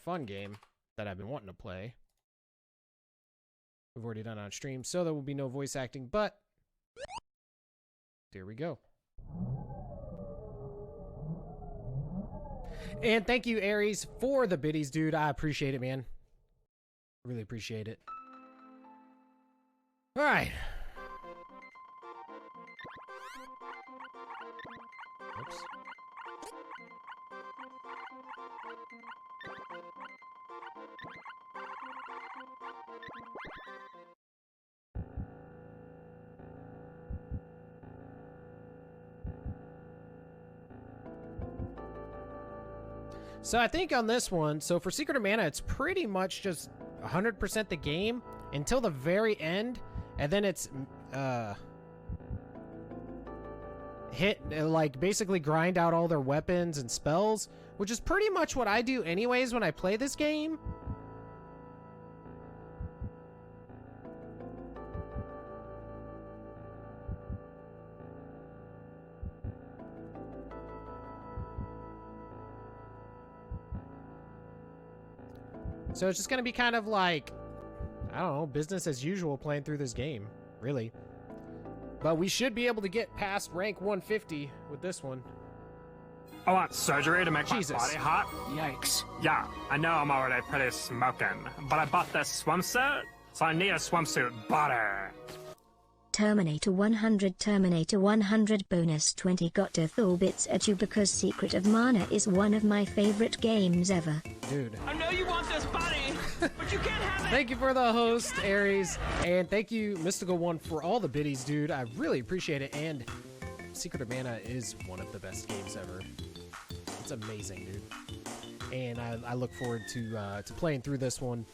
fun game that I've been wanting to play. We've already done it on stream, so there will be no voice acting, but there we go. And thank you, Aries, for the biddies, dude. I appreciate it, man. Really appreciate it. All right. Oops. So I think on this one, so for Secret of Mana, it's pretty much just 100% the game until the very end, and then it's like basically grind out all their weapons and spells, which is pretty much what I do anyways when I play this game. So it's just going to be kind of like, I don't know, business as usual playing through this game, really. But we should be able to get past rank 150 with this one. I want surgery to make Jesus. my body hot? Yikes. Yeah, I know I'm already pretty smoking, but I bought this swimsuit, so I need a swimsuit body. Terminator 100 bonus 20 got to throw bits at you because Secret of Mana is one of my favorite games ever. Dude. I know you want this body, but you can't have it. Thank you for the host, Aries, and thank you, Mystical One, for all the biddies, dude. I really appreciate it, and Secret of Mana is one of the best games ever. It's amazing, dude. And I look forward to playing through this one.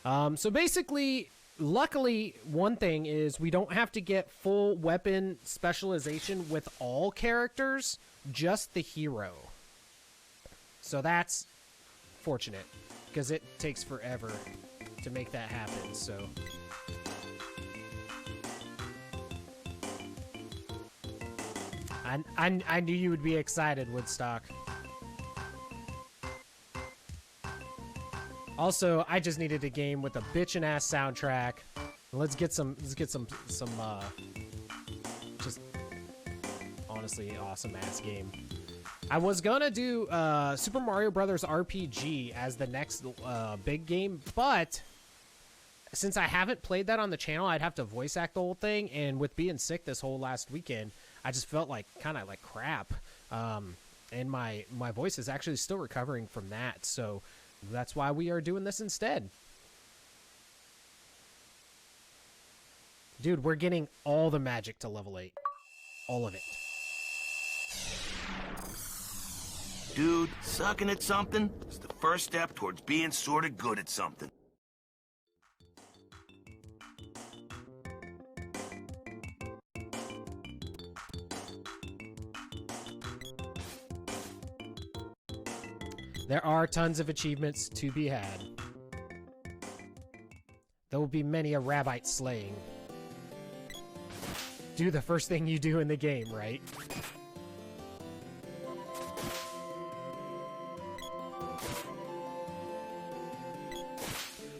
So basically, luckily, one thing is we don't have to get full weapon specialization with all characters, just the hero. So that's fortunate, because it takes forever to make that happen, so. I knew you would be excited, Woodstock. Also, I just needed a game with a bitchin' ass soundtrack. Let's get some just honestly awesome ass game. I was gonna do Super Mario Brothers RPG as the next big game, but since I haven't played that on the channel, I'd have to voice act the whole thing, and with being sick this whole last weekend, I just felt like kind of like crap. And my voice is actually still recovering from that, so that's why we are doing this instead. Dude, we're getting all the magic to level 8. All of it. Dude, sucking at something is the first step towards being sorta good at something. There are tons of achievements to be had. There will be many a rabbite slaying. Do the first thing you do in the game, right?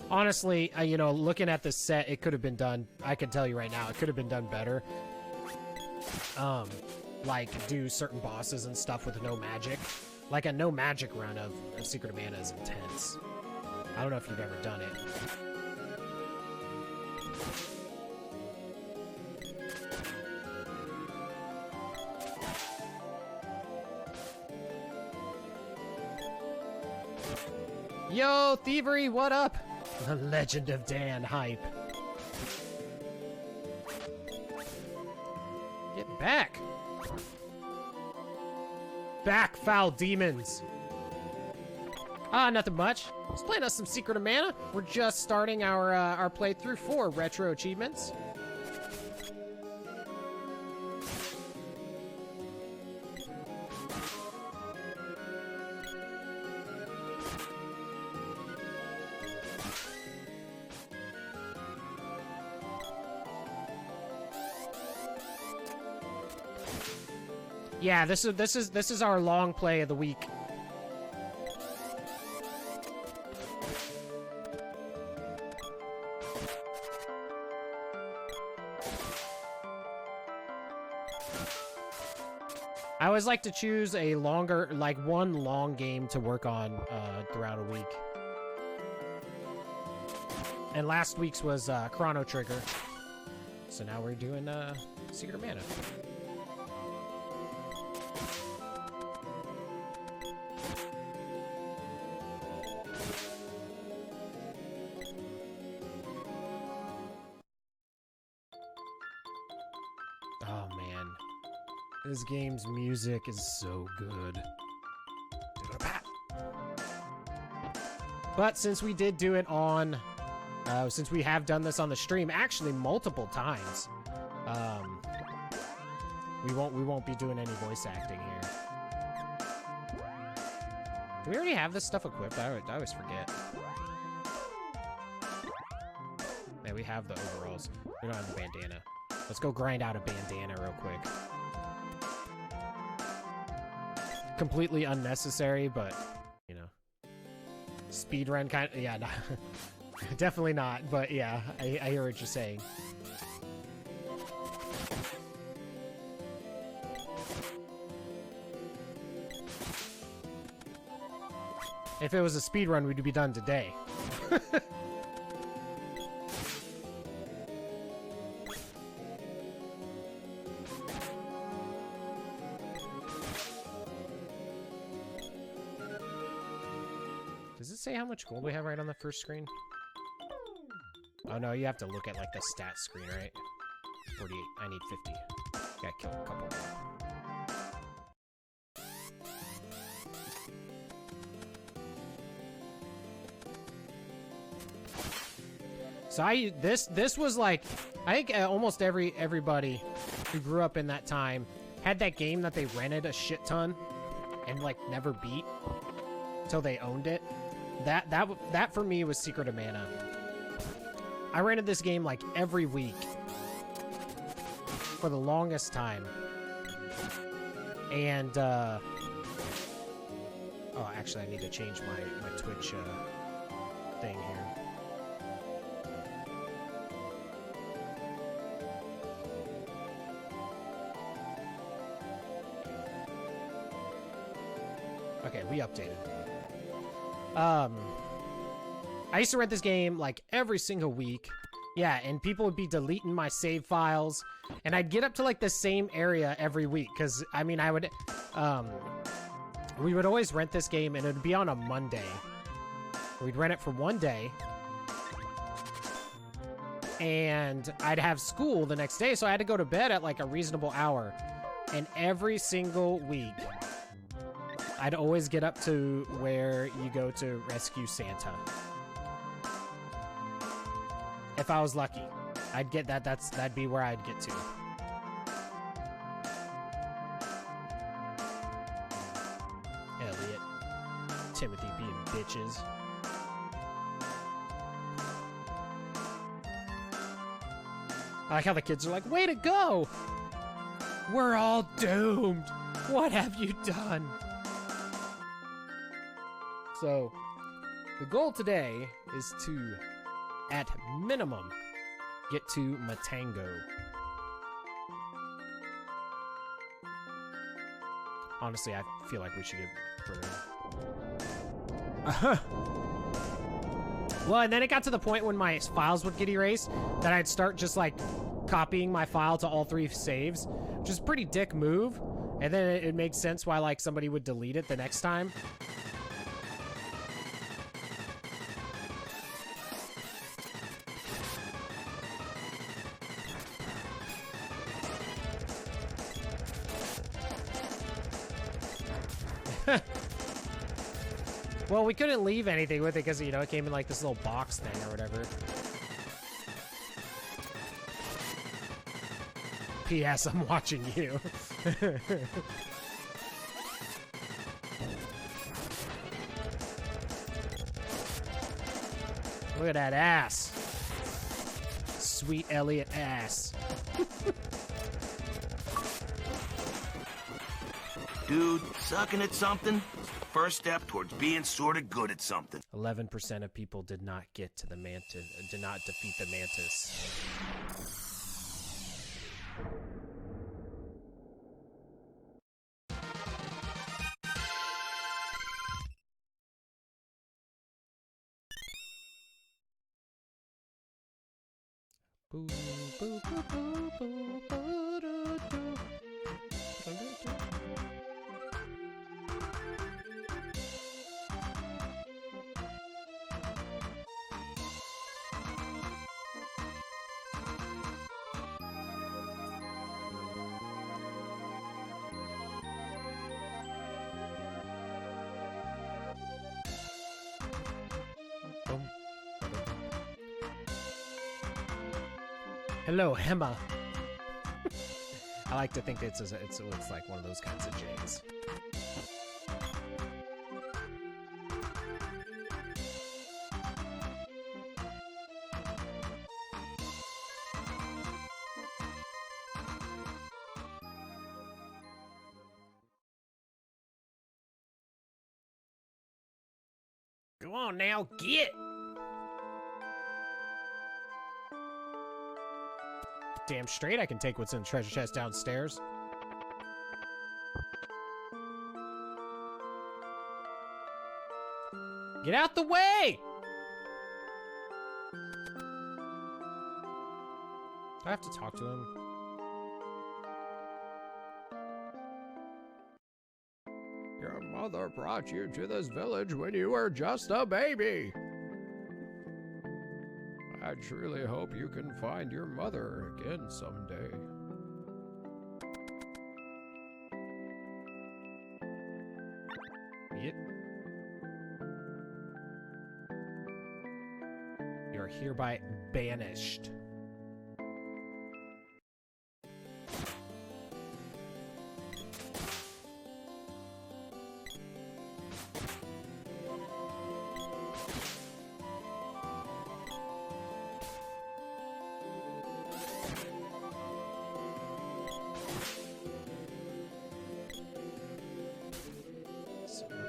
Honestly, you know, looking at the set, it could have been done. I can tell you right now, it could have been done better. Like do certain bosses and stuff with no magic. Like a no magic run of Secret of Mana is intense. I don't know if you've ever done it. Yo, Thievery, what up? The Legend of Dan hype. Get back. Back, foul demons. Nothing much. Let's play us some Secret of Mana. We're just starting our playthrough for retro achievements. Yeah, this is our long play of the week. I always like to choose a longer, like one long game to work on throughout a week. And last week's was Chrono Trigger. So now we're doing Secret of Mana. Oh man. This game's music is so good. But since we did do it on, since we have done this on the stream, actually multiple times, we won't be doing any voice acting here. Do we already have this stuff equipped? I always forget. Yeah, we have the overalls. We don't have the bandana. Let's go grind out a bandana real quick. Completely unnecessary, but, you know. Speedrun kind of, yeah, no, definitely not, but yeah, I hear what you're saying. If it was a speedrun, we'd be done today. Does it say how much gold we have right on the first screen? Oh no, you have to look at like the stats screen, right? 48. I need 50. Gotta kill a couple more. So this was like, I think almost everybody who grew up in that time had that game that they rented a shit ton and like never beat until they owned it. That for me was Secret of Mana. I rented this game like every week for the longest time. And oh, actually I need to change my Twitch thing here. Okay, we updated. I used to rent this game like every single week. Yeah, and people would be deleting my save files, and I'd get up to like the same area every week because I mean I would we would always rent this game and it would be on a Monday. We'd rent it for one day. And I'd have school the next day, so I had to go to bed at like a reasonable hour. And every single week I'd always get up to where you go to rescue Santa. If I was lucky. I'd get that. That'd be where I'd get to. Elliot. Timothy being bitches. I like how the kids are like, way to go! We're all doomed! What have you done? So, the goal today is to, at minimum, get to Matango. Honestly, I feel like we should get further. Well, and then it got to the point when my files would get erased that I'd start just like copying my file to all 3 saves, which is a pretty dick move. And then it makes sense why like somebody would delete it the next time. Well, we couldn't leave anything with it because, you know, it came in like this little box thing or whatever. P.S. I'm watching you. Look at that ass. Sweet Elliot ass. Dude, sucking at something? First step towards being sort of good at something. 11% of people did not get to the mantis, did not defeat the mantis. Boo, boo, boo, boo, boo, boo, doo, doo. Boom. Hello, Hema. I like to think it's like one of those kinds of J's. Go on now, get! Damn straight I can take what's in the treasure chest downstairs. Get out the way! Do I have to talk to him? Your mother brought you to this village when you were just a baby. I truly hope you can find your mother again someday. Yep. You're hereby banished.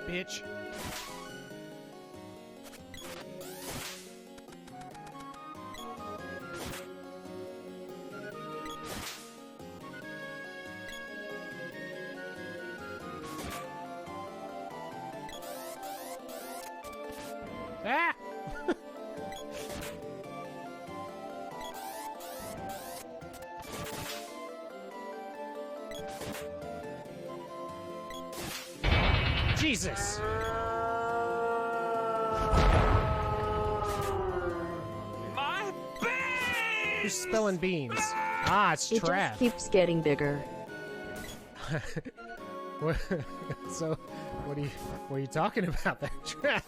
Bitch. Ah! Jesus! My beans! Who's spilling beans? Ah, it's It trash. just keeps getting bigger. What, so, what are you talking about there, Trav?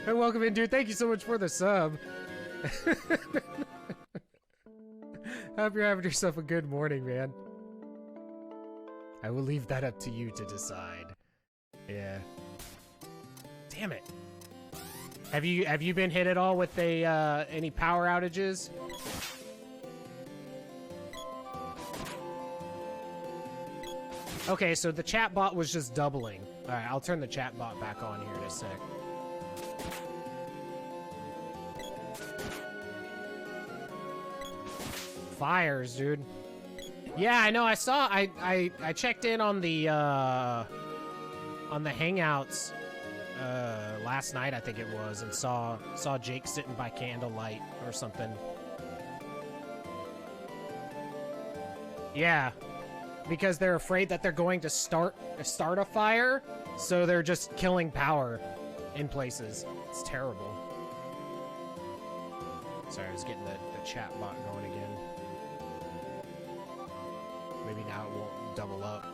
And welcome in, dude. Thank you so much for the sub. Hope you're having yourself a good morning, man. I will leave that up to you to decide. Yeah. Damn it. Have you been hit at all with any power outages? Okay, so the chat bot was just doubling. All right, I'll turn the chat bot back on here in a sec. Fires, dude. Yeah, I know. I saw. I checked in on the Hangouts last night, I think it was, and saw Jake sitting by candlelight or something. Yeah, because they're afraid that they're going to start a fire, so they're just killing power in places. It's terrible. Sorry, I was getting the chat bot going again. Maybe now it won't double up.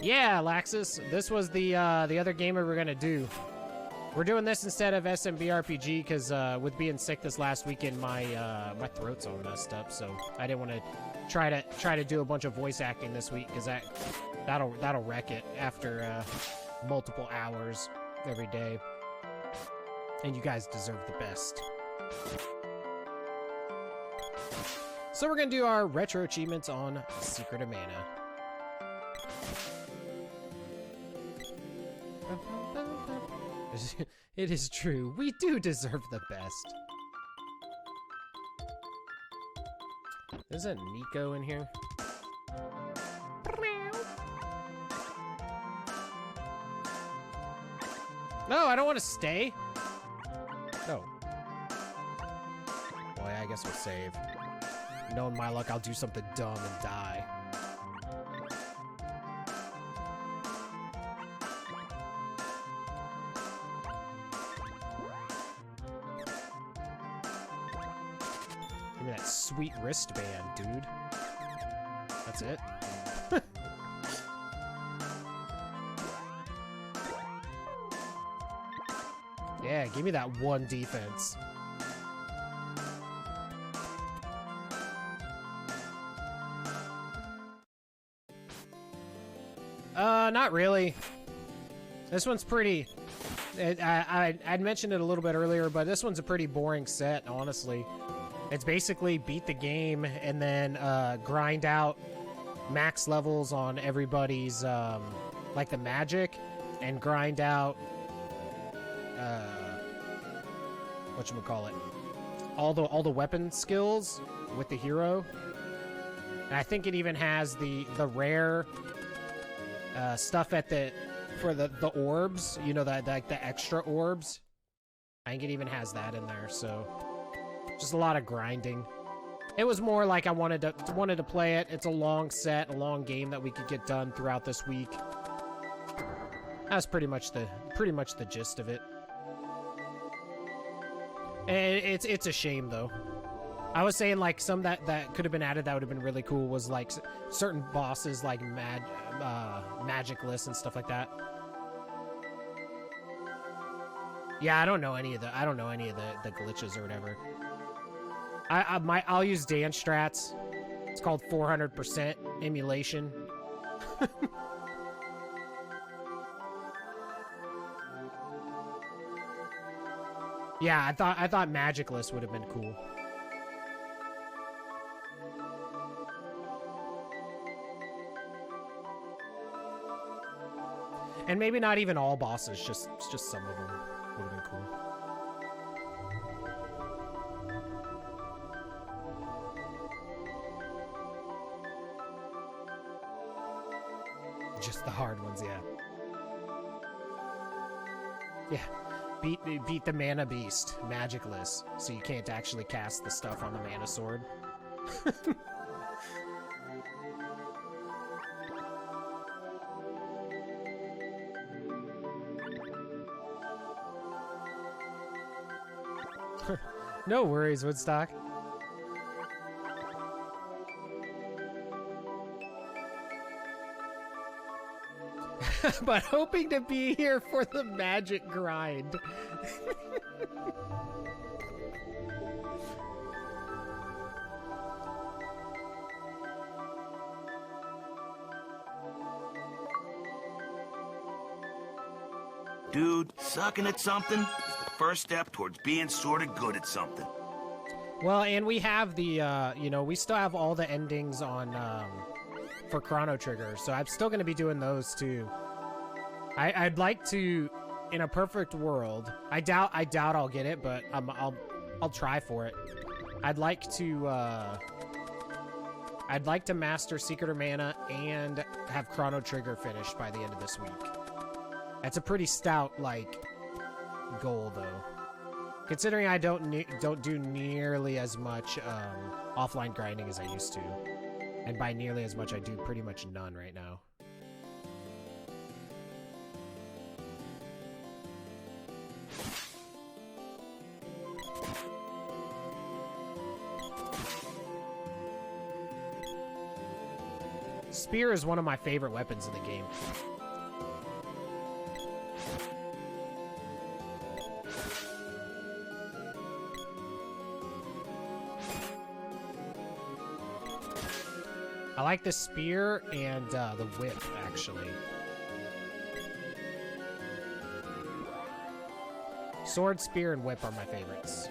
Yeah, Laxus, this was the other game we were gonna do. We're doing this instead of SMB RPG because with being sick this last weekend, my throat's all messed up, so I didn't want to try to do a bunch of voice acting this week because that'll wreck it after multiple hours every day. And you guys deserve the best. So we're gonna do our retro achievements on Secret of Mana. It is true, we do deserve the best. Isn't Nico in here? No, I don't want to stay. No. Well, yeah, I guess we'll save. Knowing my luck, I'll do something dumb and die. Give me that sweet wristband, dude. That's it. Yeah, give me that one defense. Not really. This one's pretty... I'd mentioned it a little bit earlier, but this one's a pretty boring set, honestly. It's basically beat the game and then grind out max levels on everybody's, like the magic, and grind out, whatchamacallit, all the weapon skills with the hero. And I think it even has the rare stuff at for the orbs, you know, that like the extra orbs. I think it even has that in there, so just a lot of grinding. It was more like I wanted to play it. It's a long set, a long game that we could get done throughout this week. That's pretty much the gist of it. And it's a shame though. I was saying like some that could have been added that would have been really cool was like certain bosses like magicless and stuff like that. Yeah, I don't know any of the glitches or whatever. I'll use dance strats. It's called 400% emulation. Yeah, I thought magicless would have been cool. And maybe not even all bosses, just some of them would have been cool. Just the hard ones, yeah. Yeah. Beat the mana beast, magicless, so you can't actually cast the stuff on the mana sword. No worries, Woodstock. But hoping to be here for the magic grind. Dude, sucking at something is the first step towards being sort of good at something. Well, and we have the, you know, we still have all the endings on, for Chrono Trigger, so I'm still going to be doing those too. I'd like to, in a perfect world, I doubt I'll get it, but I'll try for it. I'd like to master Secret of Mana and have Chrono Trigger finished by the end of this week. That's a pretty stout, like, goal, though. Considering I don't do nearly as much offline grinding as I used to. And by nearly as much, I do pretty much none right now. Spear is one of my favorite weapons in the game. I like the spear and the whip, actually. Sword, spear, and whip are my favorites.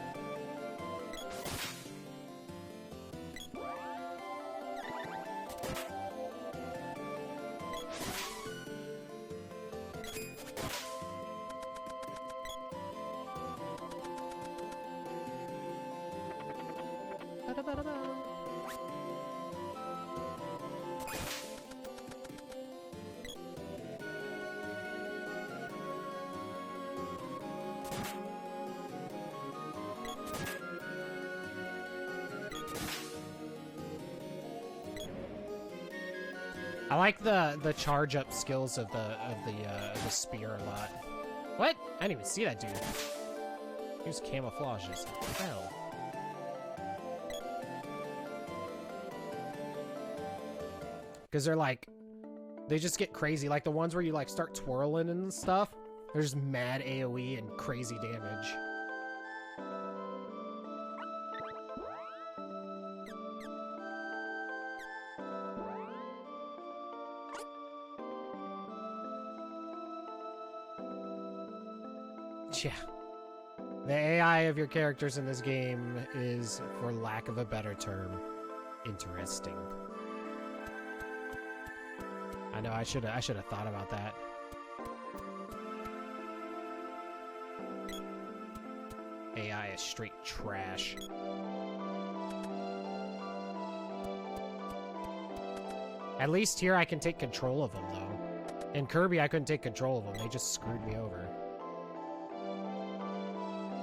I like the charge up skills of the spear a lot. What? I didn't even see that dude. Here's camouflages. What the hell? Because they're like, they just get crazy. Like the ones where you like start twirling and stuff. There's mad AoE and crazy damage. Yeah. The AI of your characters in this game is, for lack of a better term, interesting. I know I should have thought about that. AI is straight trash. At least here I can take control of them though. In Kirby I couldn't take control of them. They just screwed me over.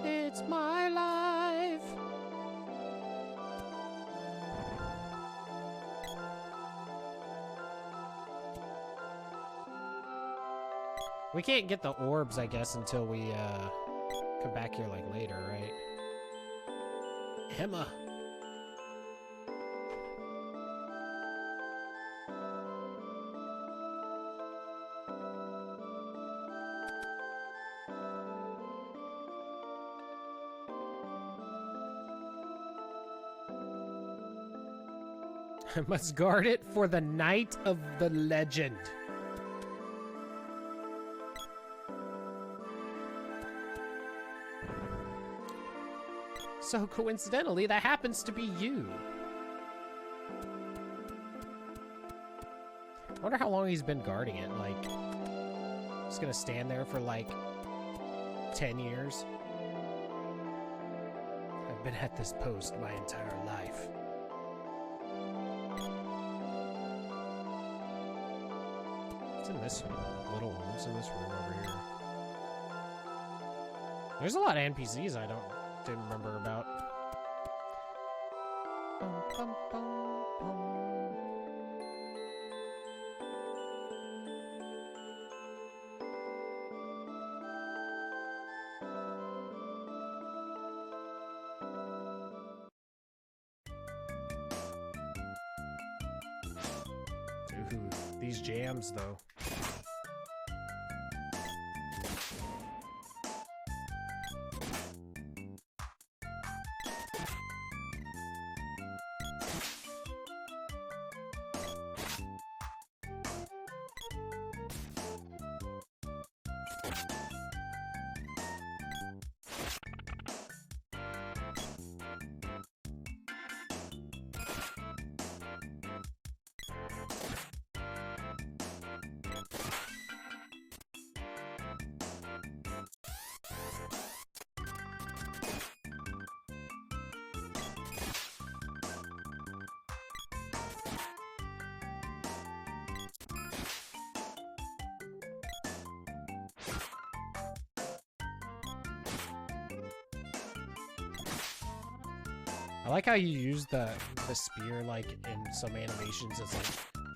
It's my life. We can't get the orbs, I guess, until we come back here like later, right? Emma. I must guard it for the night of the legend. So coincidentally, that happens to be you. I wonder how long he's been guarding it. Like, he's gonna stand there for like 10 years. I've been at this post my entire life. What's in this little room? What's in this room over here? There's a lot of NPCs I didn't remember about. Bum, bum, bum, bum. Ooh, these jams though. I like how you use the spear like in some animations as like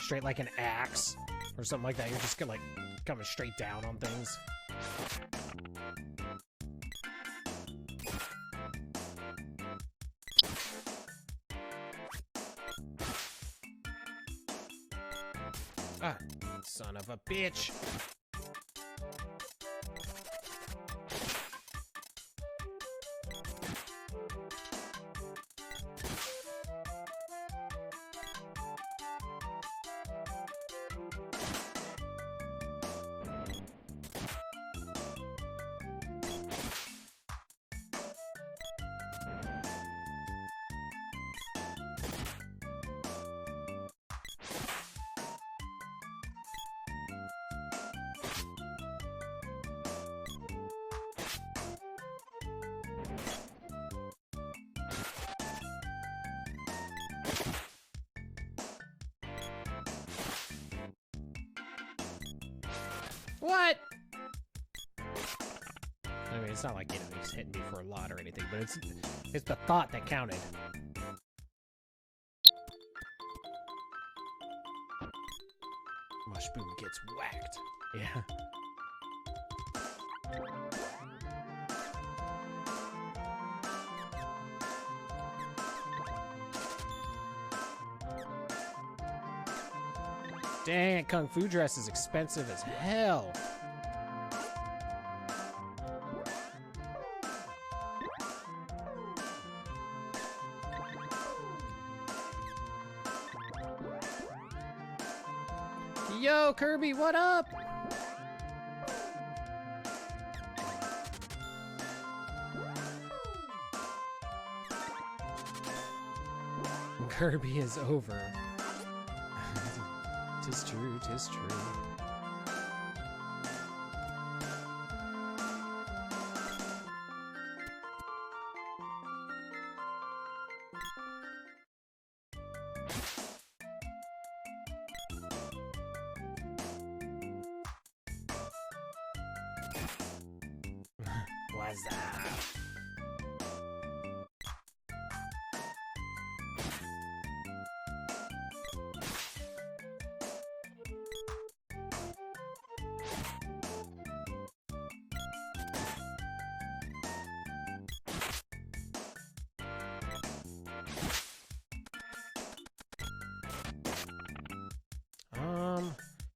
straight like an axe or something like that. You're just gonna like coming straight down on things. Ah, son of a bitch. What? I mean, it's not like, you know, he's hitting me for a lot or anything, but it's the thought that counted. Washboom gets whacked. Yeah. Dang, Kung Fu dress is expensive as hell. Yo, Kirby, what up? Kirby is over. Tis true, tis true. What's up?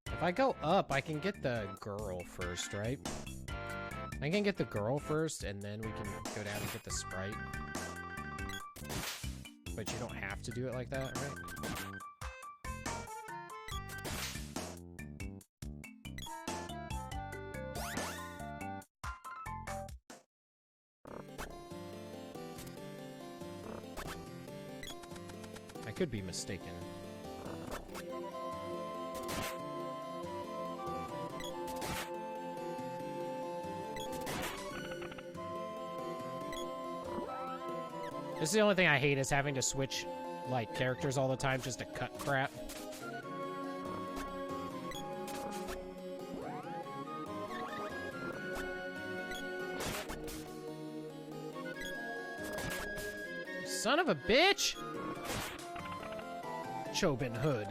If I go up, I can get the girl first, right? I can get the girl first, and then we can go down and get the sprite. But you don't have to do it like that, right? I could be mistaken. This is the only thing I hate, is having to switch, like, characters all the time just to cut crap. Son of a bitch! Chobin Hood.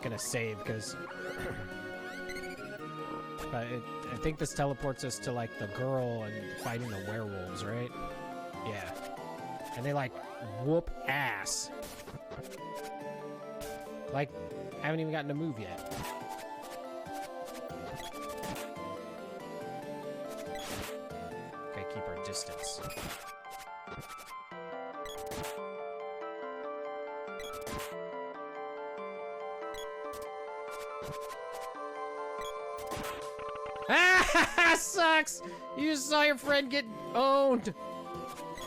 Gonna save because I think this teleports us to like the girl and fighting the werewolves, right? Yeah, and they like whoop ass. Like, I haven't even gotten a move yet. Okay, keep our distance. Ah, sucks! You just saw your friend get owned.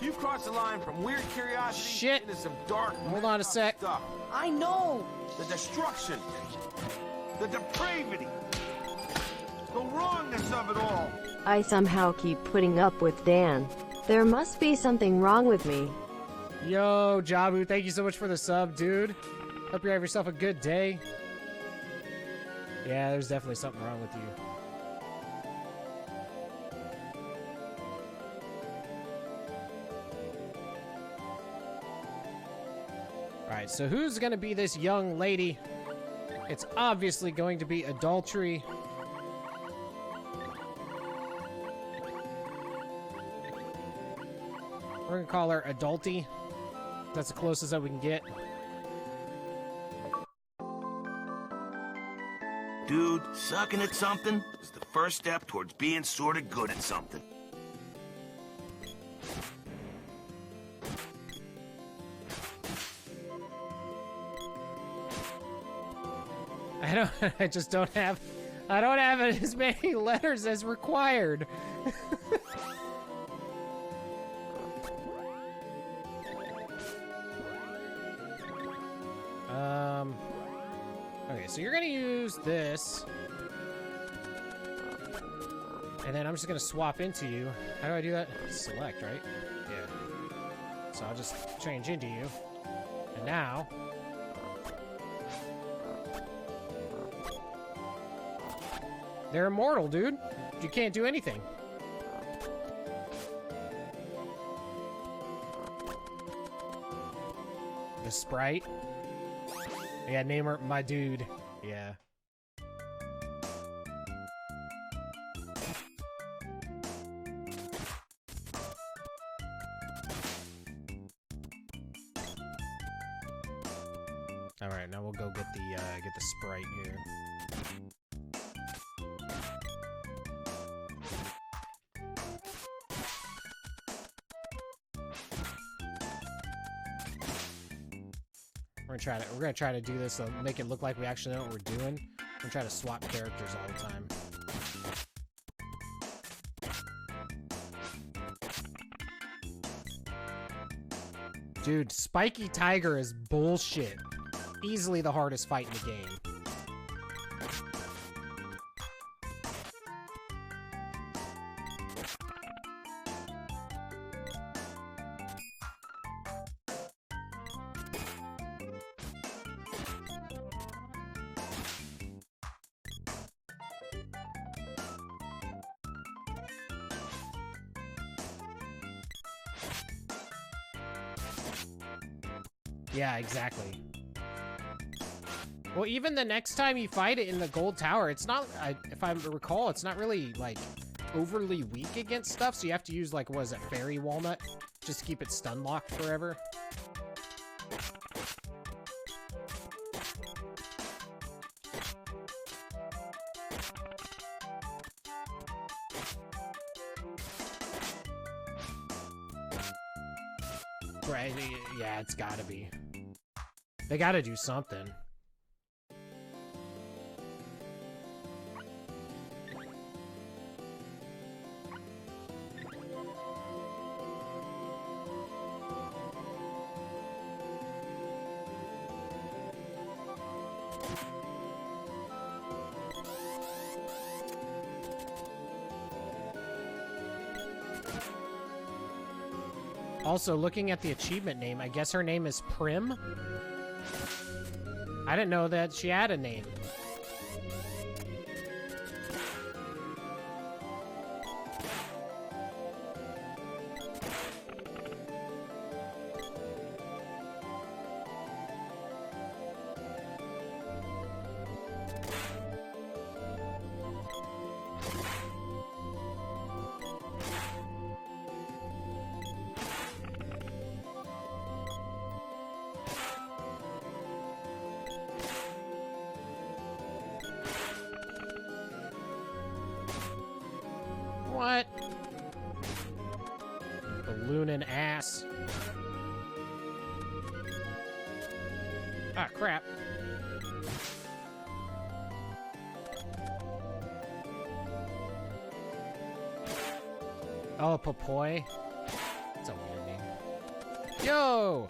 You crossed the line from weird curiosity Shit. into some dark. Hold on a sec. Stuff. I know the destruction, the depravity, the wrongness of it all. I somehow keep putting up with Dan. There must be something wrong with me. Yo, Jabu, thank you so much for the sub, dude. Hope you have yourself a good day. Yeah, there's definitely something wrong with you. Alright, so who's gonna be this young lady? It's obviously going to be adultery. We're gonna call her Adulty. That's the closest that we can get. Dude, sucking at something is the first step towards being sort of good at something. I just don't have, I don't have as many letters as required. Okay, Okay, so you're gonna use this. And then I'm just gonna swap into you. How do I do that? Select, right? Yeah. So I'll just change into you. And now... they're immortal, dude. You can't do anything. The sprite. Yeah, name her my dude. Yeah. All right, now we'll go get the sprite here. We're gonna try to do this to make it look like we actually know what we're doing. We're gonna try to swap characters all the time. Dude, Spiky Tiger is bullshit. Easily the hardest fight in the game. Yeah, exactly. Well, even the next time you fight it in the gold tower, it's not, if I recall, it's not really, like, overly weak against stuff, so you have to use, like, what is it, Fairy Walnut? Just to keep it stun locked forever. Right, yeah, it's gotta be. They gotta do something. Also, looking at the achievement name, I guess her name is Prim? I didn't know that she had a name. What? Balloonin' ass. Ah, crap. Oh, Papoy. That's a weird name. Yo!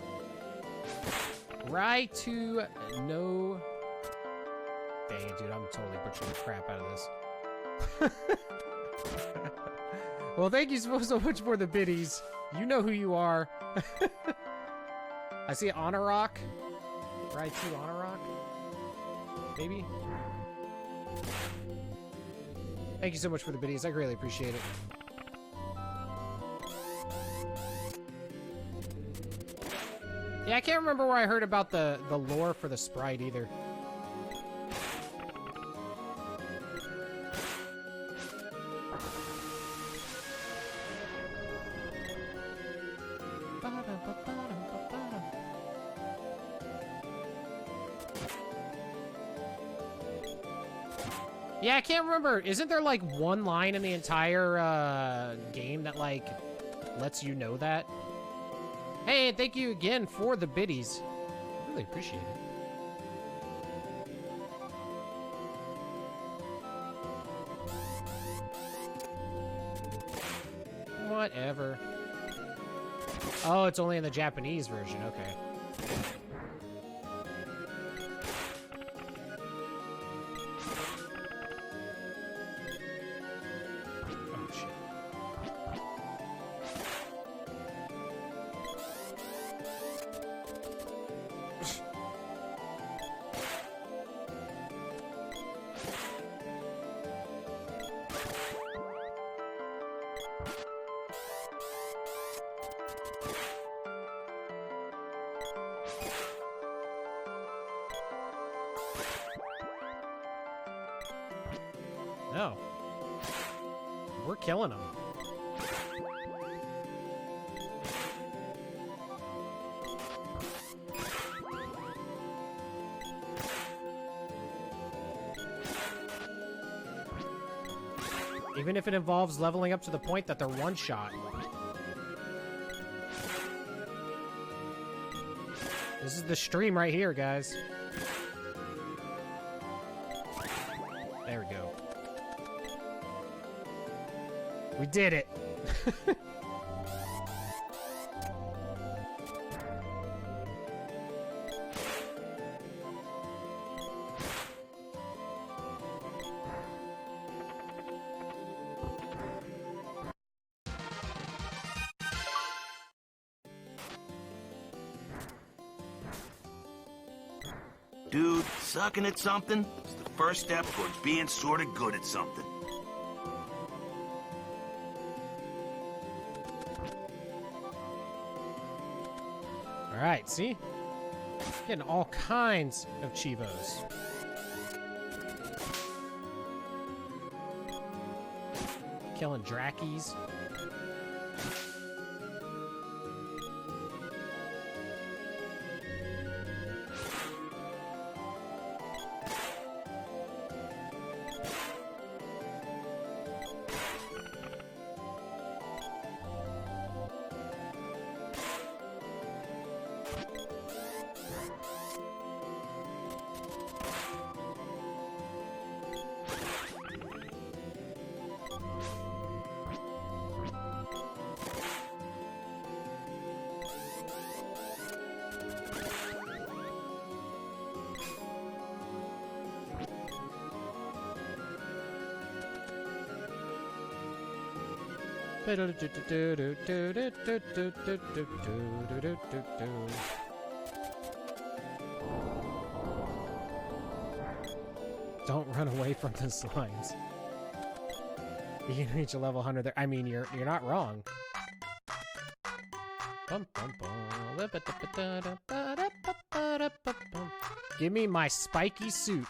Right to no... Dang it, dude. I'm totally butchering the crap out of this. Well, thank you so much for the biddies. You know who you are. I see Honor Rock. Right to Honor Rock. Maybe. Thank you so much for the biddies. I greatly appreciate it. Yeah, I can't remember where I heard about the lore for the sprite either. Yeah, I can't remember. Isn't there like one line in the entire game that like lets you know that? Hey, thank you again for the biddies. I really appreciate it. Whatever. Oh, it's only in the Japanese version. Okay. No. We're killing them. Even if it involves leveling up to the point that they're one-shot. This is the stream right here, guys. There we go. We did it! Dude, sucking at something is the first step towards being sort of good at something. Alright, see? Getting all kinds of Chivos. Killing Drakkies. Don't run away from the slimes. You can reach a level 100 there. I mean, you're not wrong. Give me my spiky suit.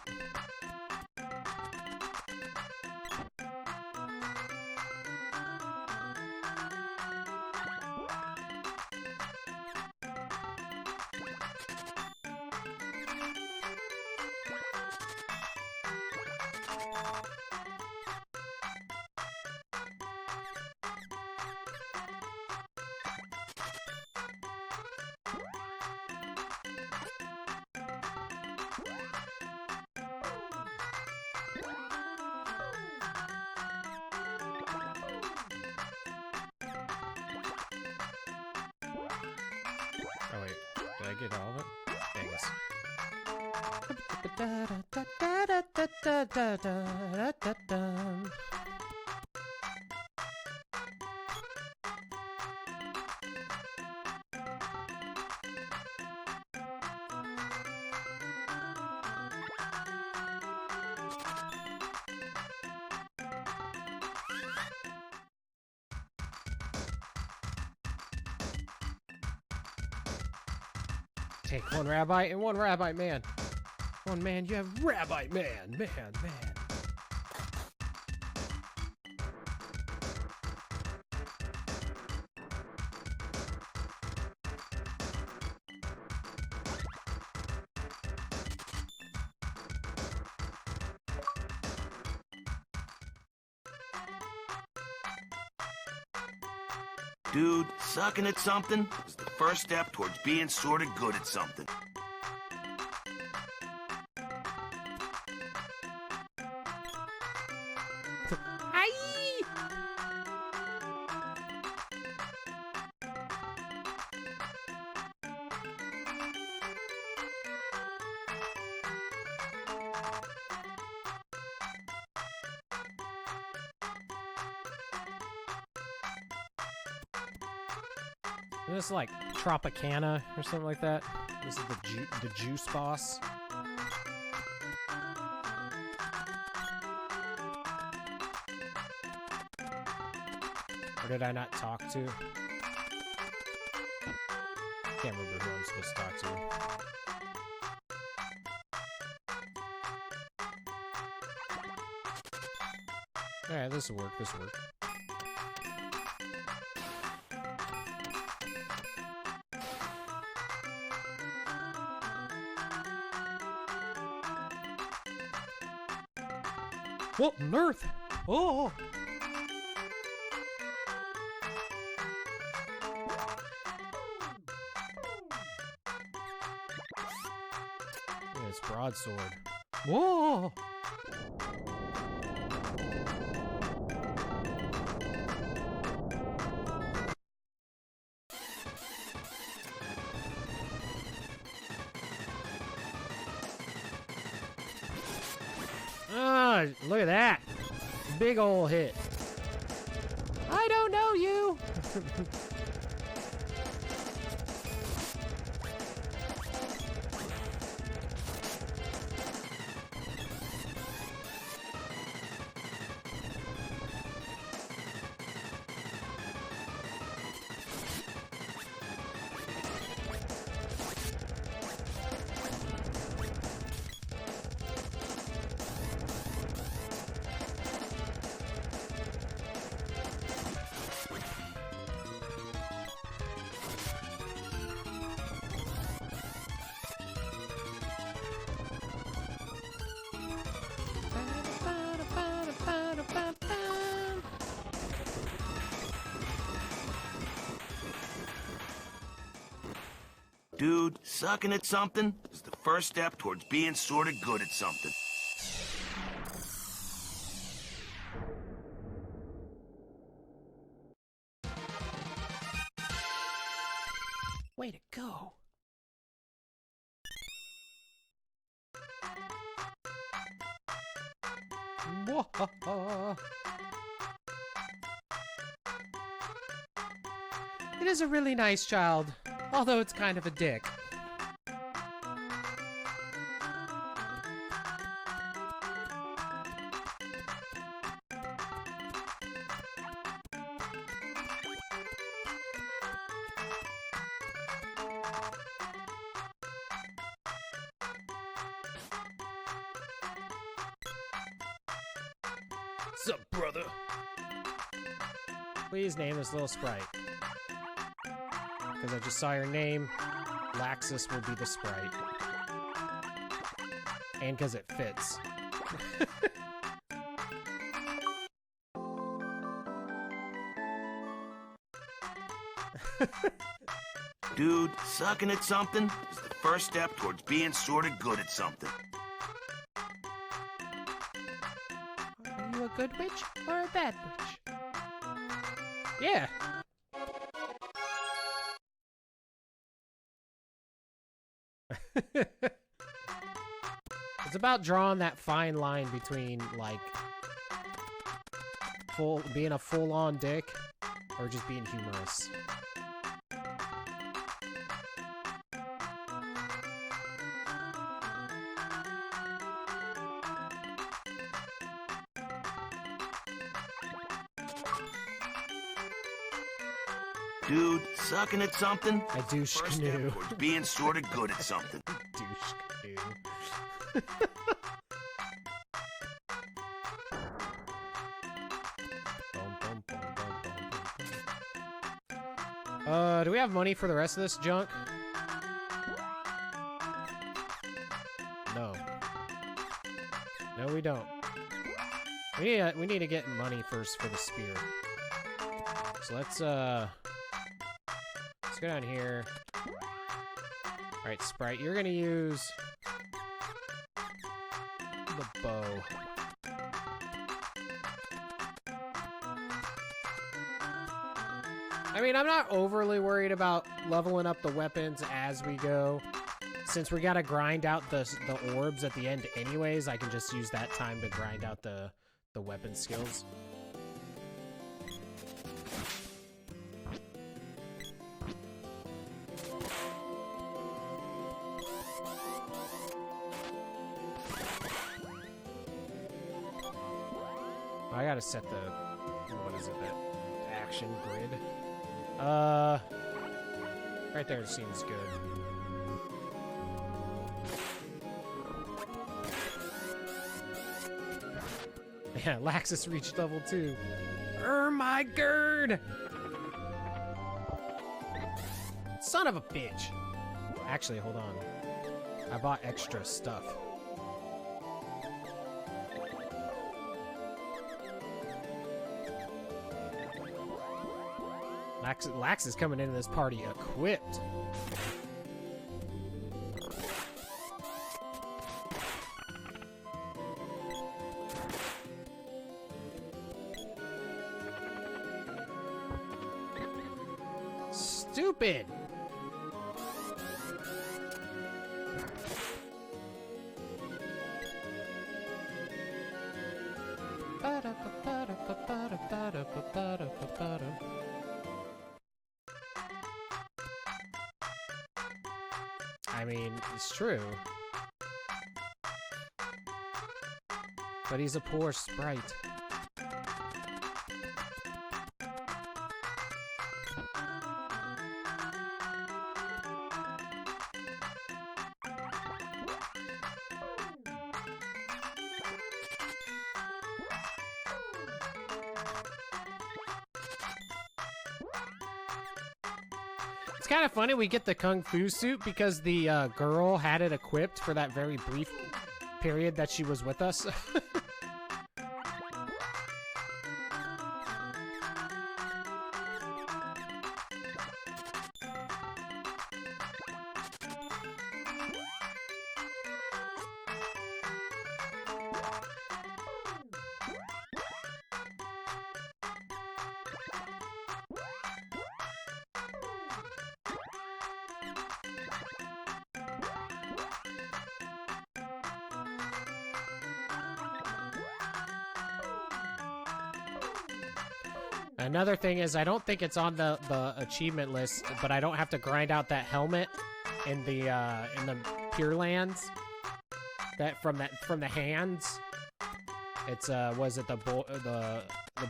Oh wait, did I get all of it? Dang it. Take one rabbi and one rabbi man. One man, you have rabbi man. Man. Dude, sucking at something is the first step towards being sort of good at something. This is like Tropicana or something like that. This is the juice boss. Or did I not talk to? Can't remember who I'm supposed to talk to. Alright, this will work, this will work. What on earth? Oh! Yeah, it's broadsword. Whoa! Ah, look at that. Big ol' hit. I don't know you. Dude, sucking at something is the first step towards being sort of good at something. Way to go. Mwahaha. It is a really nice child, although it's kind of a dick. Sup, brother? Please name this little sprite. Because I just saw your name. Laxus will be the sprite. And because it fits. Dude, sucking at something is the first step towards being sort of good at something. Are you a good witch or a bad witch? Yeah. It's about drawing that fine line between, like, being a full-on dick or just being humorous. Dude, sucking at something? I douche First canoe. step towards being sort of good at something. Douche canoe. Do we have money for the rest of this junk? No. No, we don't. We need to get money first for the spear. So let's go down here. Alright, Sprite, you're gonna use the bow. I mean, I'm not overly worried about leveling up the weapons as we go. Since we gotta grind out the orbs at the end anyways, I can just use that time to grind out the weapon skills. I gotta set the, what is it, that action grid? Right there seems good. Yeah, Laxus reached level 2. My gird! Son of a bitch. Actually, hold on. I bought extra stuff. Lax is coming into this party equipped. Stupid! I mean, it's true. But he's a poor sprite. It's kind of funny we get the Kung Fu suit because the girl had it equipped for that very brief period that she was with us. Another thing is, I don't think it's on the achievement list, but I don't have to grind out that helmet in the Pure Lands. That from the hands. It's was it the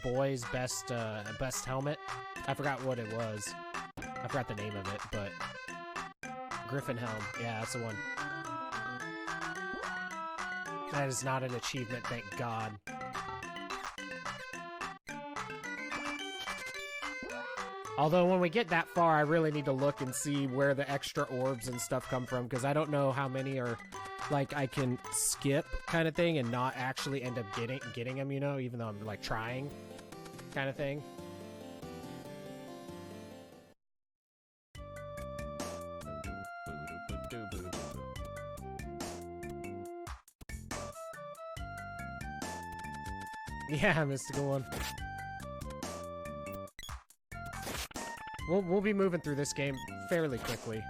boy's best helmet? I forgot what it was. I forgot the name of it, but Griffin Helm. Yeah, that's the one. That is not an achievement, thank God. Although when we get that far, I really need to look and see where the extra orbs and stuff come from, because I don't know how many are, like, I can skip kind of thing and not actually end up getting them, you know, even though I'm, like, trying kind of thing. Yeah, mystical one. We'll be moving through this game fairly quickly.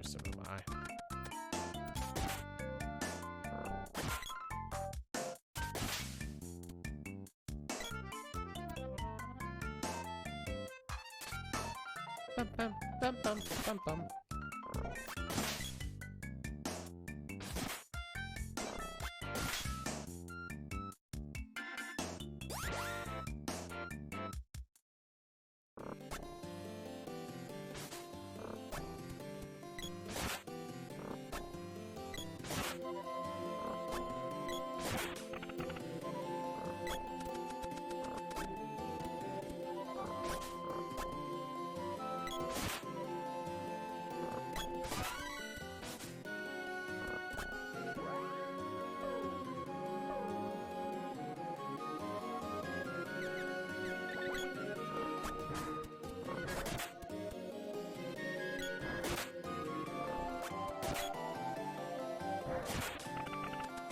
So am I. Bum, bum, bum, bum, bum, bum.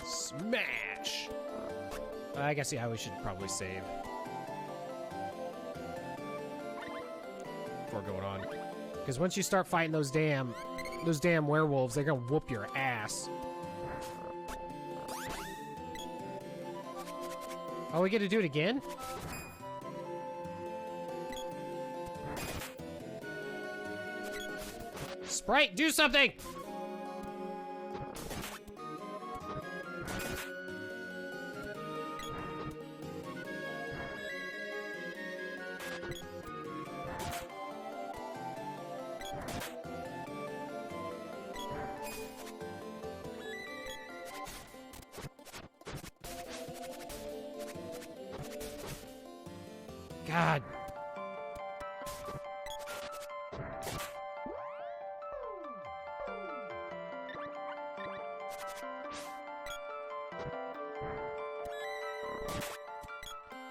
Smash! I guess, yeah, we should probably save before going on. Because once you start fighting those damn werewolves, they're gonna whoop your ass. Oh, we get to do it again? Sprite, do something! God.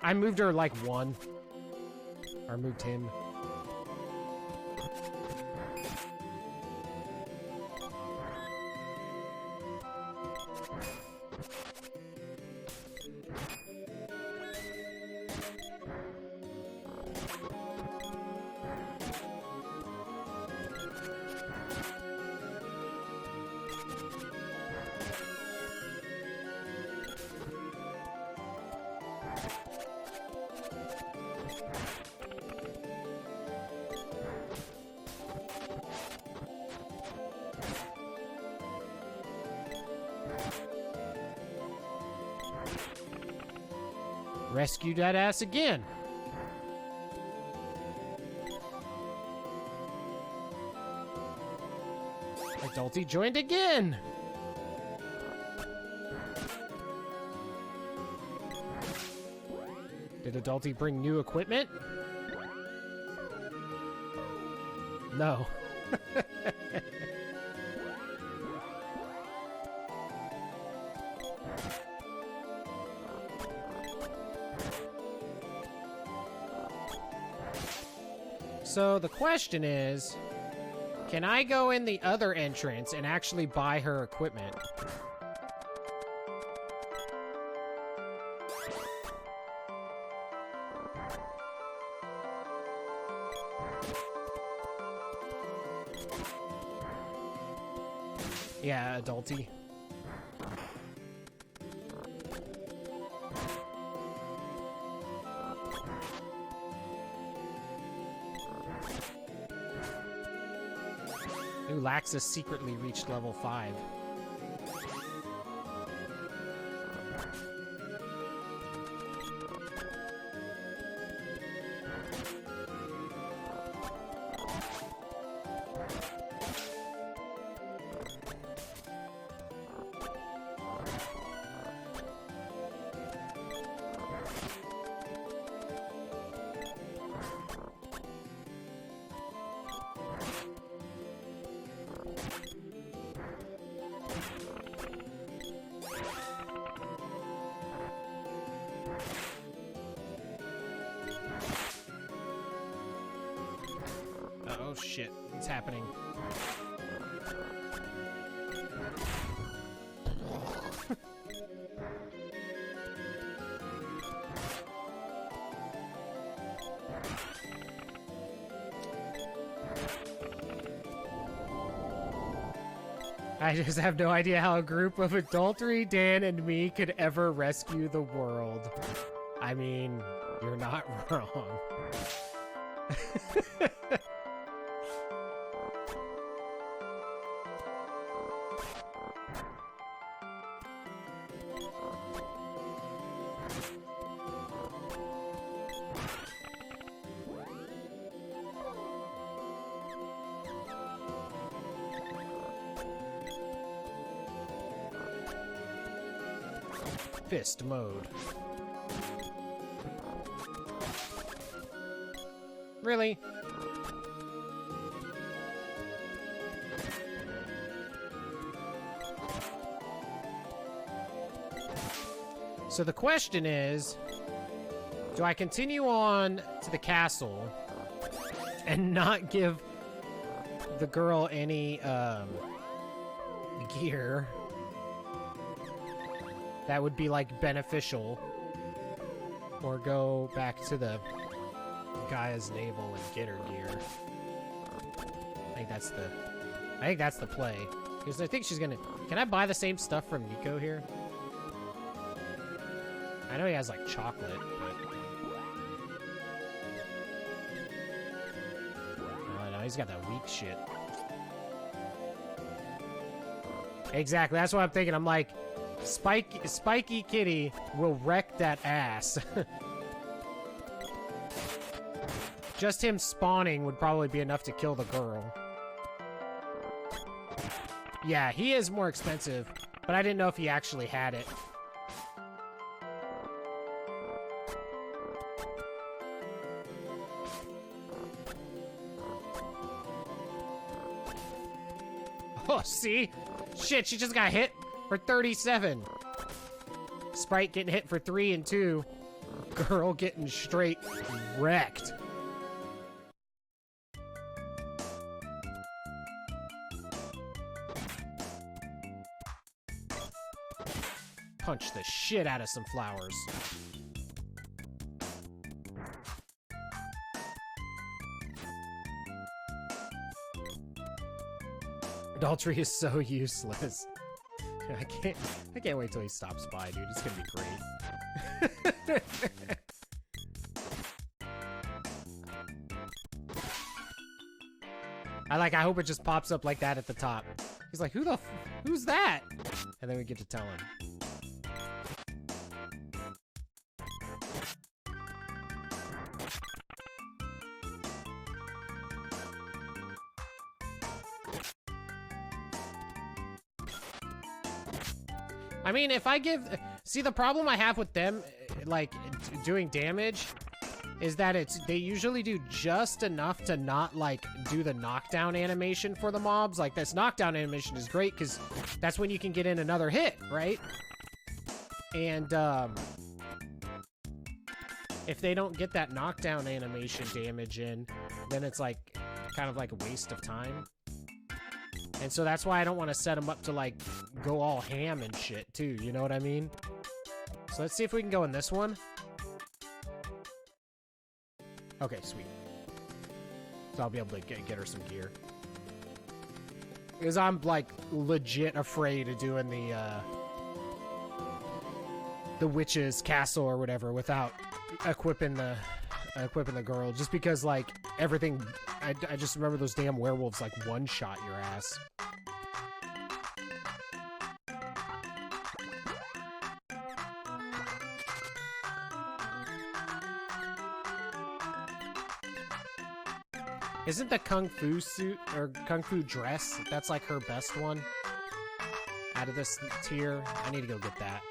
I moved her like one. Or moved him. Rescue that ass again. Adulty joined again. Did Adulty bring new equipment? No. So the question is, can I go in the other entrance and actually buy her equipment? Yeah, Adulty. New Laxus secretly reached level 5. Oh shit, it's happening. I just have no idea how a group of adultery, Dan, and me could ever rescue the world. I mean, you're not wrong. Fist mode. Really? So the question is, do I continue on to the castle and not give the girl any gear that would be like beneficial, or go back to the Gaia's navel and get her gear? I think that's the play, because I think she's gonna. Can I buy the same stuff from Nico here? I know he has like chocolate, but oh no, he's got that weak shit. Exactly, that's what I'm thinking. I'm like, Spiky Kitty will wreck that ass. Just him spawning would probably be enough to kill the girl. Yeah, he is more expensive, but I didn't know if he actually had it. Oh, see? Shit, she just got hit for 37. Sprite getting hit for 3 and 2. Girl getting straight wrecked. Punch the shit out of some flowers. Adultery is so useless. I can't wait till he stops by, dude. It's gonna be great. I hope it just pops up like that at the top. He's like, who's that? And then we get to tell him. I mean, if I give... See, the problem I have with them, like, doing damage, is that they usually do just enough to not, like, do the knockdown animation for the mobs. Like, this knockdown animation is great, because that's when you can get in another hit, right? And, if they don't get that knockdown animation damage in, then it's, like, kind of like a waste of time. And so that's why I don't want to set them up to, like, go all ham and shit, too. You know what I mean? So let's see if we can go in this one. Okay, sweet. So I'll be able to get her some gear. Because I'm, like, legit afraid of doing the witch's castle or whatever without equipping the girl. Just because, like, everything... I just remember those damn werewolves, like, one-shot your ass. Isn't the Kung Fu suit, or Kung Fu dress, that's, like, her best one? Out of this tier? I need to go get that.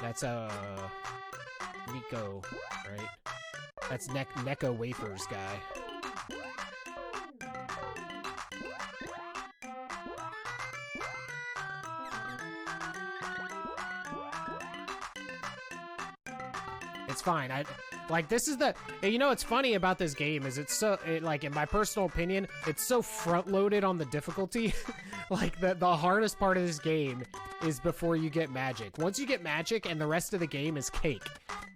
That's, Nico, right? That's Neko Wafers guy. It's fine. Like, this is the... You know what's funny about this game is it's so... like, in my personal opinion, it's so front-loaded on the difficulty. Like, the hardest part of this game is before you get magic. Once you get magic, and the rest of the game is cake.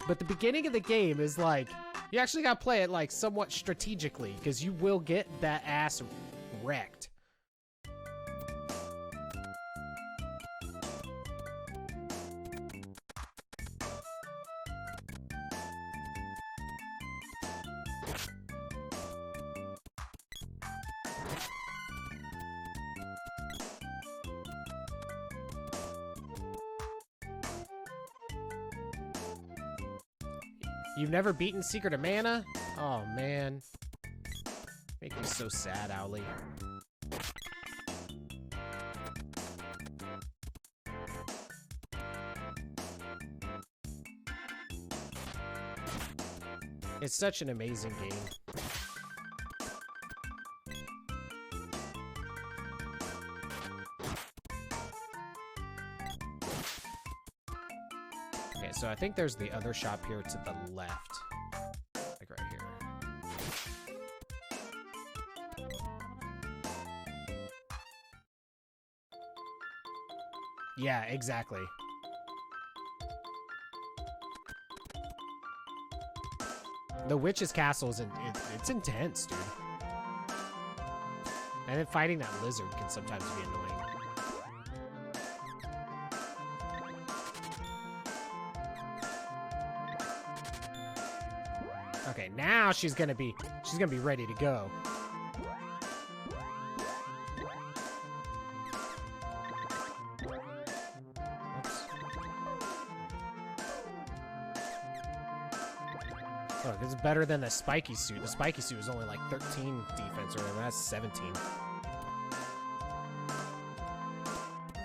But the beginning of the game is, like... You actually gotta play it, like, somewhat strategically, because you will get that ass wrecked. You've never beaten Secret of Mana? Oh, man. Make me so sad, Owly. It's such an amazing game. Okay, so I think there's the other shop here to the left. Like right here. Yeah, exactly. The Witch's Castle is it's intense, dude. And then fighting that lizard can sometimes be annoying. Okay, now she's gonna be ready to go. Look, it's better than the spiky suit. The spiky suit was only like 13 defense or whatever. That's 17.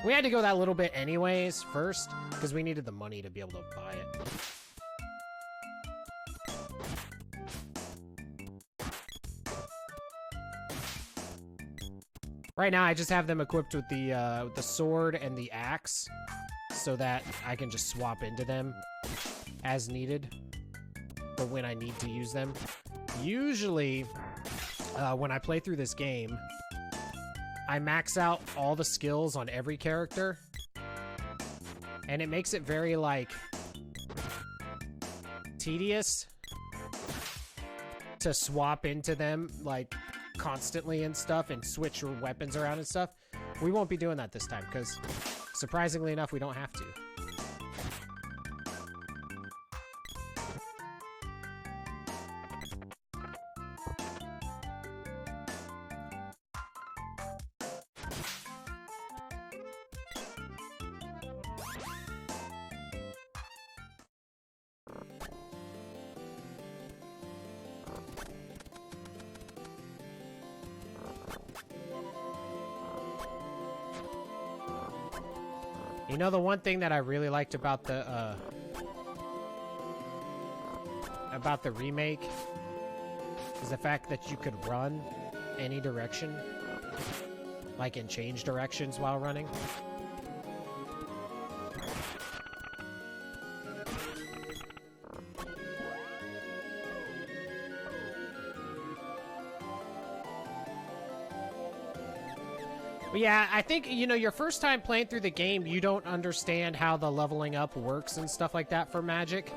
We had to go that little bit anyways first, because we needed the money to be able to buy it. Right now, I just have them equipped with the sword and the axe, so that I can just swap into them as needed for when I need to use them. Usually, when I play through this game, I max out all the skills on every character, and it makes it very, like, tedious to swap into them, like, constantly and stuff, and switch your weapons around and stuff. We won't be doing that this time, because, surprisingly enough, we don't have to. You know, the one thing that I really liked about the remake is the fact that you could run any direction, like, and change directions while running. But yeah, I think, you know, your first time playing through the game, you don't understand how the leveling up works and stuff like that for Magic.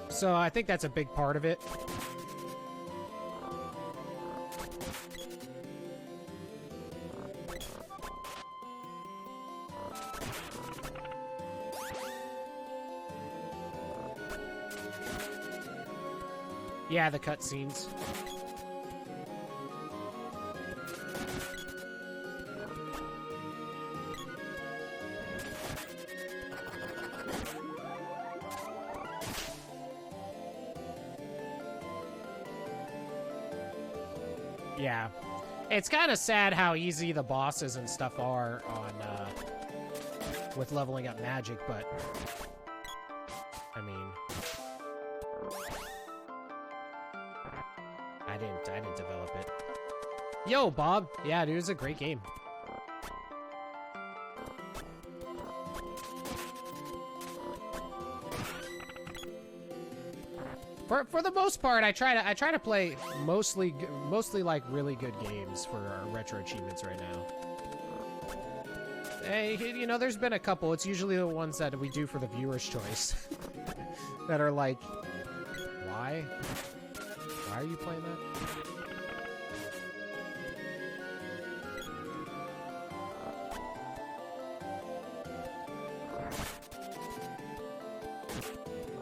So I think that's a big part of it. Yeah, the cutscenes. Yeah. It's kind of sad how easy the bosses and stuff are on, with leveling up Magic, but, I mean, I didn't develop it. Yo, Bob! Yeah, dude, it's a great game. For the most part, I try to play mostly like really good games for our retro achievements right now. Hey, you know, there's been a couple. It's usually the ones that we do for the viewer's choice that are like, why? Why are you playing that?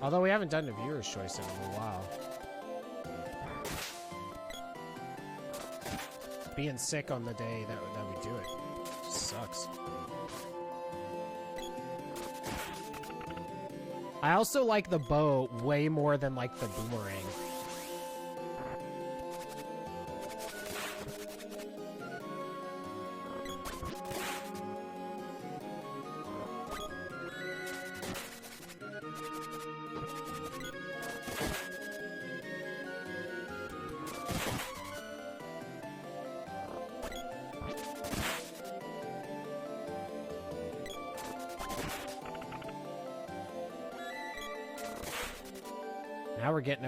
Although we haven't done a viewer's choice in a little while. Being sick on the day that we do it sucks. I also like the bow way more than like the boomerang.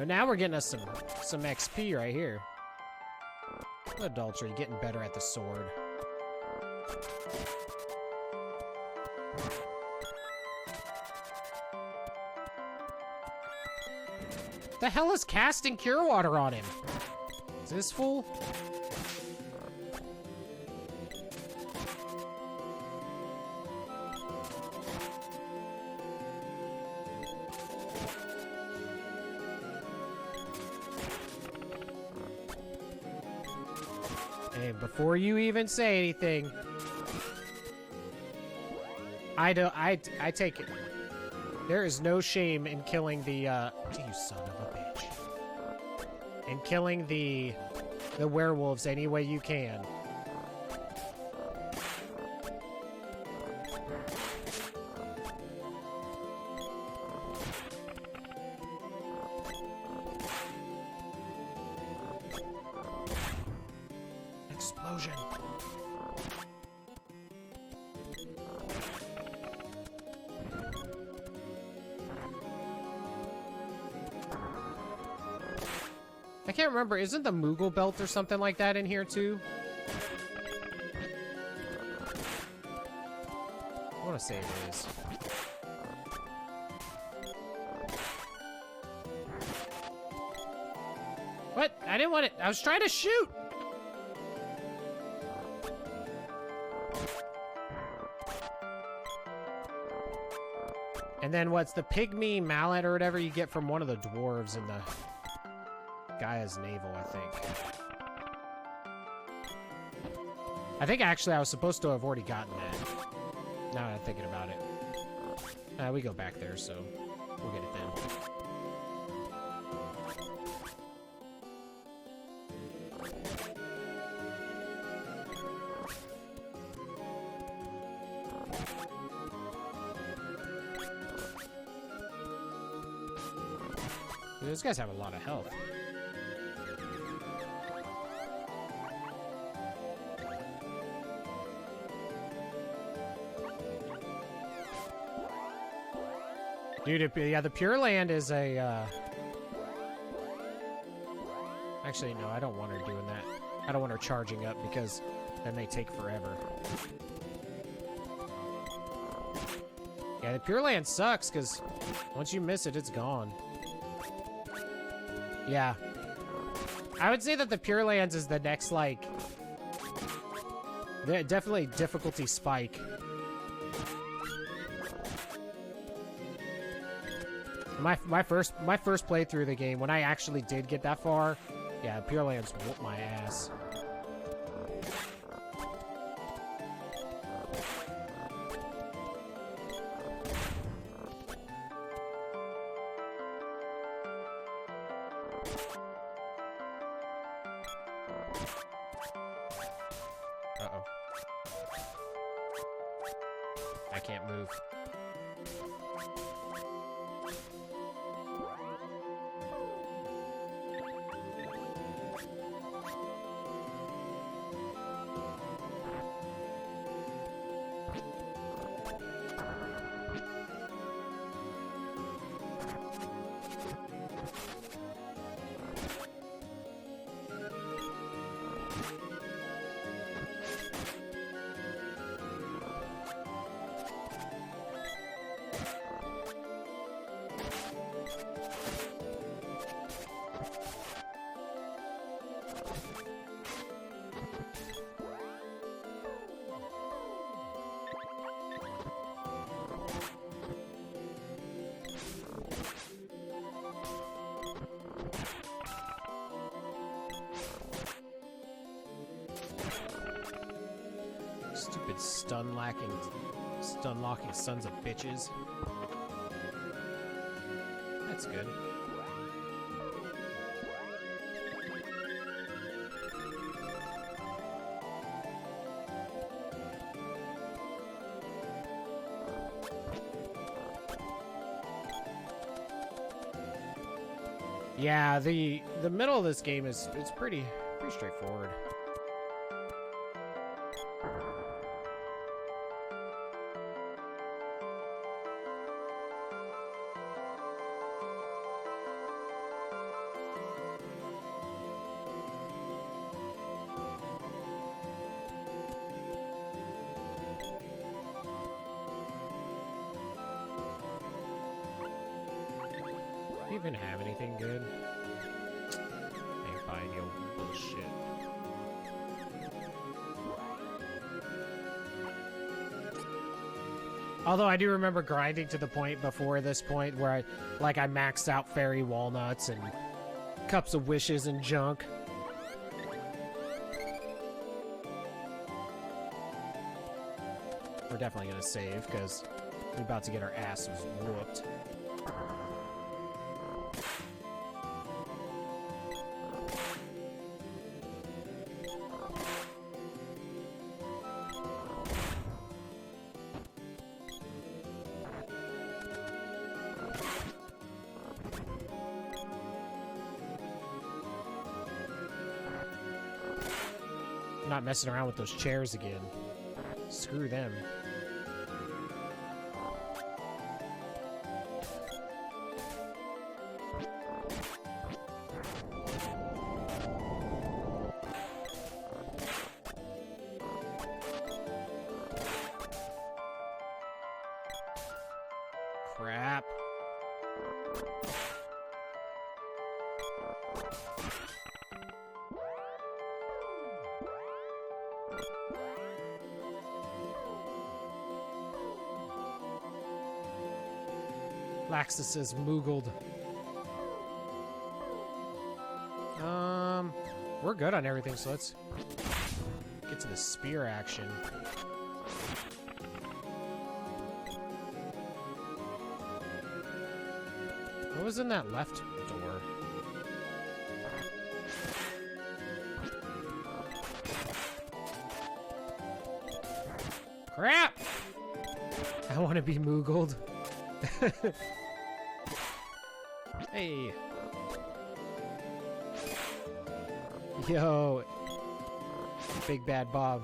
Now we're getting us some XP right here. Adultery, getting better at the sword. The hell is casting Cure Water on him? Is this fool? And before you even say anything, I take it. There is no shame in killing the, you son of a bitch. In killing the werewolves any way you can. Explosion. I can't remember. Isn't the Moogle belt or something like that in here too? I want to say it is. What? I didn't want it. I was trying to shoot. And then what's the pygmy mallet or whatever you get from one of the dwarves in the Gaia's navel, I think. I think actually I was supposed to have already gotten that. Now that I'm thinking about it. We go back there, so we'll get it then. Those guys have a lot of health. Dude, yeah, the Pure Land is a, Actually, no, I don't want her doing that. I don't want her charging up because then they take forever. Yeah, the Pure Land sucks because once you miss it, it's gone. Yeah. I would say that the Pure Lands is the next, like... definitely difficulty spike. My first playthrough of the game, when I actually did get that far, yeah, Pure Lands whooped my ass. Uh-oh. I can't move. Stupid stun-locking sons of bitches. That's good. Yeah, the middle of this game is pretty straightforward. Do you even have anything good? Ain't buying your bullshit. Although I do remember grinding to the point before this point where I maxed out fairy walnuts and cups of wishes and junk. We're definitely gonna save, because we're about to get our asses whooped. I'm not messing around with those chairs again. Screw them. Crap. Laxus is moogled. We're good on everything, so let's get to the spear action. What was in that left door? Crap! I want to be moogled. Hey. Yo. Big Bad Bob.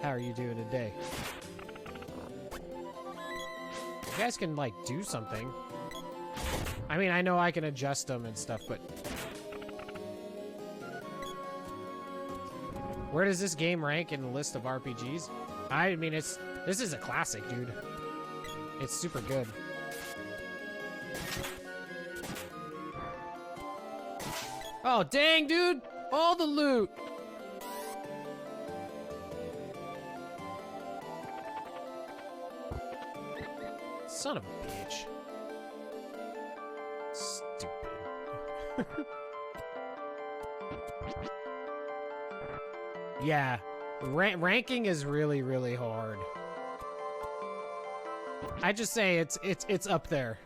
How are you doing today? You guys can, like, do something. I mean, I know I can adjust them and stuff, but... Where does this game rank in the list of RPGs? I mean, this is a classic, dude. It's super good. Oh, dang, dude! All the loot! Son of a bitch. Stupid. Yeah. Ranking is really, really hard. I just say it's up there.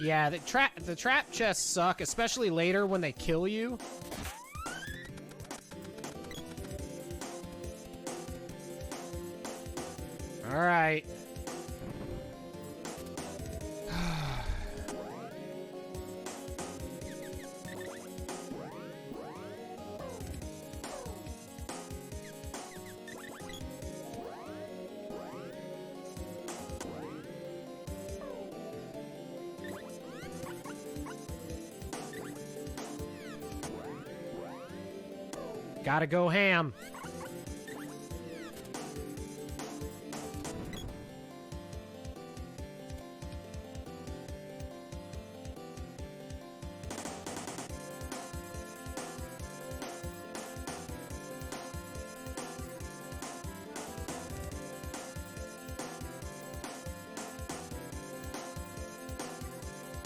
Yeah, the trap chests suck, especially later when they kill you. All right. Gotta go ham.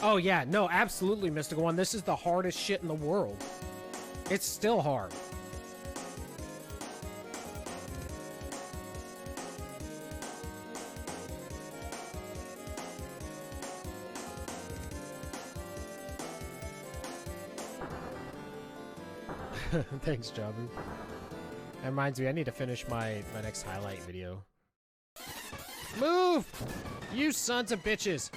Oh yeah, no, absolutely, Mystical One. This is the hardest shit in the world. It's still hard. Thanks, Jabu. That reminds me, I need to finish my next highlight video. Move! You sons of bitches!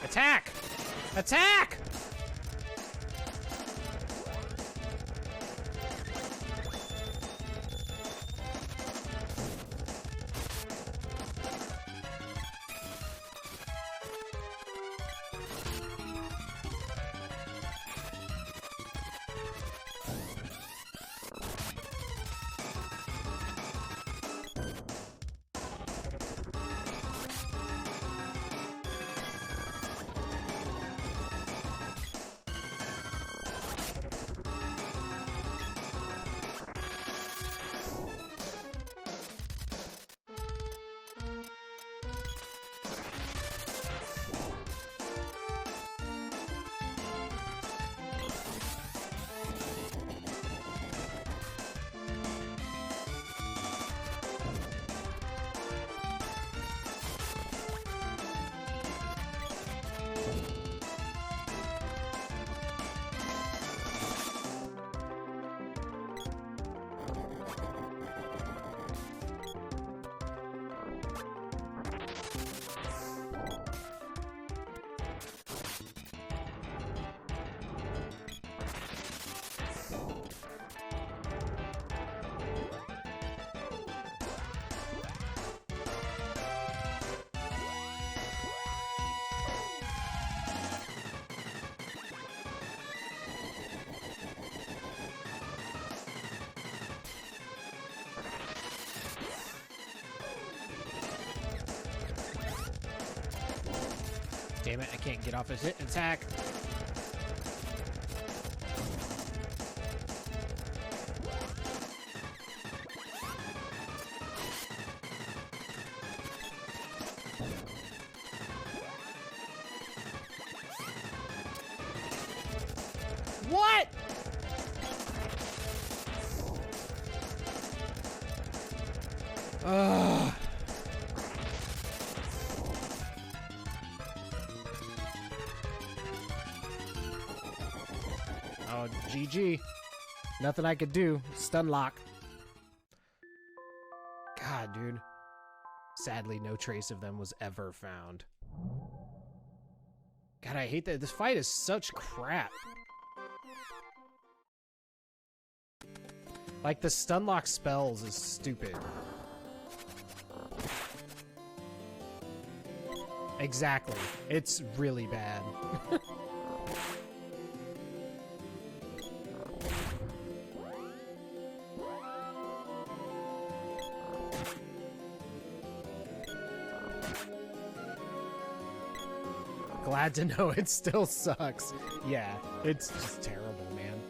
Attack! Attack! damn it, I can't get off his hit attack. What? Ugh. Oh, GG. Nothing I could do. Stun lock. God, dude. Sadly, no trace of them was ever found. God, I hate that. This fight is such crap. Like, the stun lock spells is stupid. Exactly. It's really bad. Glad to know it still sucks. Yeah, it's just terrible, man.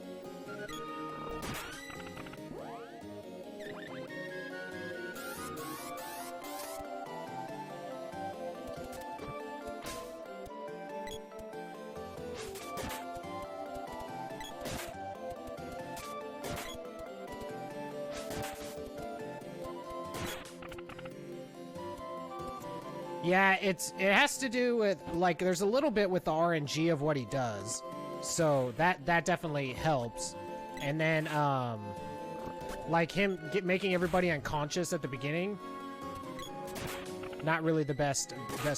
Yeah, it has to do with, like, there's a little bit with the RNG of what he does. So that definitely helps. And then, like him making everybody unconscious at the beginning. Not really the best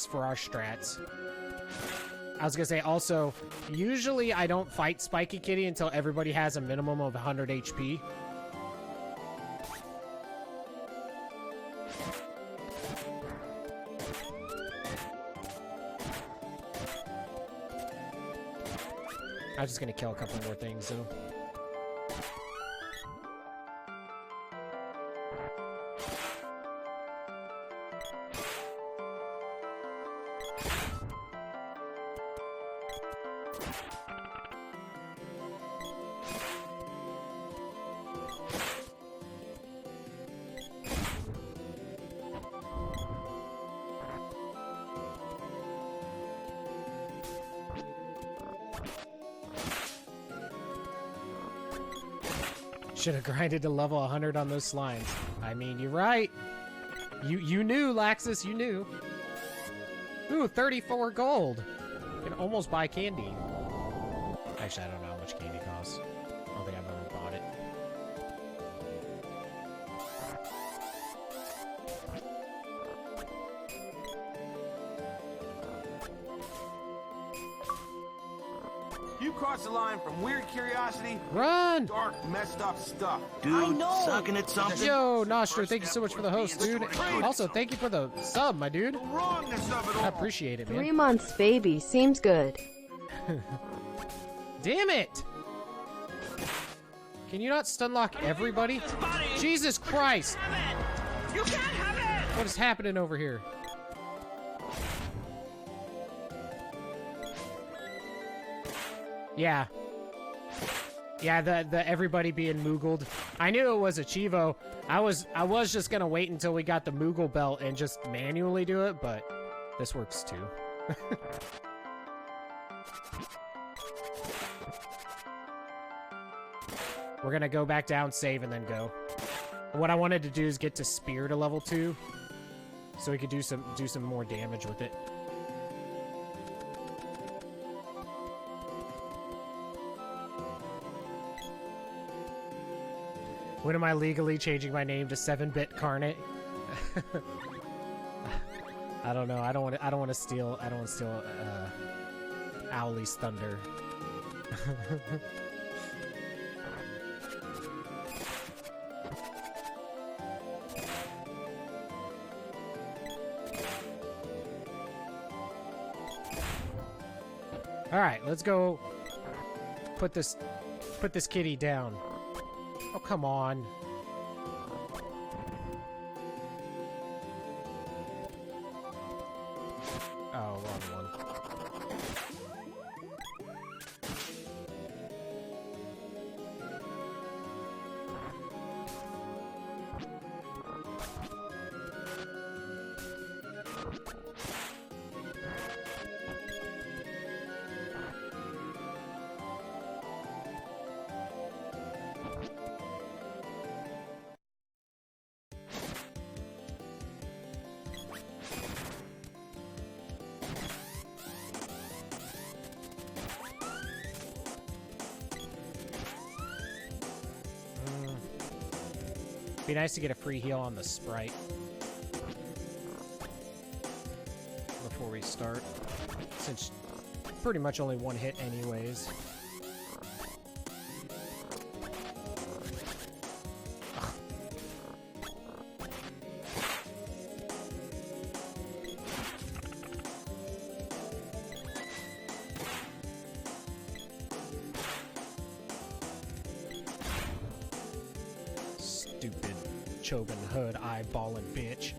for our strats. I was gonna say also, usually I don't fight Spiky Kitty until everybody has a minimum of 100 HP. I'm just gonna kill a couple more things, though. Should have grinded to level 100 on those slimes. I mean, you're right. You knew, Laxus, you knew. Ooh, 34 gold. You can almost buy candy. Actually, I don't know how much candy costs. I don't think I've ever bought it. You cross the line from weird curiosity Run! dark, messed up stuff. Dude, sucking at something? Yo, Nostra, thank you so much for the host, dude. Also, thank you for the sub, my dude. The wrongness of it all. I appreciate it, man. 3 months baby seems good. Damn it! Can you not stun lock everybody? This body. Jesus Christ! Have it. You can't have it. What is happening over here? Yeah. Yeah, the everybody being Moogled. I knew it was a Chivo. I was just gonna wait until we got the Moogle belt and just manually do it, but this works too. We're gonna go back down, save, and then go. What I wanted to do is get to Spear to level 2, so we could do some more damage with it. When am I legally changing my name to 7-bit Carnate? I don't know. I don't want to steal Owly's thunder. All right, let's go put this kitty down. Oh, come on. Oh, wrong one. Be nice to get a free heal on the Sprite before we start, since pretty much only one hit anyways. Stupid Choban Hood eyeballing bitch.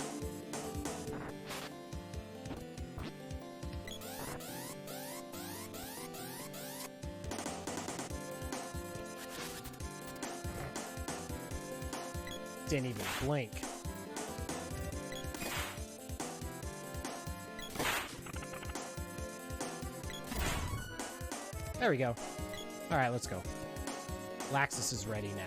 Didn't even blink. There we go. All right, let's go. Laxus is ready now.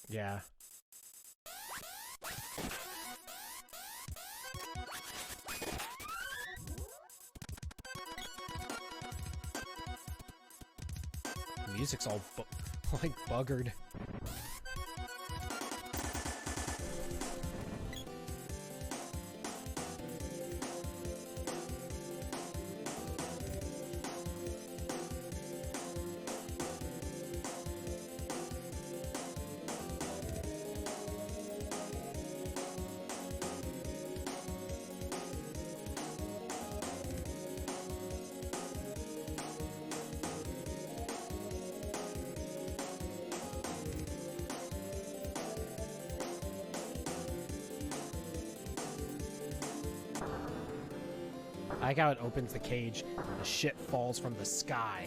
Yeah. Music's all like buggered. I like how it opens the cage and the shit falls from the sky.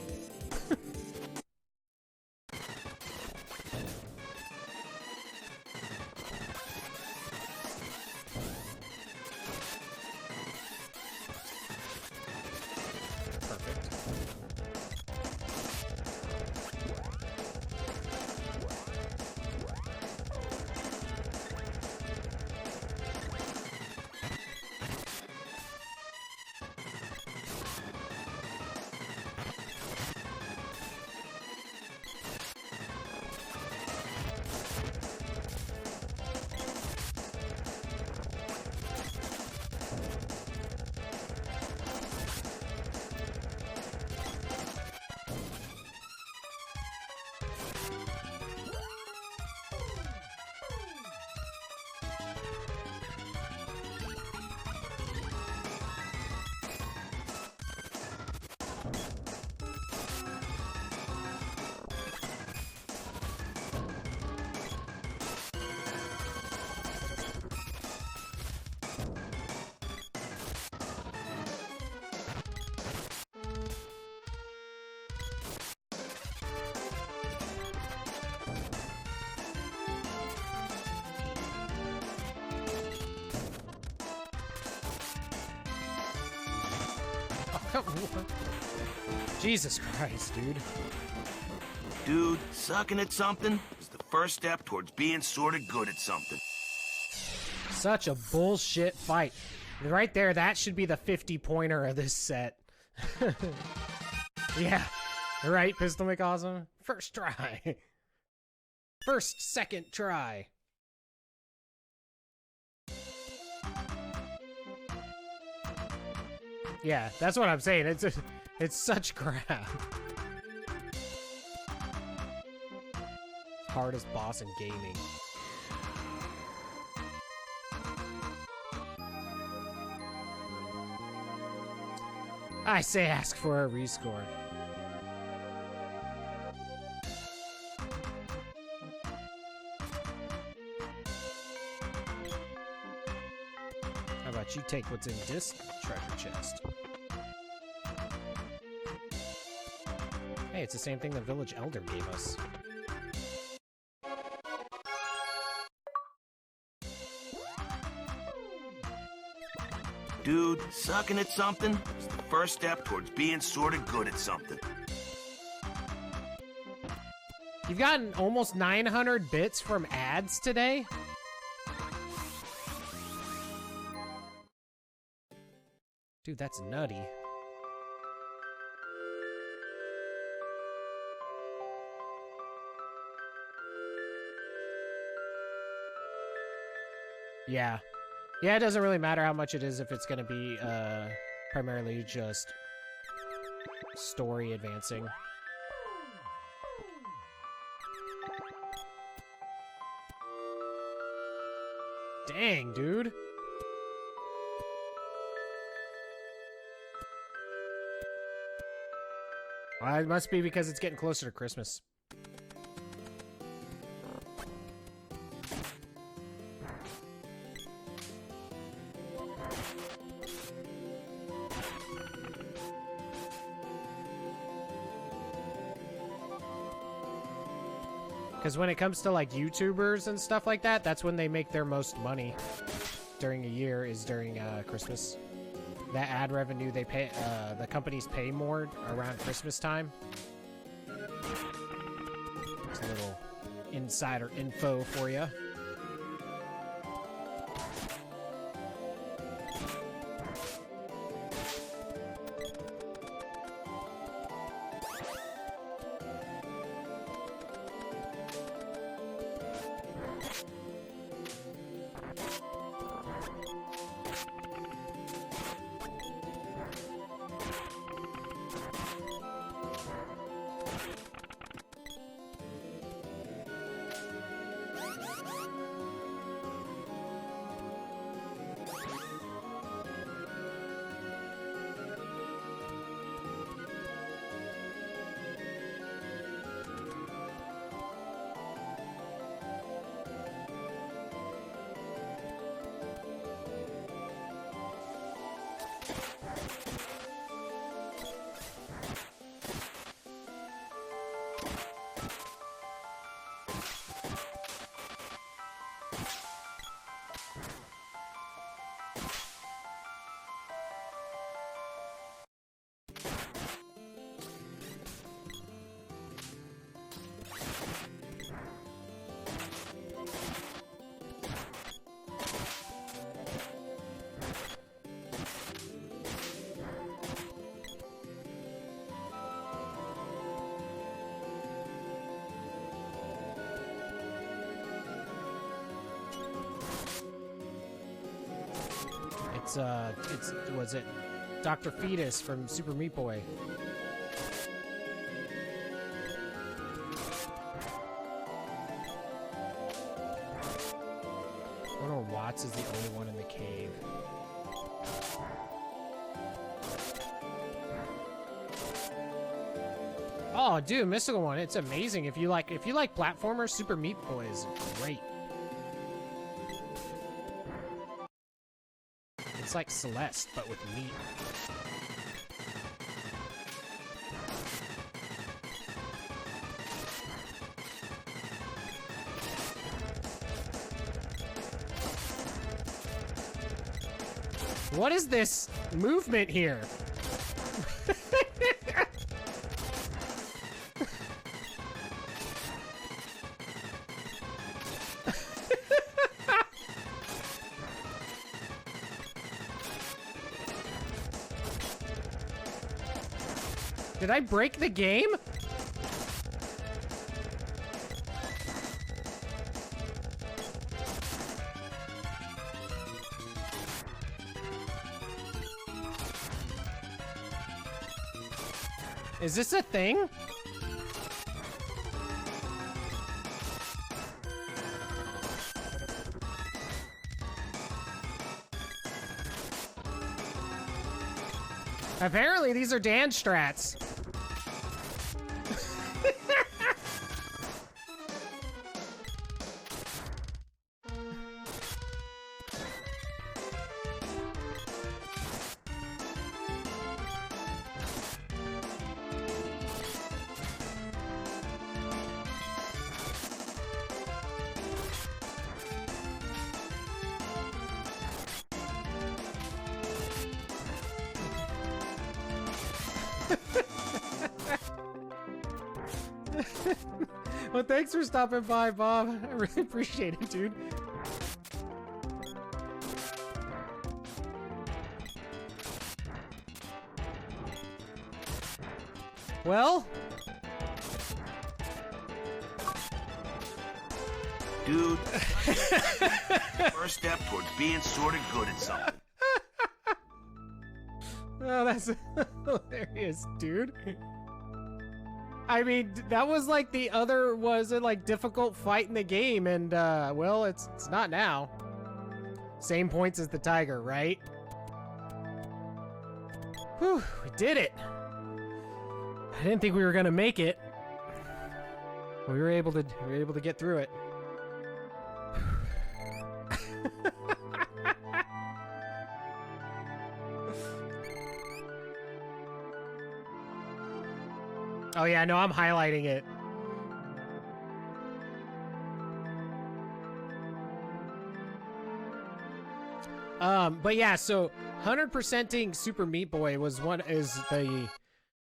Perfect. Jesus Christ, dude. Dude, sucking at something is the first step towards being sort of good at something. Such a bullshit fight. Right there, that should be the 50-pointer of this set. Yeah. Right, Pistol McAwesome? First try. First, second try. Yeah, that's what I'm saying. It's such crap. Hardest boss in gaming. I say ask for a rescore. How about you take what's in this treasure chest? Hey, it's the same thing the village elder gave us. Dude, sucking at something is the first step towards being sort of good at something. You've gotten almost 900 bits from ads today? Dude, that's nutty. Yeah. Yeah, it doesn't really matter how much it is if it's gonna be, primarily just story advancing. Dang, dude. Well, it must be because it's getting closer to Christmas. Because when it comes to, like, YouTubers and stuff like that, that's when they make their most money during a year, is during Christmas. That ad revenue, they pay, the companies pay more around Christmas time. It's a little insider info for you. Was it Dr. Fetus from Super Meat Boy? 100 watts is the only one in the cave. Oh, dude, Mystical One, it's amazing. If you like platformers, Super Meat Boy is great. It's like Celeste, but with meat. What is this movement here? Did I break the game? Is this a thing? Apparently these are Dan strats. Well, thanks for stopping by, Bob. I really appreciate it, dude. Well, Dude, first step towards being sort of good at something. oh, that's hilarious, dude. I mean, that was like the other was a like difficult fight in the game, and well, it's not now. Same points as the tiger, right? Whew, we did it. I didn't think we were gonna make it. We were able to get through it. Oh yeah, no, I'm highlighting it. But yeah, so 100%ing Super Meat Boy is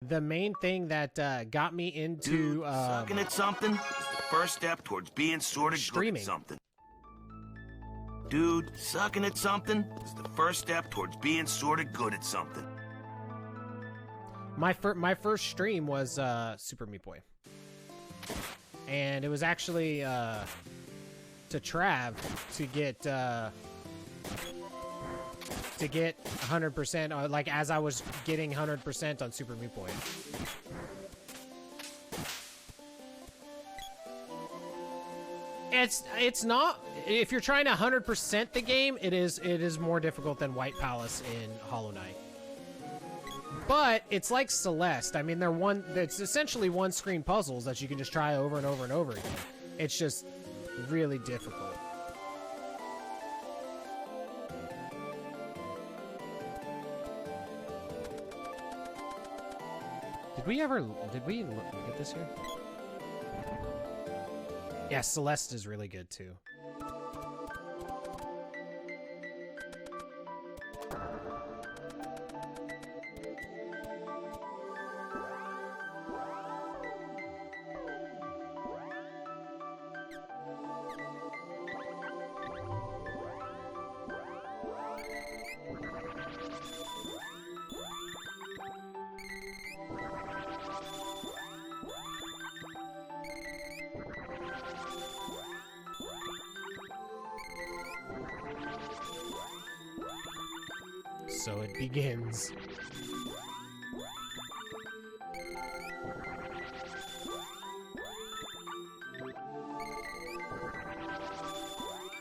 the main thing that got me into Dude, sucking at something is the first step towards being sort of good streaming. at something. Dude, sucking at something is the first step towards being sort of good at something. My first stream was Super Meat Boy, and it was actually to Trav to get 100%, like as I was getting 100% on Super Meat Boy. It's not, if you're trying to 100% the game, it is more difficult than White Palace in Hollow Knight. But it's like Celeste. I mean, it's essentially one-screen puzzles that you can just try over and over and over again. It's just really difficult. Did we get this here? Yeah, Celeste is really good too. So it begins.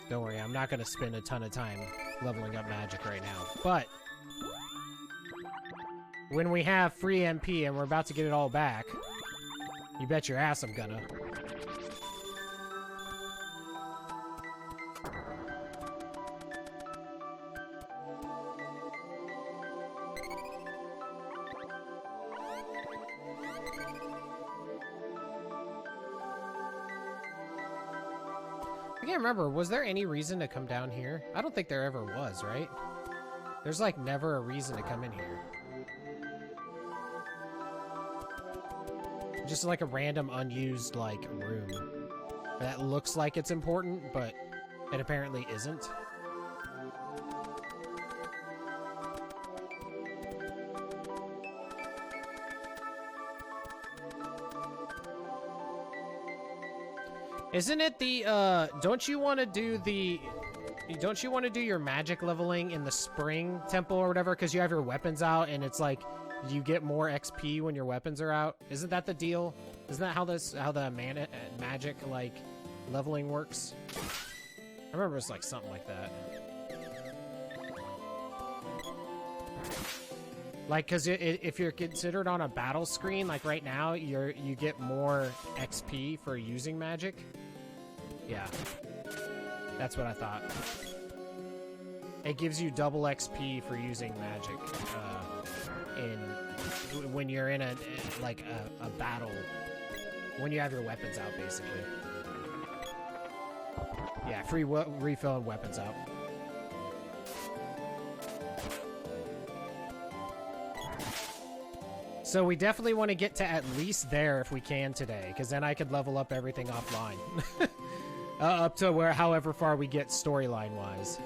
Don't worry, I'm not going to spend a ton of time leveling up magic right now. But when we have free MP and we're about to get it all back, you bet your ass I'm gonna. I can't remember, was there any reason to come down here? I don't think there ever was, right? There's like never a reason to come in here. Just like a random unused like room that looks like it's important, but it apparently isn't. Isn't it the, don't you want to do your magic leveling in the spring temple or whatever? Because you have your weapons out and it's like, you get more XP when your weapons are out. Isn't that the deal? Isn't that how the magic, like, leveling works? I remember it's like something like that. Like, because if you're considered on a battle screen, like right now, you get more XP for using magic. Yeah. That's what I thought. It gives you double XP for using magic when you're in a battle, when you have your weapons out, basically. Yeah, free refill and weapons out. So we definitely want to get to at least there if we can today, because then I could level up everything offline. Up to where, however far we get storyline-wise.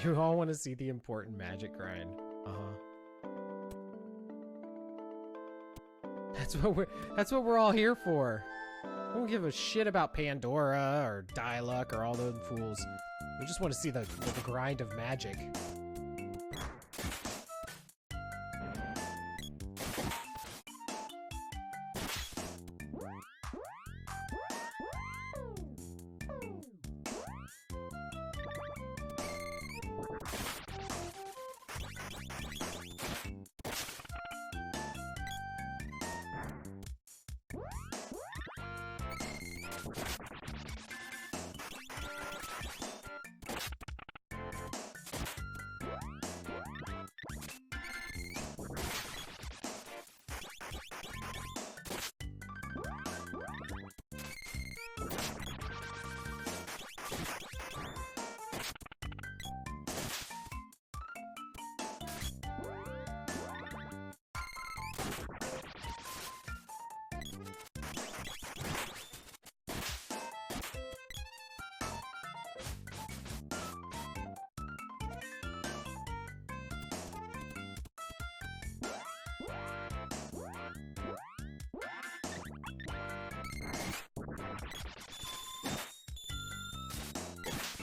You all want to see the important magic grind. That's what we're all here for. We don't give a shit about Pandora or Diluc or all those fools. We just want to see the grind of magic.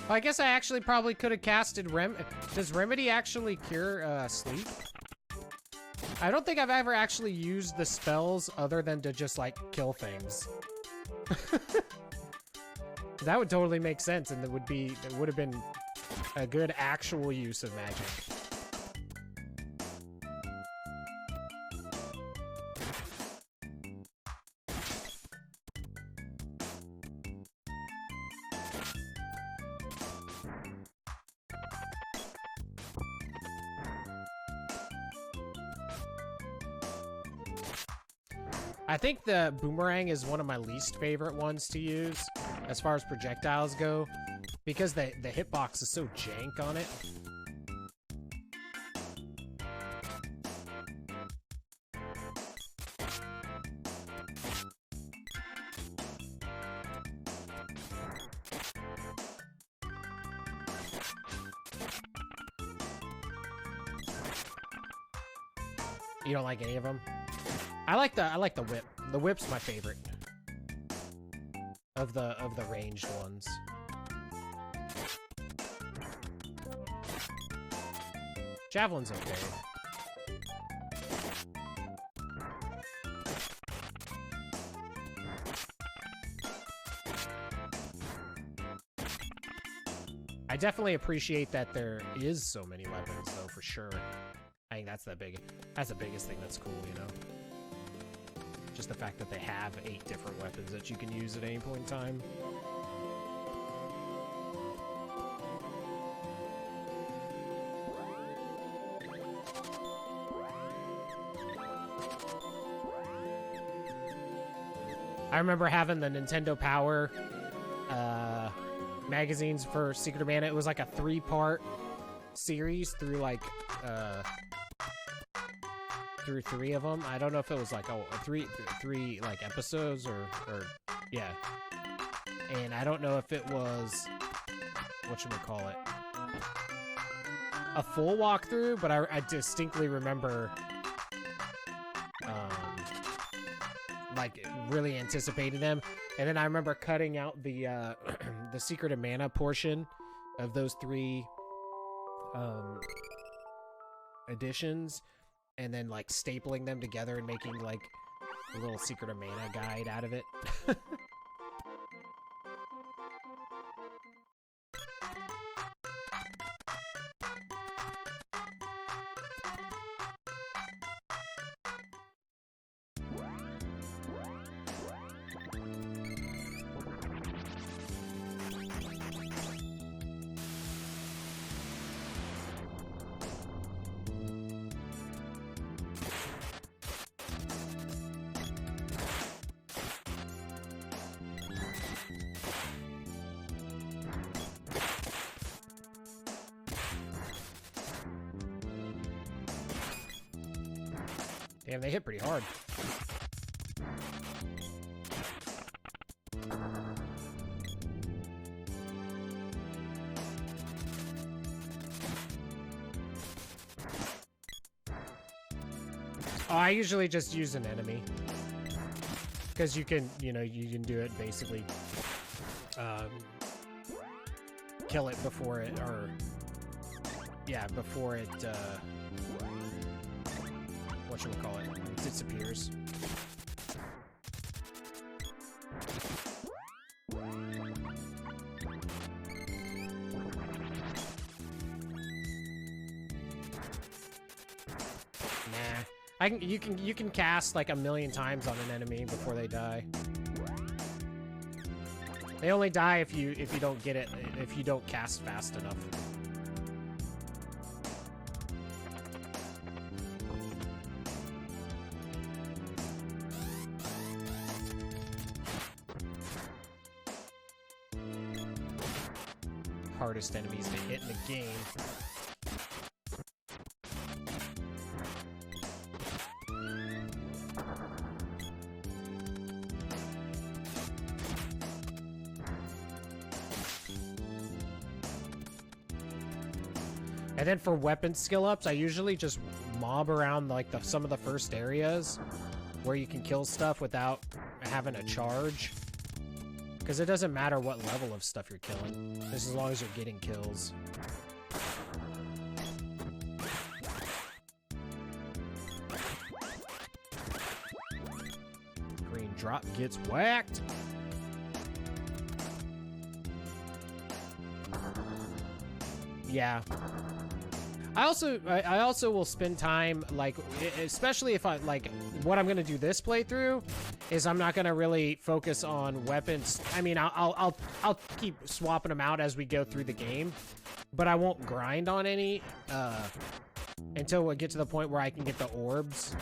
I guess I actually probably could have casted Does Remedy actually cure sleep? I don't think I've ever actually used the spells other than to just like kill things. That would totally make sense, and it would have been a good actual use of magic. I think the boomerang is one of my least favorite ones to use as far as projectiles go, because the hitbox is so jank on it. You don't like any of them? I like the whip. The whip's my favorite of the ranged ones. Javelin's okay. I definitely appreciate that there is so many weapons, though, for sure. I think that's the biggest thing that's cool, you know? Just the fact that they have 8 different weapons that you can use at any point in time. I remember having the Nintendo Power magazines for Secret of Mana. It was like a 3-part series through like through 3 of them. I don't know if it was like three like episodes or yeah. And I don't know if it was whatchamacallit, a full walkthrough, but I distinctly remember like really anticipating them. And then I remember cutting out the the Secret of Mana portion of those 3 editions, and then like stapling them together and making like a little Secret of Mana guide out of it. Damn, they hit pretty hard. Oh, I usually just use an enemy. Because you can, you know, you can do it basically. Kill it before it, or... Yeah, before it, whatchamacallit, disappears. You can cast like 1,000,000 times on an enemy before they die. They only die if you don't get it, if you don't cast fast enough. Hardest enemies to hit in the game. And then for weapon skill ups, I usually just mob around like some of the first areas where you can kill stuff without having a charge. Because it doesn't matter what level of stuff you're killing, just as long as you're getting kills. Green drop gets whacked. Yeah. I also will spend time, like, especially if I, like, what I'm gonna do this playthrough is I'm not gonna really focus on weapons. I mean, I'll keep swapping them out as we go through the game, but I won't grind on any until we get to the point where I can get the orbs.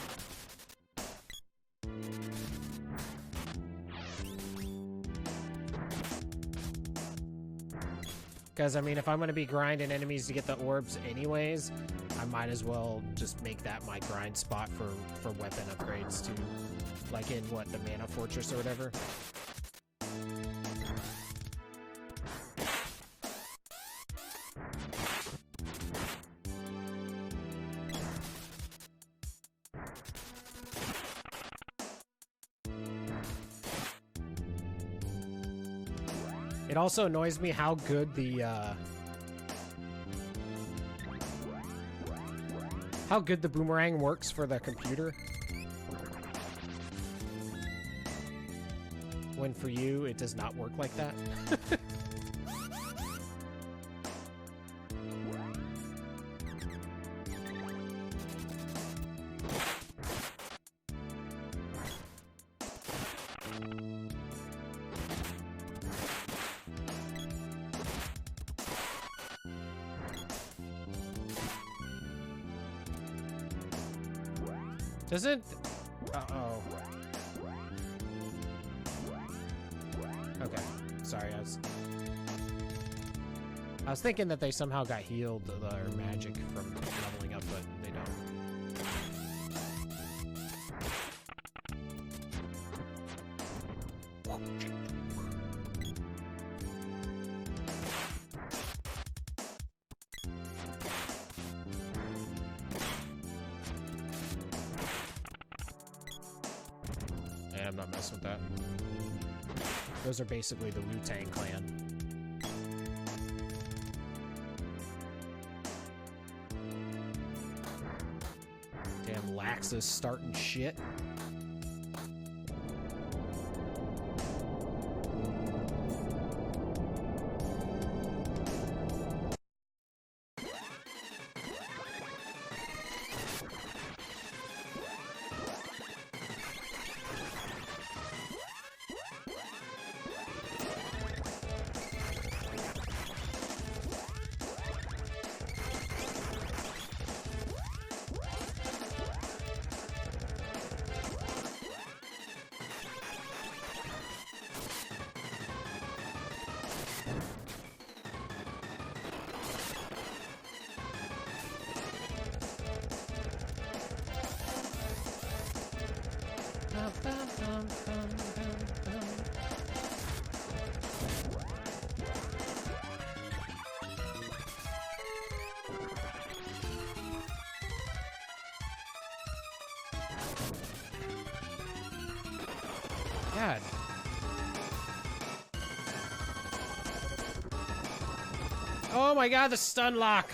Because, I mean, if I'm going to be grinding enemies to get the orbs anyways, I might as well just make that my grind spot for weapon upgrades too. Like in, what, the Mana Fortress or whatever? It also annoys me how good the boomerang works for the computer. When for you, it does not work like that. Doesn't... Uh-oh. Okay. Sorry, I was thinking that they somehow got healed or magic from leveling up, but they don't. Yeah, I'm not messing with that. Those are basically the Wu-Tang Clan. Damn, Laxa's starting shit. God. Oh my god, the stun lock!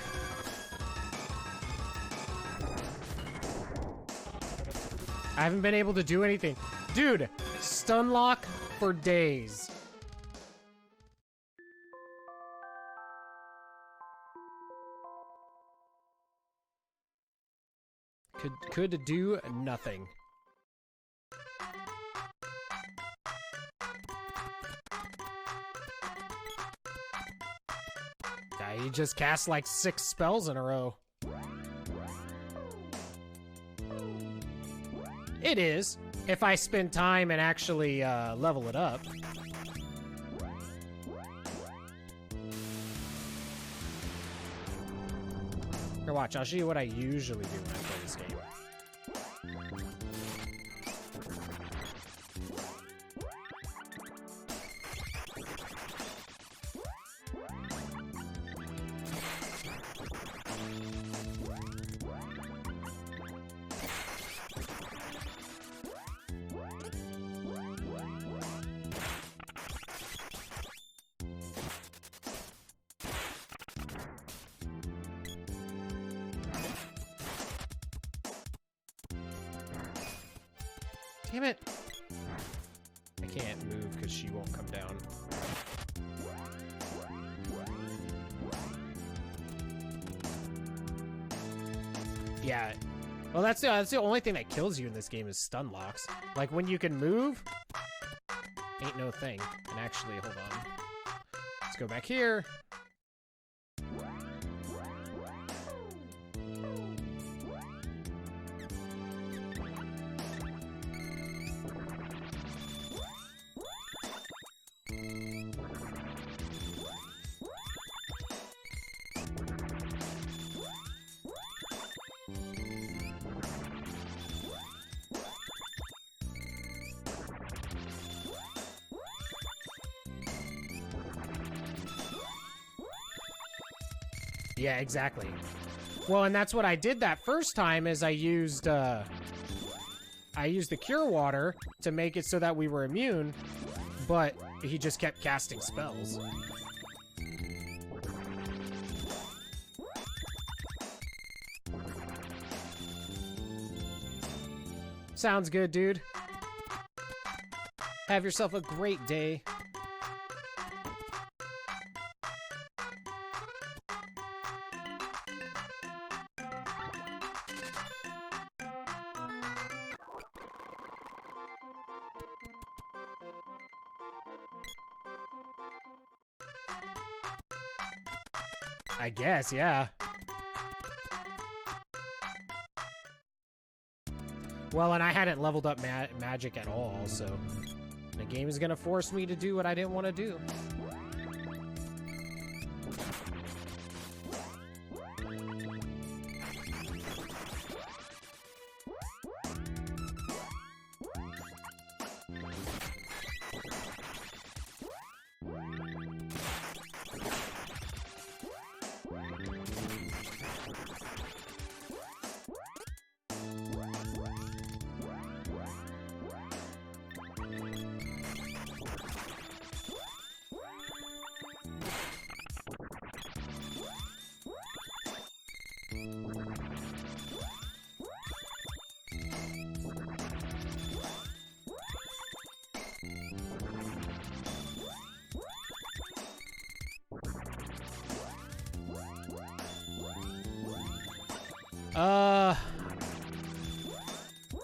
I haven't been able to do anything. Dude, stun lock for days. Could do nothing. Yeah, he just cast like 6 spells in a row. It is, if I spend time and actually level it up. Here, watch, I'll show you what I usually do when I play this game. Damn it! I can't move because she won't come down. Yeah. Well, that's the only thing that kills you in this game is stun locks. Like, when you can move, ain't no thing. And actually, hold on. Let's go back here. Yeah, exactly. Well, and that's what I did that first time is I used the cure water to make it so that we were immune, but he just kept casting spells. Sounds good, dude. Have yourself a great day. I guess, yeah. Well, and I hadn't leveled up magic at all, so the game is gonna force me to do what I didn't want to do.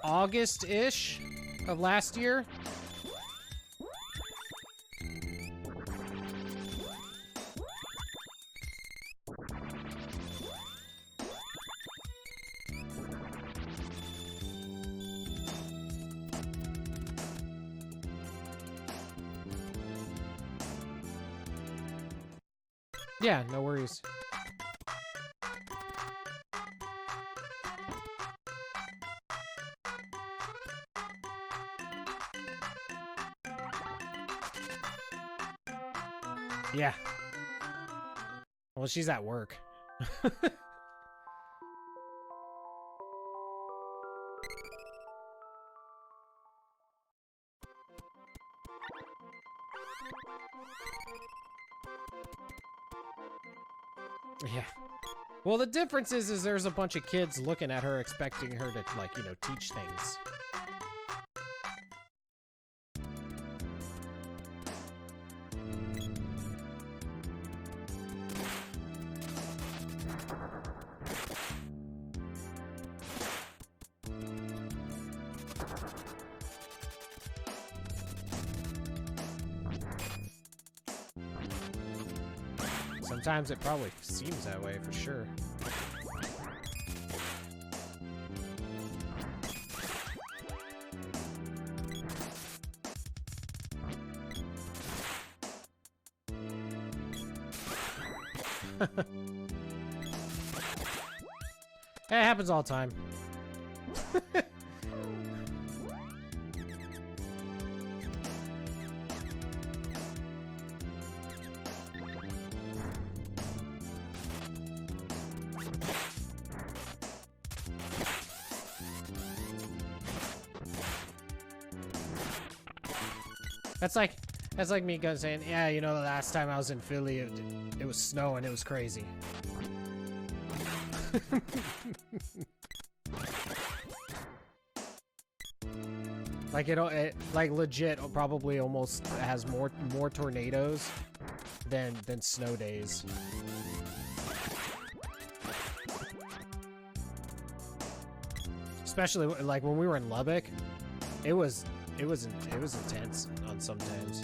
August-ish of last year. Yeah, no worries. Yeah. Well, she's at work. Yeah. Well, the difference is there's a bunch of kids looking at her expecting her to, like, you know, teach things. Sometimes it probably seems that way, for sure. It happens all the time. That's like me going saying, yeah, you know, the last time I was in Philly, it was snowing, it was crazy. Like it like legit probably almost has more tornadoes than snow days. Especially like when we were in Lubbock, it was intense on sometimes.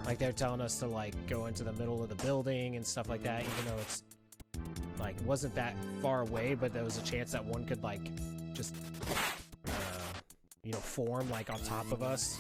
Like they're telling us to like go into the middle of the building and stuff like that, even though it's like wasn't that far away, but there was a chance that one could like just you know, form like on top of us.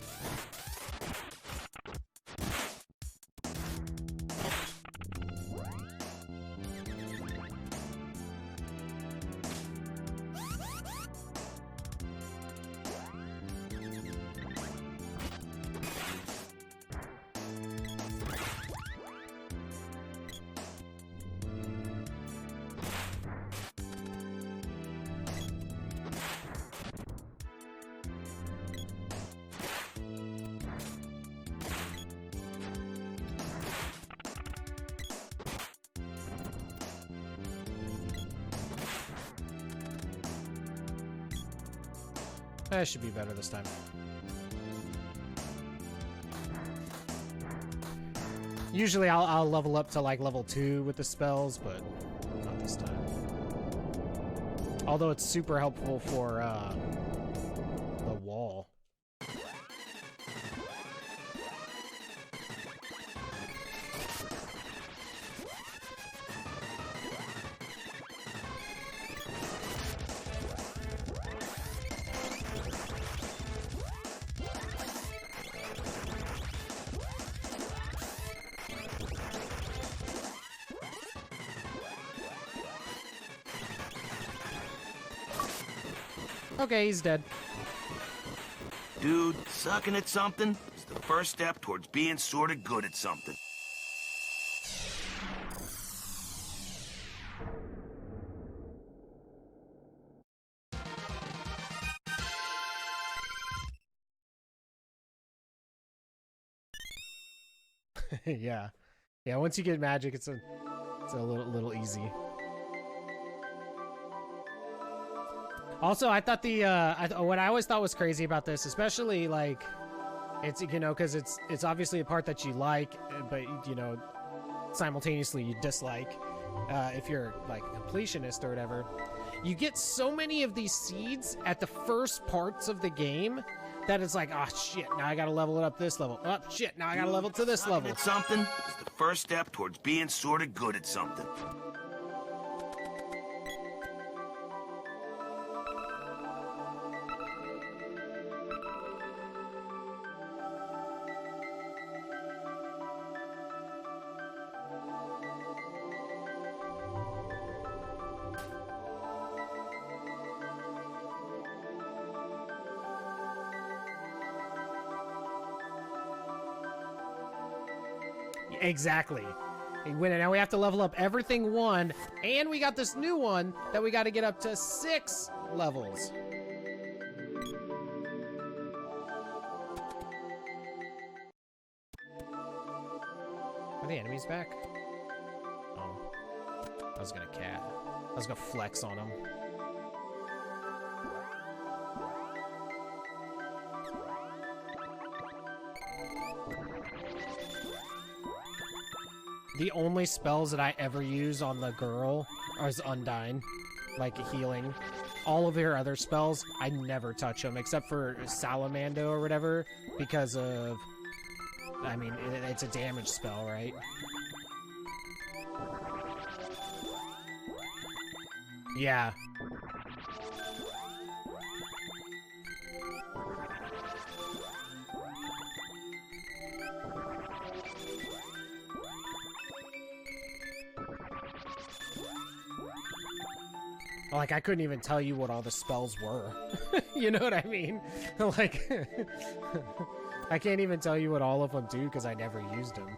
That should be better this time. Usually I'll level up to like level 2 with the spells, but not this time. Although it's super helpful for the wall. Okay, he's dead. Dude, sucking at something is the first step towards being sorta good at something. Yeah. Yeah, once you get magic, it's a little easy. Also, I thought what I always thought was crazy about this, especially like it's, you know, because it's obviously a part that you like, but you know, simultaneously you dislike if you're like a completionist or whatever. You get so many of these seeds at the first parts of the game that it's like, oh shit, now I gotta level it up this level. Oh shit, now I gotta level to this level. At something is the first step towards being sorta good at something. Exactly. Now we have to level up everything 1, and we got this new one that we got to get up to 6 levels. Are the enemies back? Oh. I was gonna flex on them. The only spells that I ever use on the girl is Undyne, like healing. All of her other spells, I never touch them, except for Salamando or whatever, because of... I mean, it's a damage spell, right? Yeah. Like, I couldn't even tell you what all the spells were. You know what I mean? Like, I can't even tell you what all of them do because I never used them.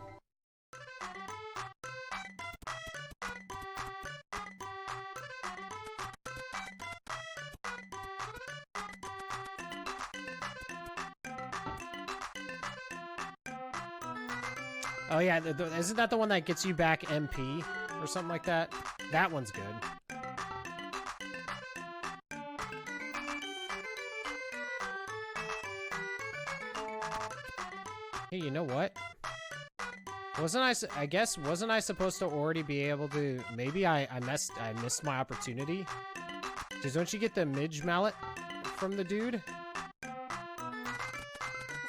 Oh yeah, isn't that the one that gets you back MP or something like that? That one's good. Hey, you know what? Wasn't I supposed to already be able to... Maybe I missed my opportunity? Because don't you get the Midge Mallet from the dude?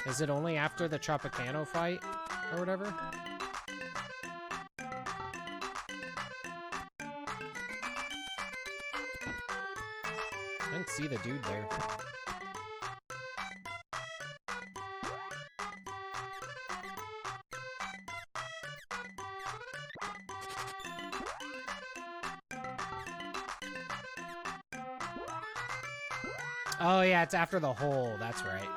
Is it only after the Tropicano fight? Or whatever? I didn't see the dude there. Oh yeah, it's after the hole, that's right.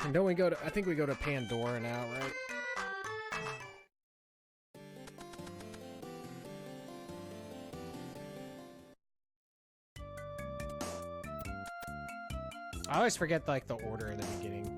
And don't we go to, I think we go to Pandora now, right? I always forget, like, the order in the beginning.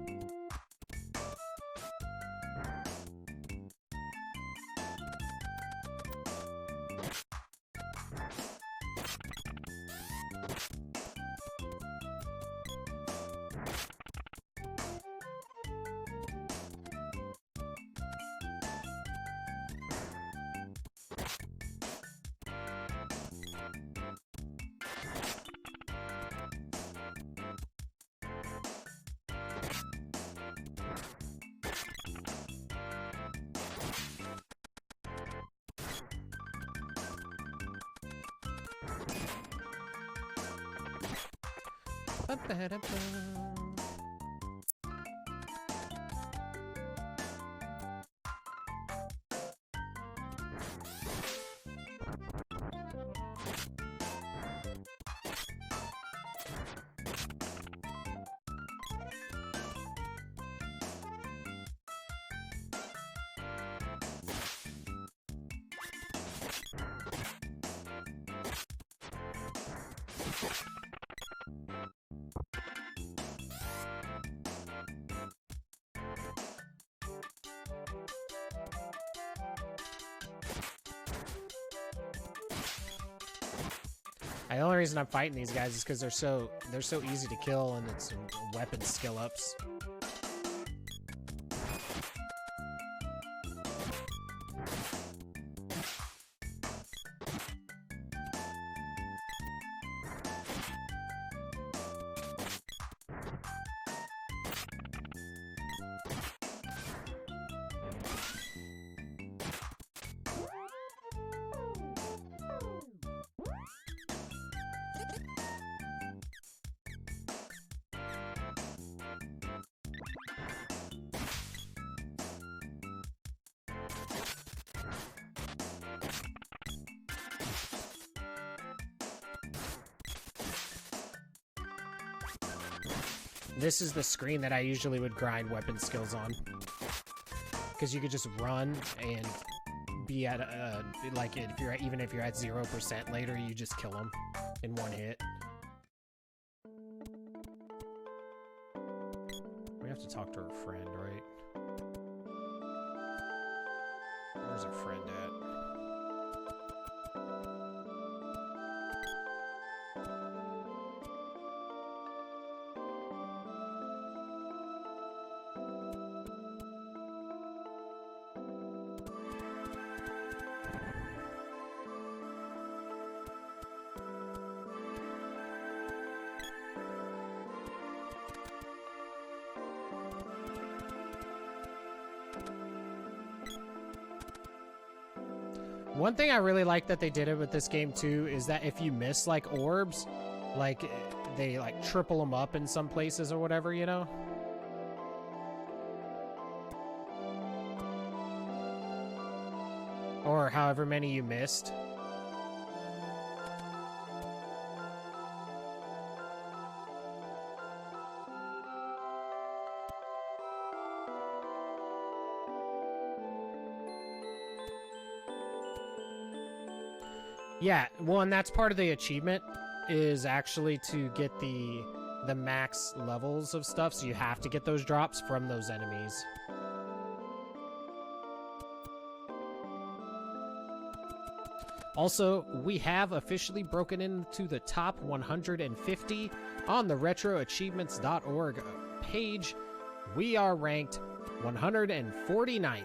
The only reason I'm fighting these guys is because they're so easy to kill, and it's weapon skill ups. This is the screen that I usually would grind weapon skills on. Because you could just run and be at, like, even if you're at 0% later, you just kill them in one hit. We have to talk to to her friend, right? Where's her friend at? One thing I really like that they did it with this game too is that if you miss like orbs, like they like triple them up in some places or whatever, you know? Or however many you missed. Yeah, well, and that's part of the achievement is actually to get the max levels of stuff, so you have to get those drops from those enemies. Also, we have officially broken into the top 150 on the retroachievements.org page. We are ranked 149th.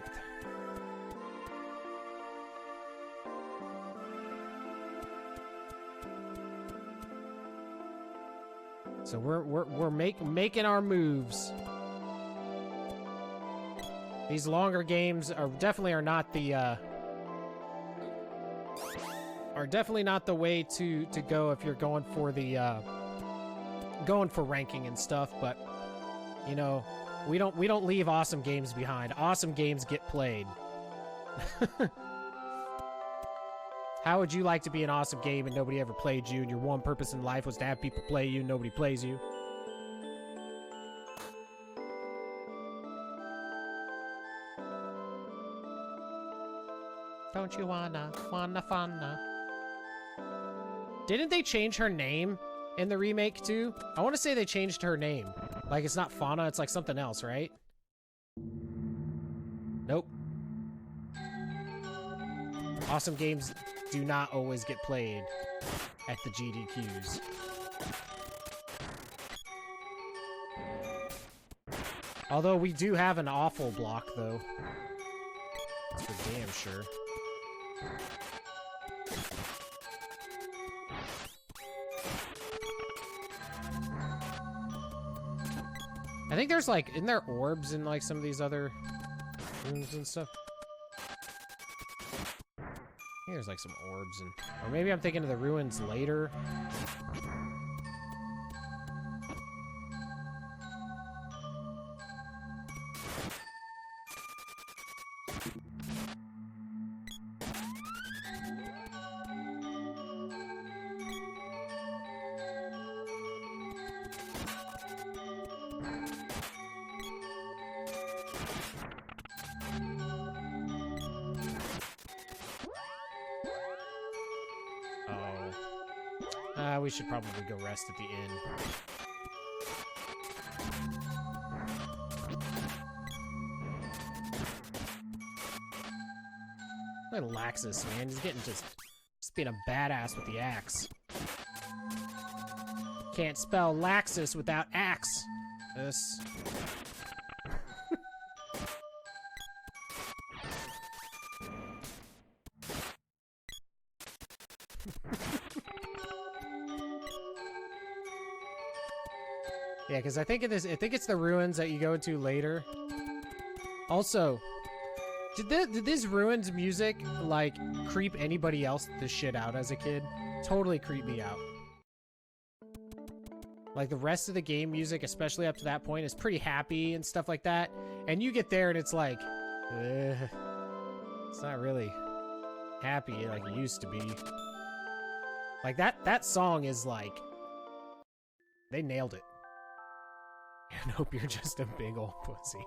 So we're making our moves. These longer games are definitely not the way to go if you're going for the going for ranking and stuff, but you know, we don't leave awesome games behind. Awesome games get played. How would you like to be an awesome game and nobody ever played you, and your one purpose in life was to have people play you and nobody plays you? Don't you wanna funna? Didn't they change her name in the remake too? I want to say they changed her name. Like, it's not Fauna, it's like something else, right? Nope. Awesome games do not always get played at the GDQs. Although we do have an awful block, though. That's for damn sure. I think there's like, isn't there orbs in like some of these other rooms and stuff? I think there's like some orbs and, or maybe I'm thinking of the ruins later. We should probably go rest at the inn. Look at Laxus, man. He's getting just being a badass with the axe. Can't spell Laxus without axe. This. Yeah, because I think it's the ruins that you go into later. Also, did this ruins music like creep anybody else the shit out as a kid? Totally creep me out. Like the rest of the game music, especially up to that point, is pretty happy and stuff like that. And you get there and it's like, it's not really happy like it used to be. Like that song is like, they nailed it. I hope you're just a big old pussy.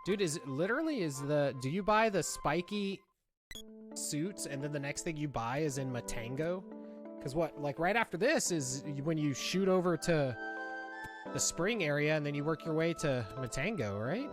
Dude, do you buy the spiky suits, and then the next thing you buy is in Matango. Because what, like right after this is when you shoot over to the spring area, and then you work your way to Matango, right?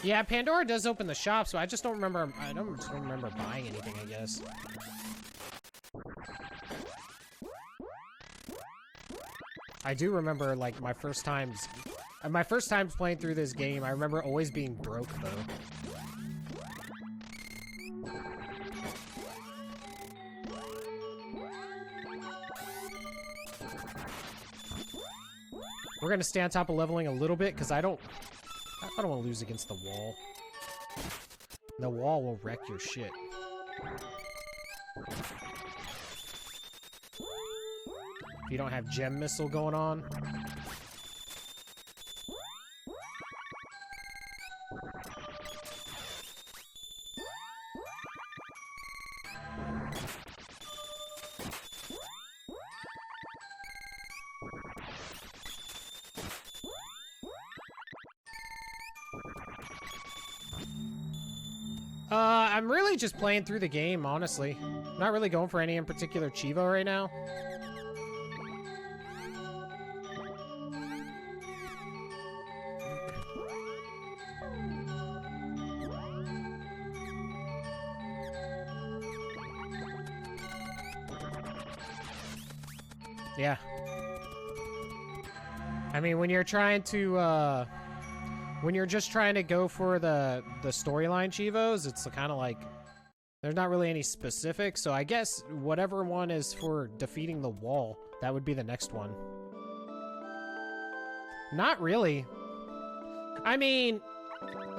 Yeah, Pandora does open the shop, so I just don't remember. I just don't remember buying anything, I guess. I do remember like my first times playing through this game. I remember always being broke though. We're gonna stay on top of leveling a little bit because I don't want to lose against the wall. The wall will wreck your shit. If you don't have gem missile going on. I'm really just playing through the game, honestly. I'm not really going for any in particular Chivo right now. Yeah. I mean, when you're trying to, when you're just trying to go for the storyline Chivos, it's kind of like there's not really any specifics. So I guess whatever one is for defeating the wall, that would be the next one. Not really. I mean,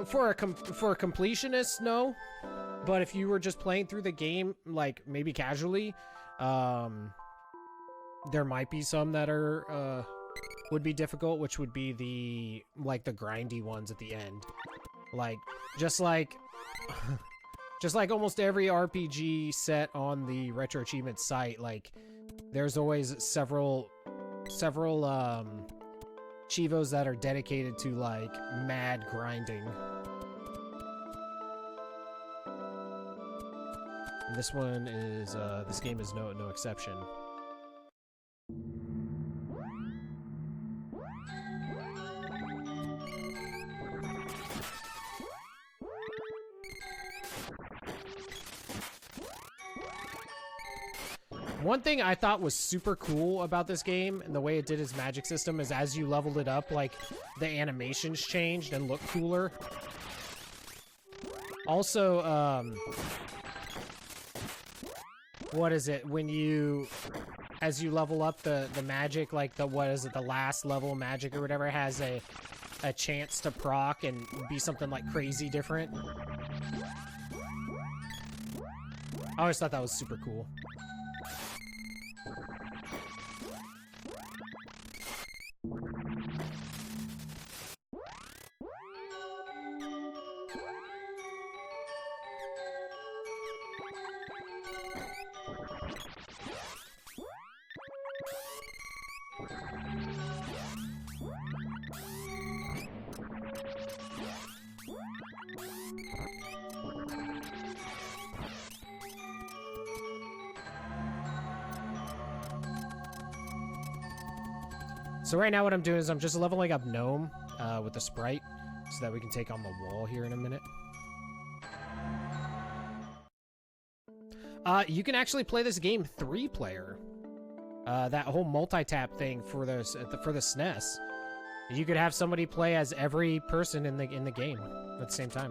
for a completionist, no. But if you were just playing through the game, like maybe casually, there might be some that are would be difficult, which would be the grindy ones at the end. Like just like almost every RPG set on the Retro Achievement site, like there's always several Chivos that are dedicated to like mad grinding. This one is this game is no exception. One thing I thought was super cool about this game and the way it did its magic system is as you leveled it up, like, the animations changed and looked cooler. Also, what is it? When you, as you level up the magic, like the last level magic or whatever, has a chance to proc and be something like crazy different. I always thought that was super cool. So right now what I'm doing is I'm just leveling up Gnome with the sprite so that we can take on the wall here in a minute. You can actually play this game 3-player. That whole multi-tap thing for the SNES. You could have somebody play as every person in the game at the same time.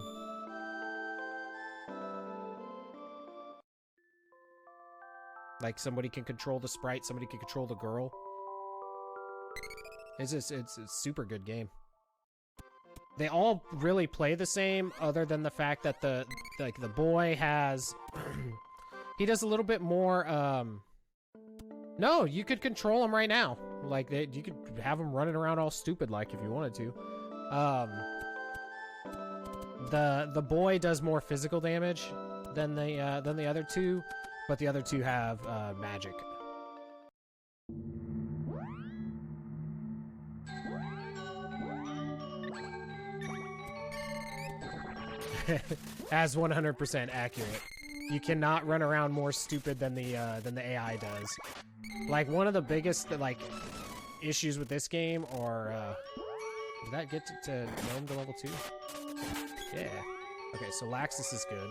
Like somebody can control the sprite, somebody can control the girl. It's a super good game. They all really play the same, other than the fact that the boy has he does a little bit more. No, you could control him right now. Like you could have him running around all stupid like if you wanted to. The boy does more physical damage than the other two, but the other two have magic. As 100% accurate. You cannot run around more stupid than the AI does. Like one of the biggest like issues with this game, or did that get to Gnome to level 2? Yeah. Okay, so Laxus is good.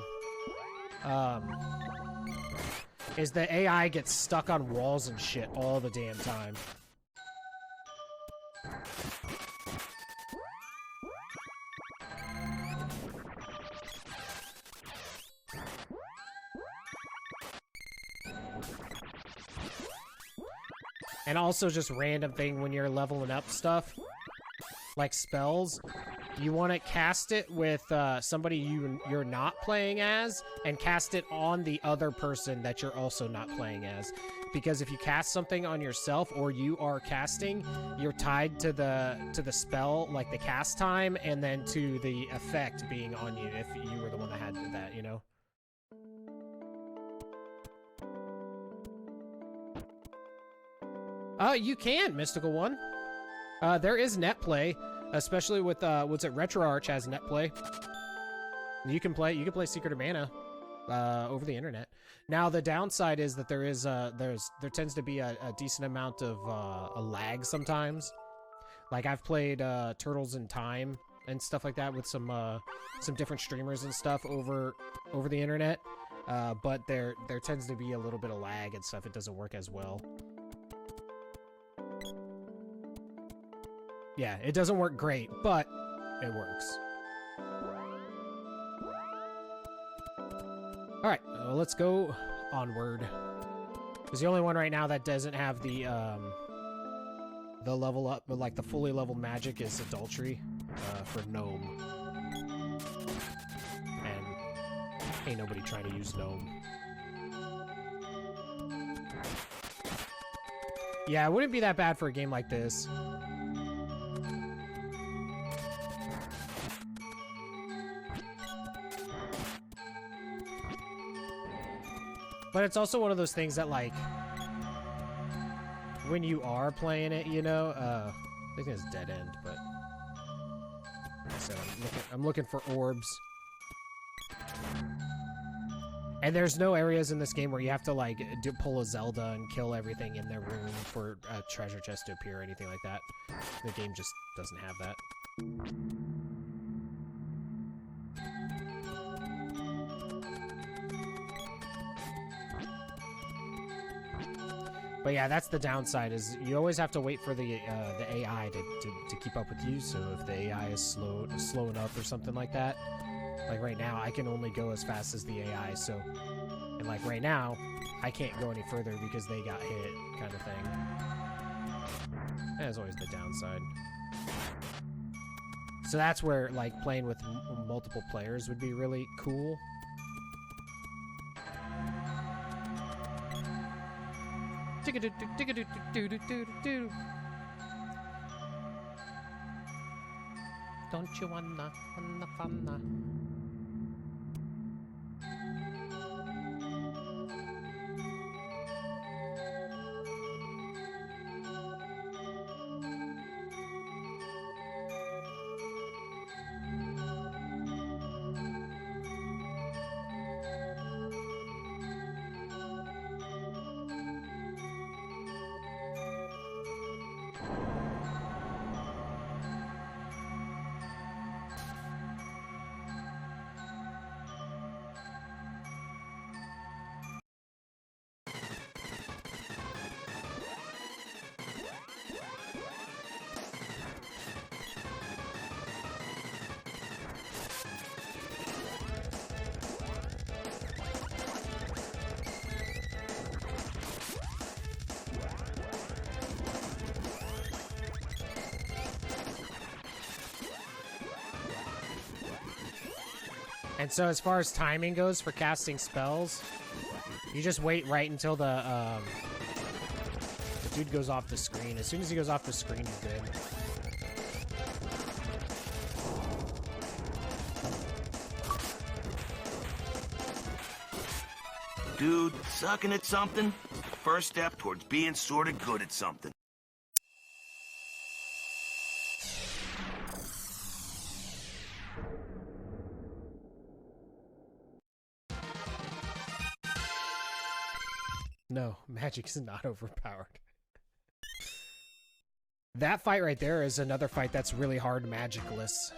Is the AI gets stuck on walls and shit all the damn time. And also just random thing when you're leveling up stuff, like spells, you want to cast it with somebody you're not playing as, and cast it on the other person that you're also not playing as. Because if you cast something on yourself or you are casting, you're tied to the spell, like the cast time, and then to the effect being on you if you were the one that had that, you know? You can, Mystical One. There is net play, especially with what's it? RetroArch has net play. You can play Secret of Mana over the internet. Now the downside is that there tends to be a decent amount of a lag sometimes. Like I've played Turtles in Time and stuff like that with some different streamers and stuff over the internet. But there tends to be a little bit of lag and stuff. It doesn't work as well. Yeah, it doesn't work great, but it works. Alright, let's go onward. Because the only one right now that doesn't have the level up, but like the fully leveled magic is Adultery for Gnome. And ain't nobody trying to use Gnome. Yeah, it wouldn't be that bad for a game like this. But it's also one of those things that, like, when you are playing it, you know, I think it's dead end, but like I said, I'm looking for orbs. And there's no areas in this game where you have to, like, pull a Zelda and kill everything in their room for a treasure chest to appear or anything like that. The game just doesn't have that. But yeah, that's the downside, is you always have to wait for the AI to keep up with you. So if the AI is slowing up or something like that, like right now, I can only go as fast as the AI. So, and like right now, I can't go any further because they got hit, kind of thing. That's always the downside. So that's where like playing with multiple players would be really cool. Don't you wanna funna? And so as far as timing goes for casting spells, you just wait right until the dude goes off the screen. As soon as he goes off the screen, you're good. Dude, sucking at something? First step towards being sort of good at something. No, magic is not overpowered. That fight right there is another fight that's really hard magicless.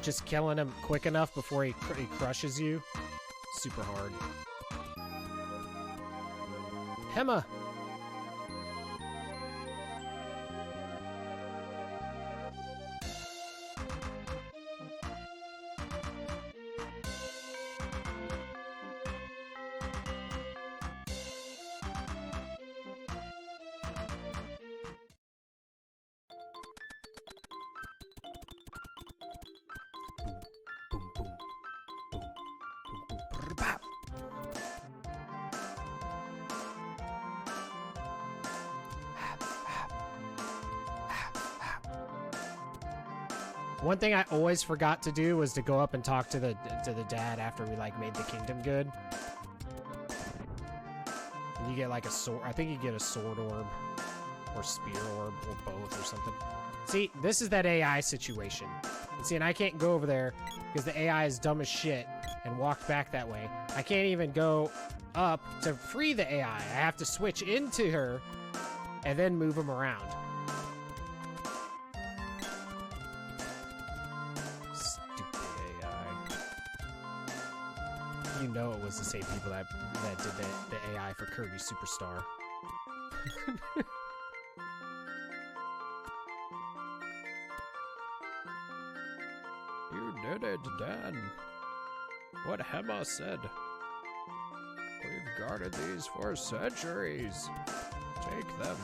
Just killing him quick enough before he crushes you. Super hard. Hema! One thing I always forgot to do was to go up and talk to the dad after we like made the kingdom good. And you get like a sword. I think you get a sword orb or spear orb or both or something. See, this is that AI situation. And see, and I can't go over there because the AI is dumb as shit and walked back that way. I can't even go up to free the AI. I have to switch into her and then move him around. You know it was the same people that did the AI for Kirby Superstar. You did it, Dan. What Hema said. We've guarded these for centuries. Take them.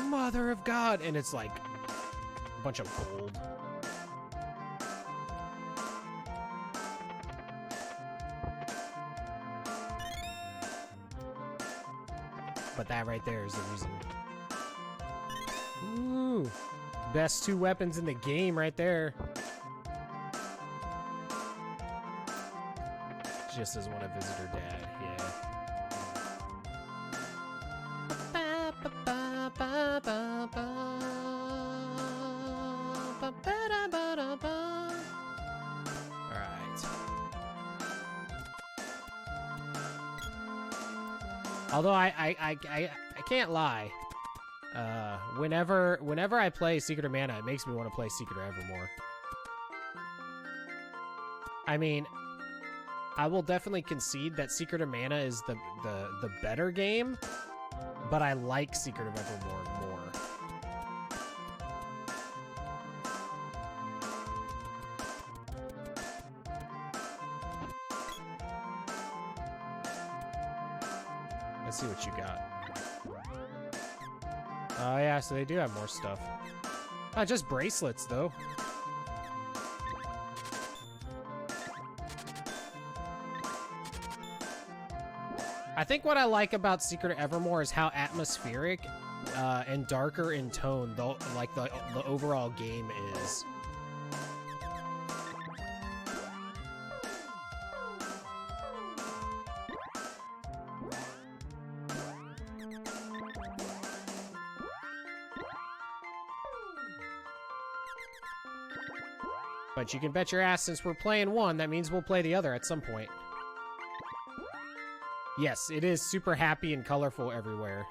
Mother of God! And it's like a bunch of gold. But that right there is the reason. Ooh. Best two weapons in the game right there. Just as one a visitor dad, Alright. Although I can't lie. Whenever I play Secret of Mana, it makes me want to play Secret of Evermore. I mean, I will definitely concede that Secret of Mana is the better game, but I like Secret of Evermore more. Let's see what you got. Oh yeah, so they do have more stuff. Oh, just bracelets though. I think what I like about Secret of Evermore is how atmospheric and darker in tone the overall game is. But you can bet your ass since we're playing one, that means we'll play the other at some point. Yes, it is super happy and colorful everywhere.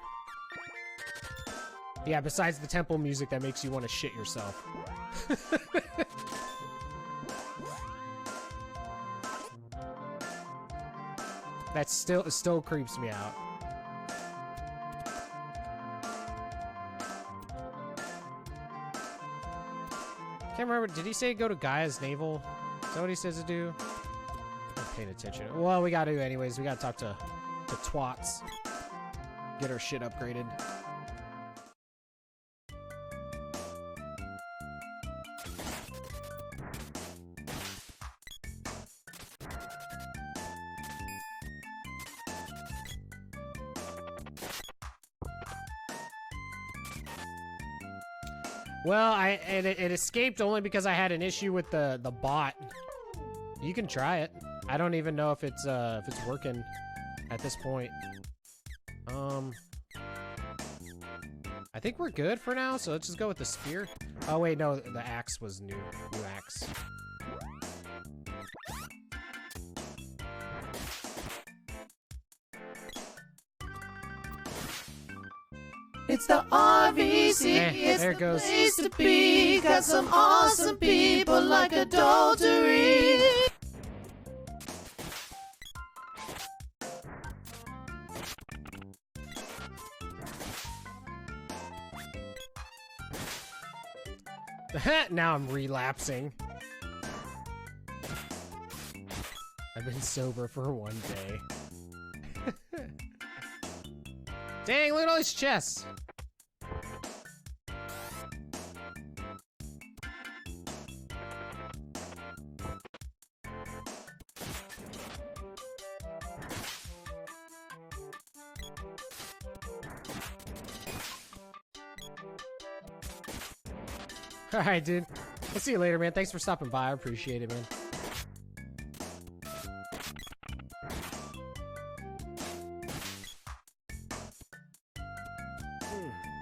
Yeah, besides the temple music that makes you want to shit yourself. That still creeps me out. Can't remember, did he say go to Gaia's navel? Is that what he says to do? I'm paying attention. Well, we gotta do anyways. We gotta talk to twats. get our shit upgraded. Well, it escaped only because I had an issue with the bot. You can try it. I don't even know if it's working at this point. I think we're good for now, so let's just go with the spear. Oh wait, no, the axe was new axe. It's the RVC, it's there it goes. place to be. Got some awesome people like adultery. Now I'm relapsing. I've been sober for 1 day. Dang, look at all these chests. Alright, dude. I'll see you later, man. Thanks for stopping by. I appreciate it, man.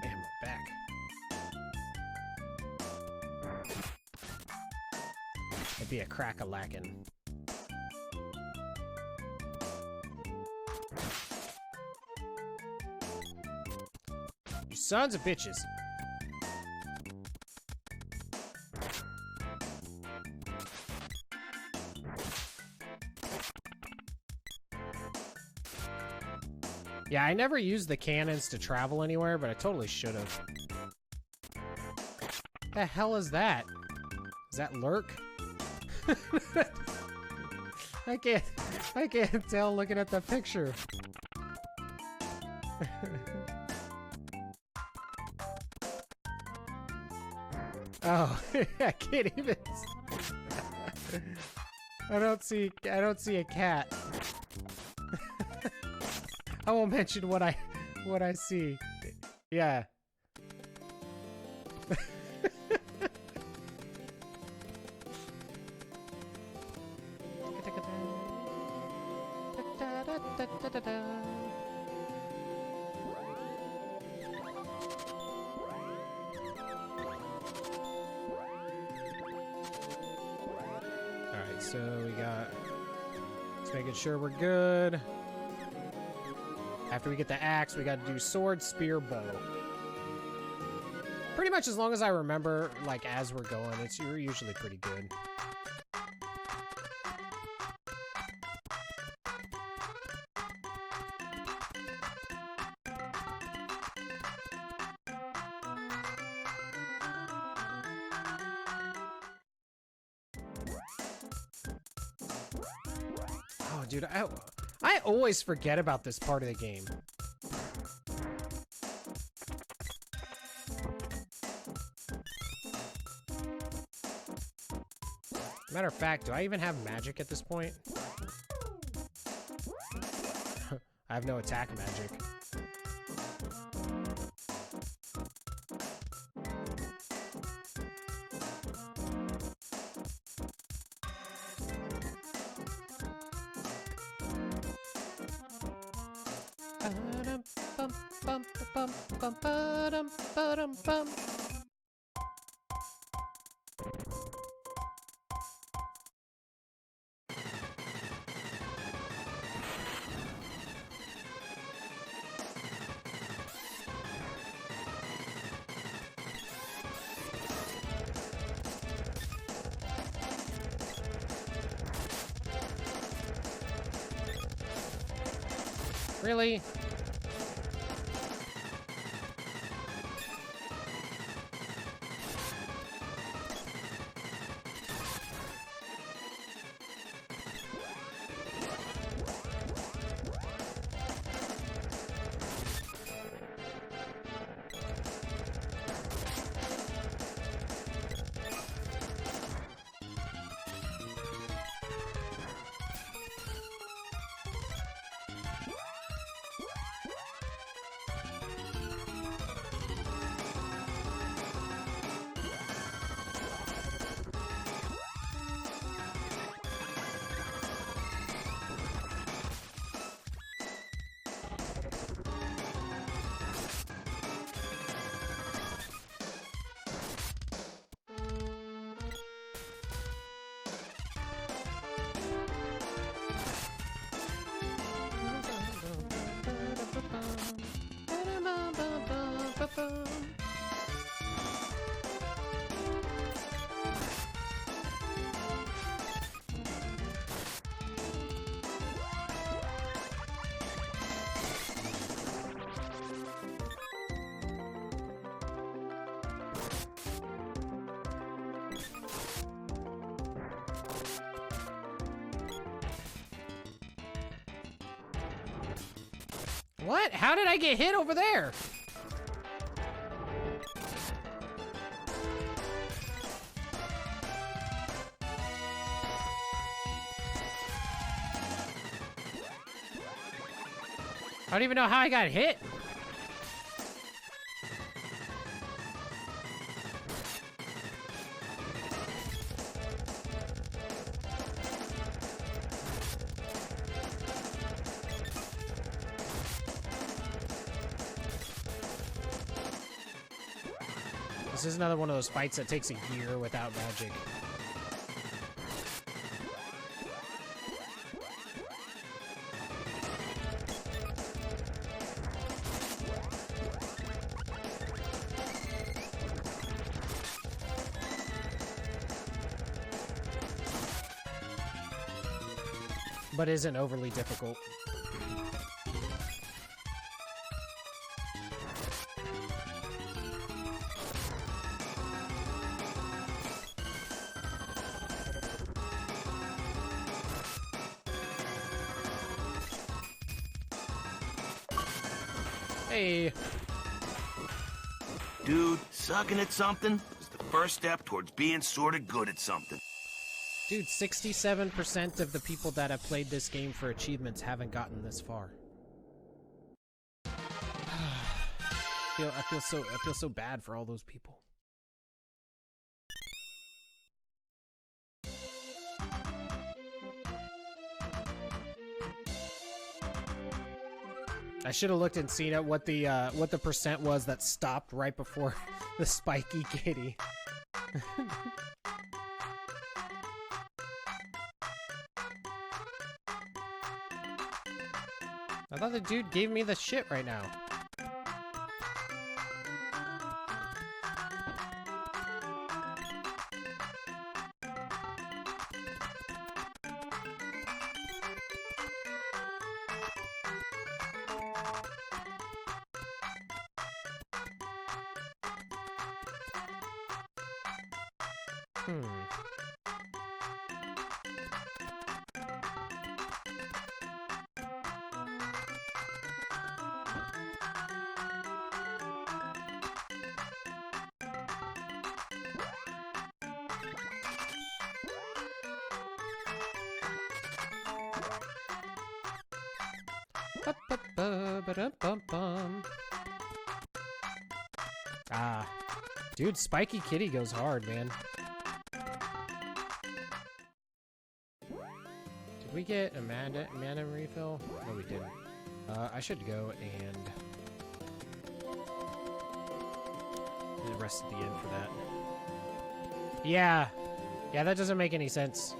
Man, my back. It'd be a crack-a-lackin'. You sons of bitches. Yeah, I never used the cannons to travel anywhere, but I totally should have. The hell is that? Is that lurk? I can't tell looking at the picture. Oh, I can't even. I don't see a cat. I won't mention what I see. Yeah. Alright, so we got... Just making sure we're good. After we get the axe, we got to do sword, spear, bow. Pretty much as long as I remember, like, as we're going, you're usually pretty good. Oh, dude, I always forget about this part of the game. Matter of fact, do I even have magic at this point? I have no attack magic. Really? What? How did I get hit over there? I don't even know how I got hit. This is another one of those fights that takes a year without magic. But isn't overly difficult. Hey. Dude, sucking at something is the first step towards being sort of good at something. Dude, 67% of the people that have played this game for achievements haven't gotten this far. I feel so bad for all those people. I should have looked and seen at what the percent was that stopped right before the spiky kitty. I thought the dude gave me the shit right now. Ah, dude, Spiky Kitty goes hard, man. Did we get a mana refill? No, we didn't. I should go and do the rest of the end for that. Yeah, that doesn't make any sense.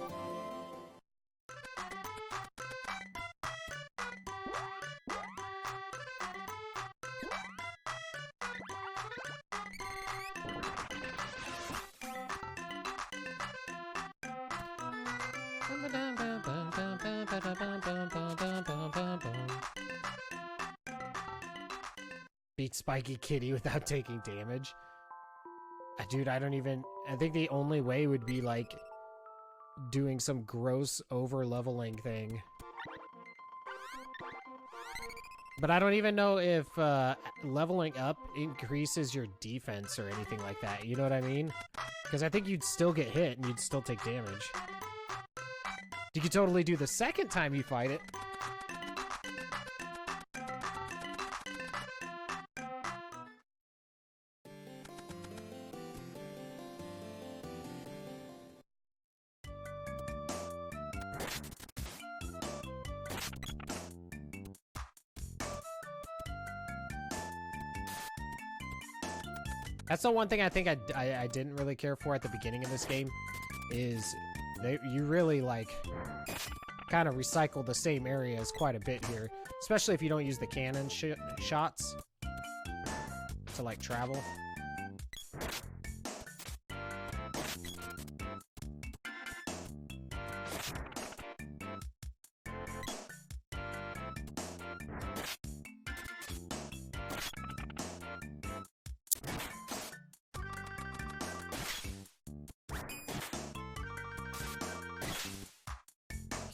Beat Spiky Kitty without taking damage. Dude, I think the only way would be like doing some gross over leveling thing. But I don't even know if leveling up increases your defense or anything like that. You know what I mean? Because I think you'd still get hit and you'd still take damage. You could totally do the second time you fight it. That's the one thing I think I didn't really care for at the beginning of this game, is you really like kind of recycle the same areas quite a bit here, especially if you don't use the cannon shots to like travel.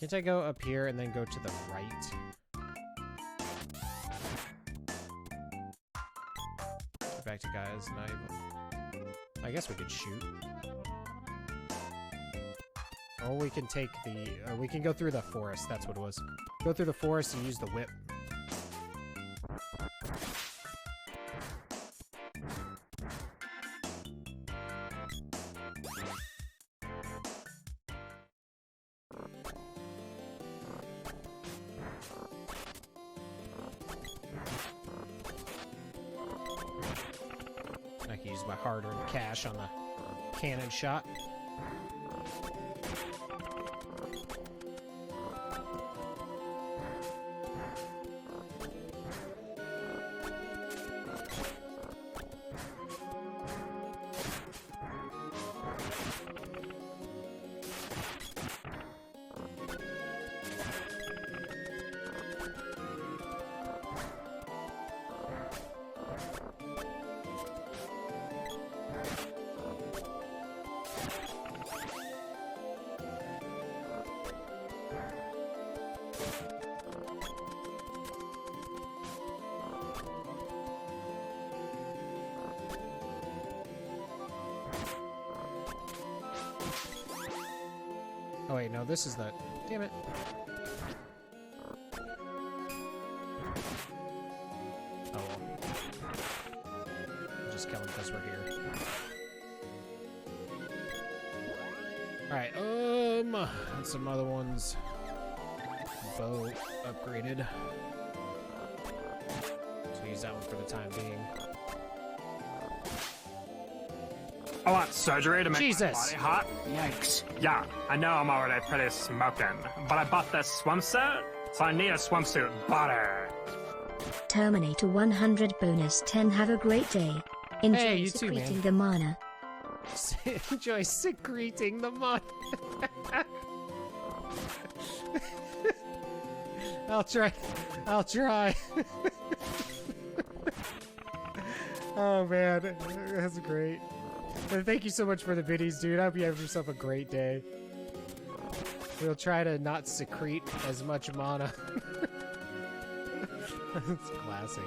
Can't I go up here and then go to the right? contact guys. Not even... I guess we could shoot. Or we can take the... we can go through the forest. That's what it was. Go through the forest and use the whip. I can use my hard-earned cash on the cannon shot. Oh wait, no, this is the... Damn it. Oh well. We'll just kill him because we're here. Alright, and some other ones. Bow upgraded. So use that one for the time being. I want surgery to make Jesus. my body hot. Yikes. Yeah, I know I'm already pretty smoking, but I bought this swimsuit, so I need a swimsuit butter. Terminator 100 bonus 10. Have a great day. Enjoy Hey, you too, secreting man. the mana. Enjoy secreting the mod. I'll try. I'll try. Oh man, that's great. And thank you so much for the biddies, dude. I hope you have yourself a great day. We'll try to not secrete as much mana. That's classic,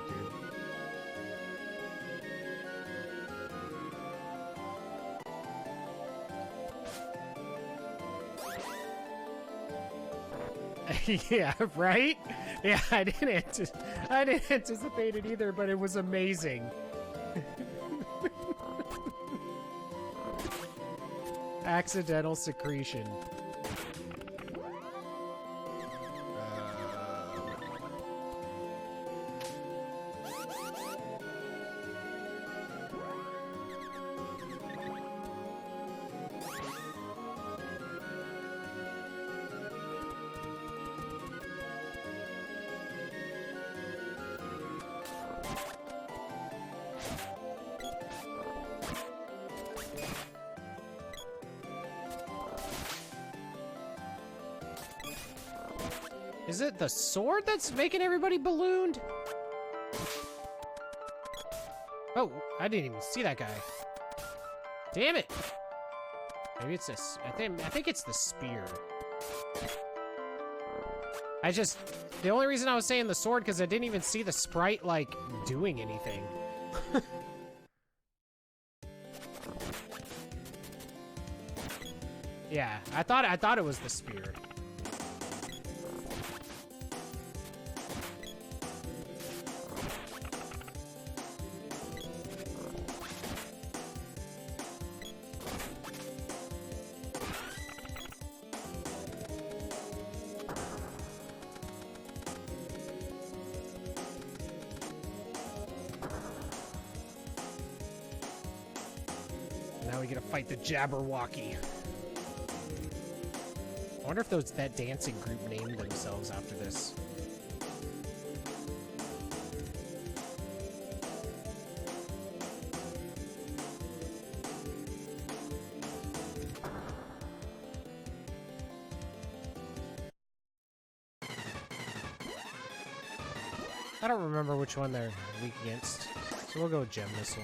dude. Yeah, right? Yeah, I didn't anticipate it either, but it was amazing. Accidental secretion. Is it the sword that's making everybody ballooned? Oh, I didn't even see that guy. Damn it! Maybe it's this. I think it's the spear. The only reason I was saying the sword because I didn't even see the sprite like doing anything. Yeah, I thought it was the spear. Now we gotta fight the Jabberwocky. I wonder if that dancing group named themselves after this. I don't remember which one they're weak against, so we'll go with Gem Missile.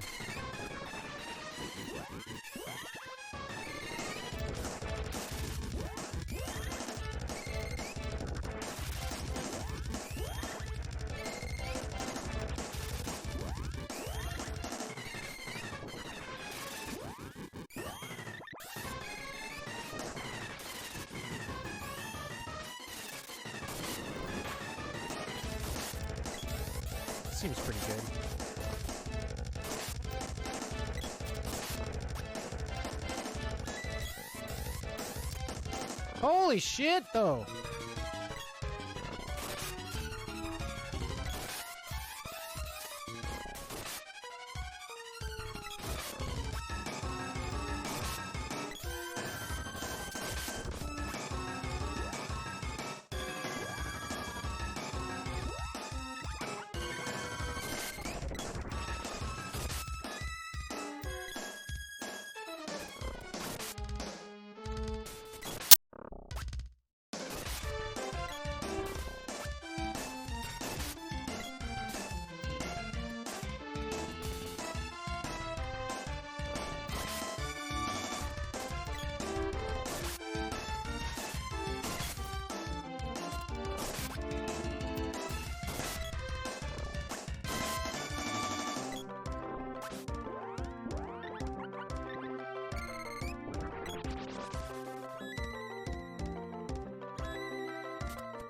seems pretty good. Holy shit, though!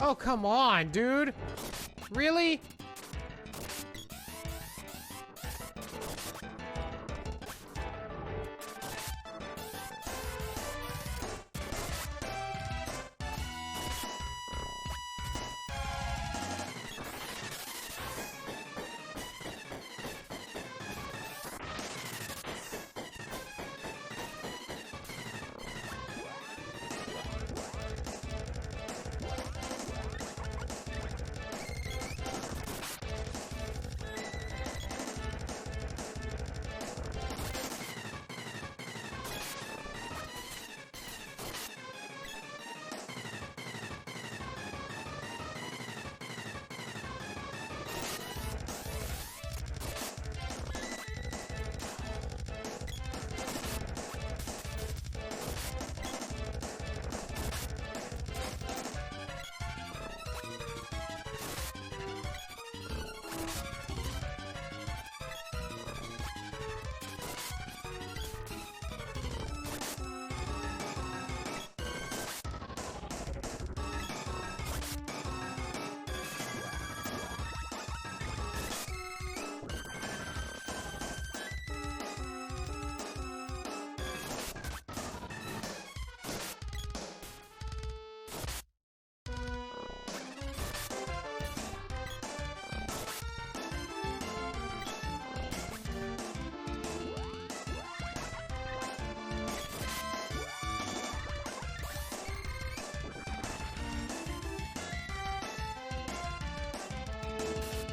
Oh, come on, dude. Really?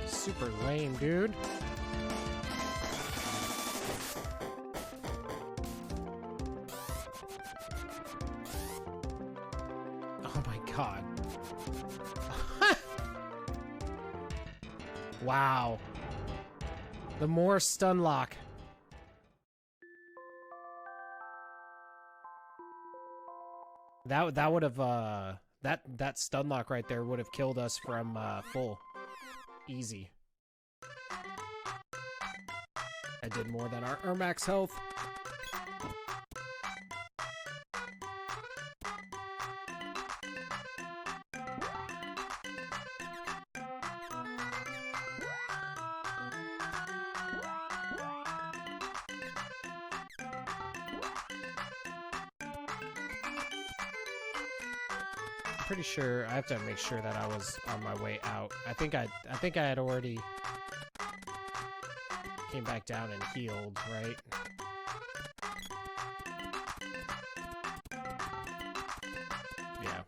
Super lame, dude. Oh my god. Wow. The more stun lock. That would have that stun lock right there would have killed us from full. Easy. I did more than our max health. Pretty sure I have to make sure that I was on my way out. I think I had already came back down and healed, right? Yeah.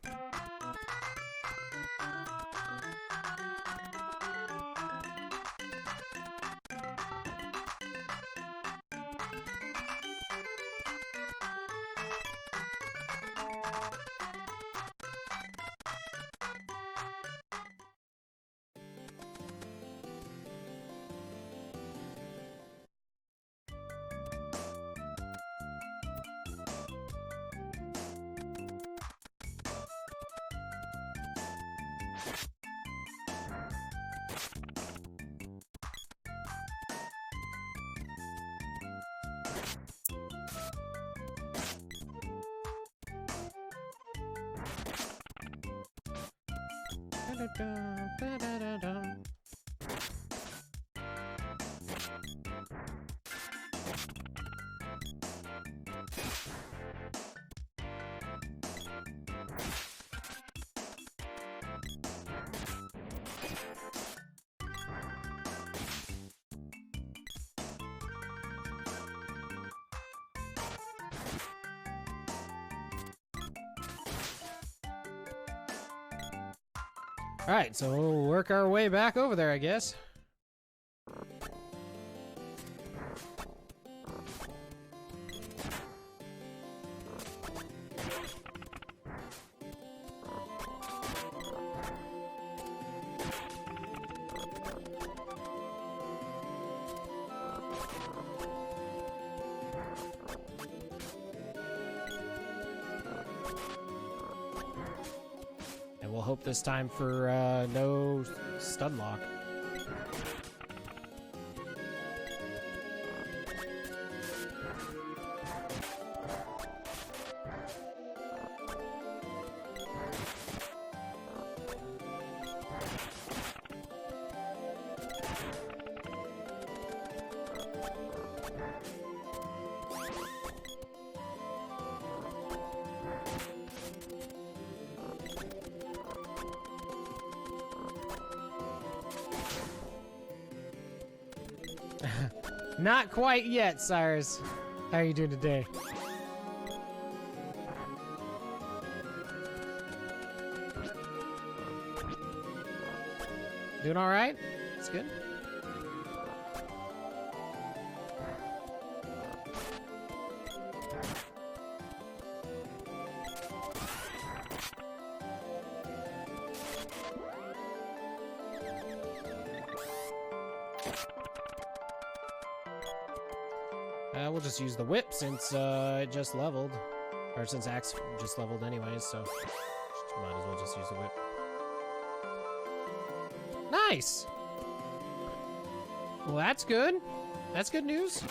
Alright, so we'll work our way back over there, I guess. And we'll hope this time for no stun lock. Not quite yet, Cyrus. How are you doing today? Doing all right? That's good. We'll just use the whip since it just leveled. Or since Axe just leveled anyways, so might as well just use the whip. Nice! Well, that's good. That's good news.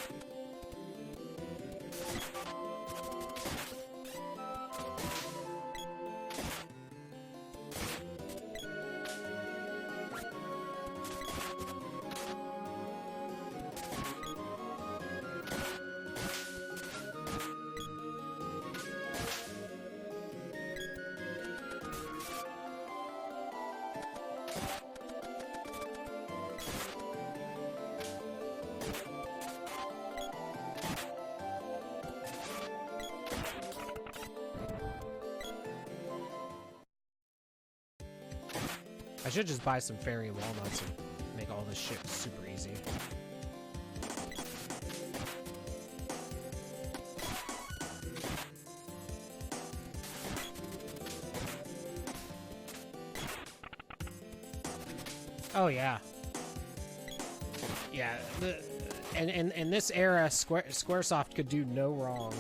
I should just buy some fairy walnuts and make all this shit super easy. Oh yeah. Yeah, in this era, Squaresoft could do no wrong.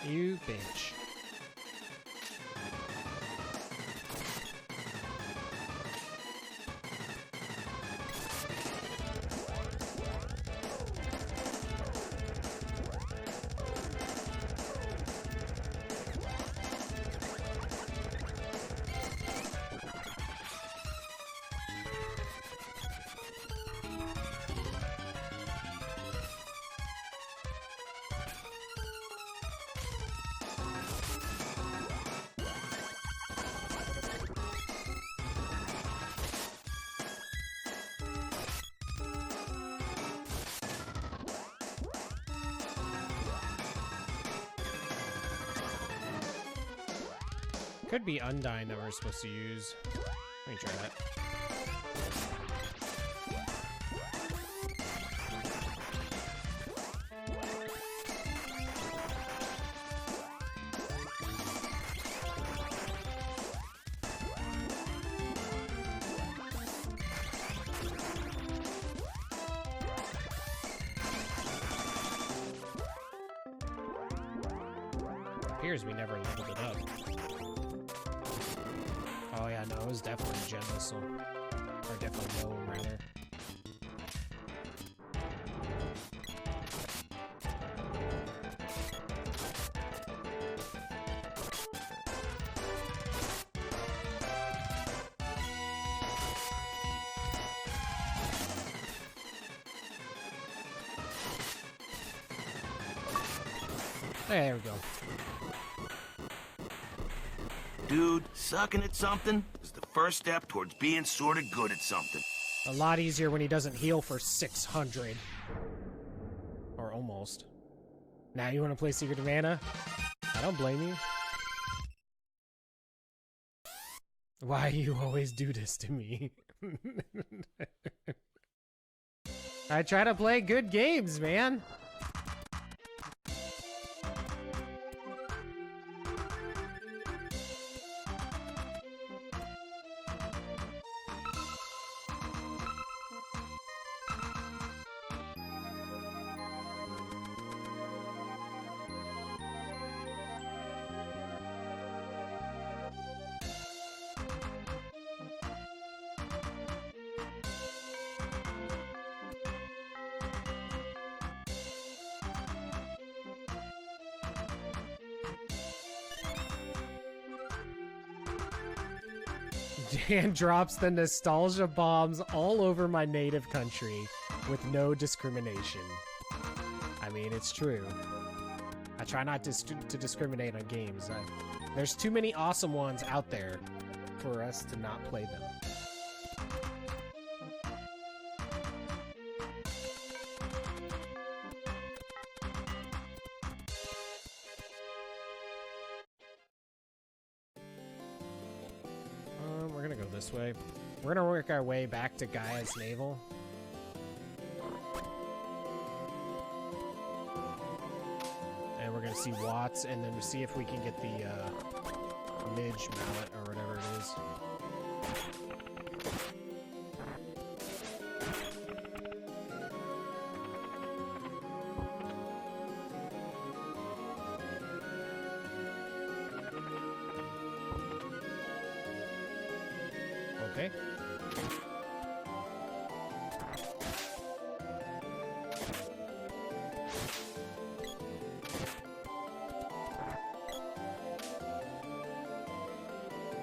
You bitch. Could be Undyne that we're supposed to use. Let me try that. appears we never leveled it up. Oh yeah, no, it was definitely Gen Missile. Or definitely Gnome, rather. There we go. Dude, sucking at something is the first step towards being sort of good at something. A lot easier when he doesn't heal for 600. Or almost. Now you want to play Secret of Mana? I don't blame you. Why you always do this to me? I try to play good games, man. Dan drops the nostalgia bombs all over my native country with no discrimination. I mean, it's true. I try not to discriminate on games. There's too many awesome ones out there for us to not play them. We're gonna go this way. We're gonna work our way back to Gaia's Navel. And we're gonna see Watts, and then see if we can get the Midge Mallet, or whatever it is. Okay.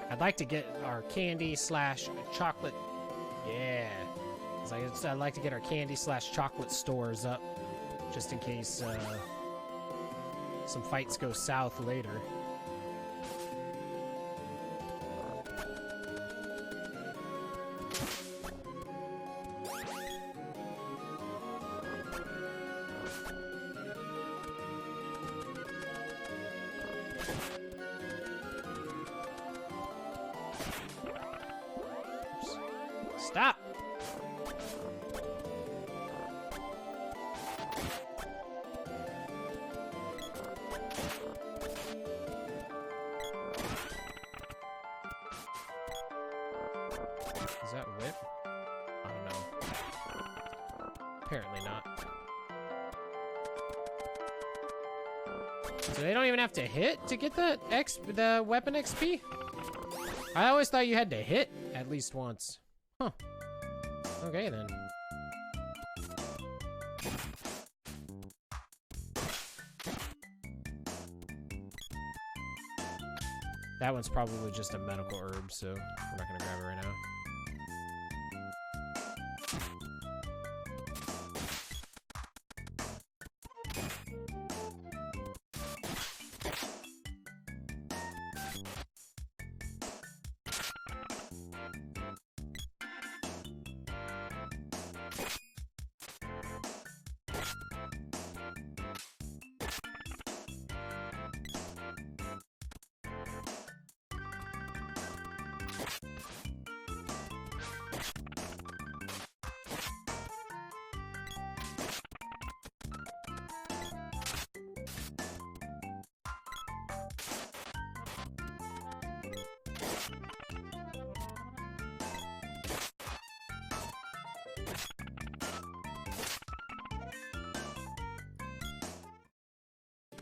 I'd like to get our candy slash chocolate. Yeah. I'd like to get our candy slash chocolate stores up, just in case some fights go south later. Stop! Is that whip? I don't know. Apparently not. So they don't even have to hit to get the weapon XP? I always thought you had to hit at least once. Huh. Okay, then. That one's probably just a medical herb, so we're not gonna grab it right now.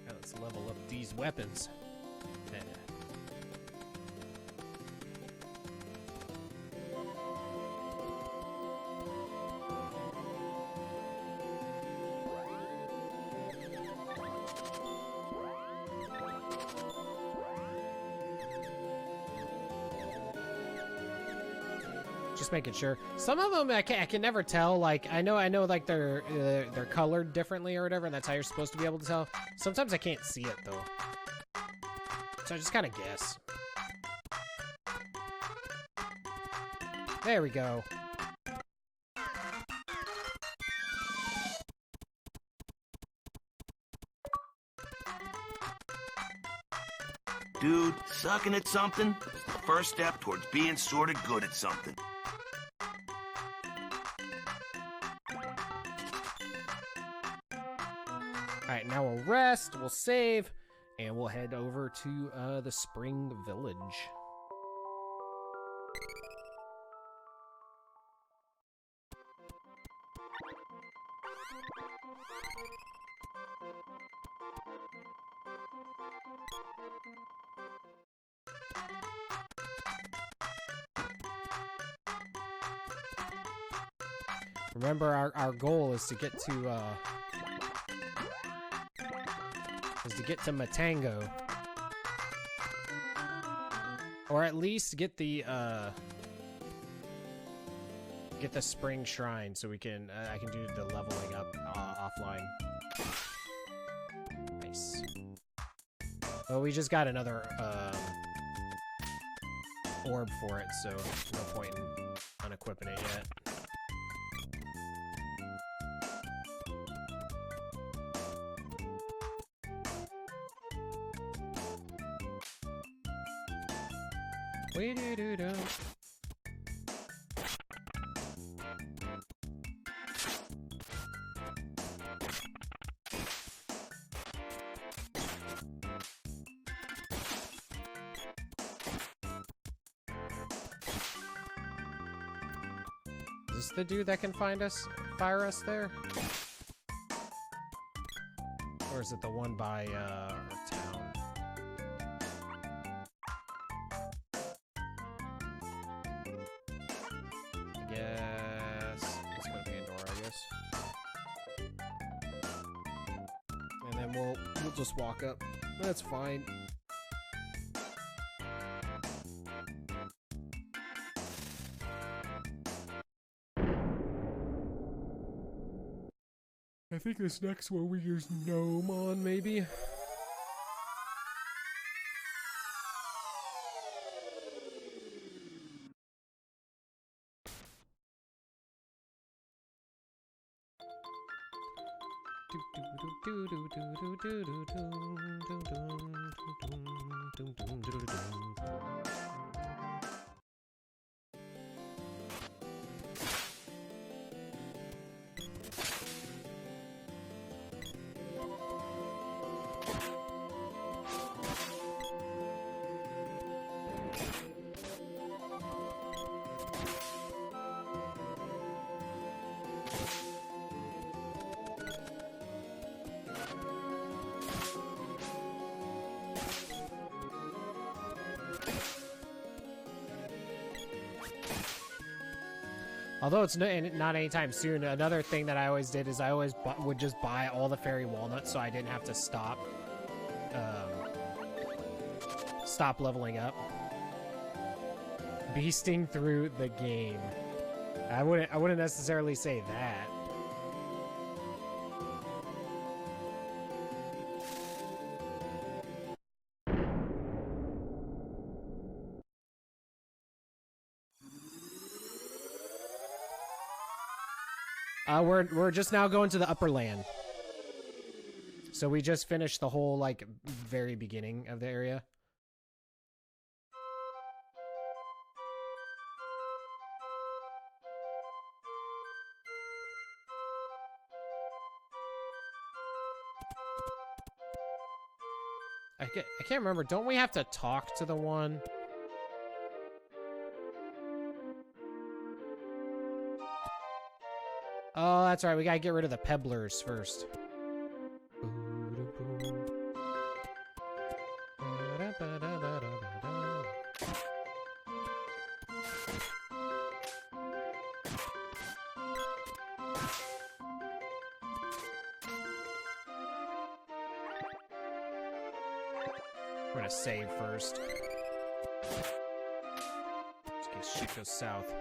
Let's level up these weapons. Just making sure. Some of them I can never tell. Like I know like they're colored differently or whatever, and that's how you're supposed to be able to tell. Sometimes I can't see it though, so I just kind of guess. There we go. Dude, sucking at something is the first step towards being sort of good at something. Alright, now we'll rest, we'll save, and we'll head over to the Spring Village. Remember, our goal is to get to Matango, or at least get the Spring Shrine, so we can I can do the leveling up offline. Nice. Well, we just got another orb for it, so no point in unequipping it yet. We-do-do-do. Is this the dude that can fire us there? Or is it the one by our town? Yes, it's gonna be indoor, I guess. And then we'll just walk up. That's fine. I think this next one we use Gnome on, maybe? Although it's not anytime soon, another thing that I always did is I always would just buy all the fairy walnuts so I didn't have to stop leveling up. Beasting through the game. I wouldn't necessarily say that. We're just now going to the upper land. So we just finished the whole, like, very beginning of the area. I can't remember. Don't we have to talk to the one? Oh, that's right. We gotta get rid of the pebblers first. We're gonna save first. In case shit goes south.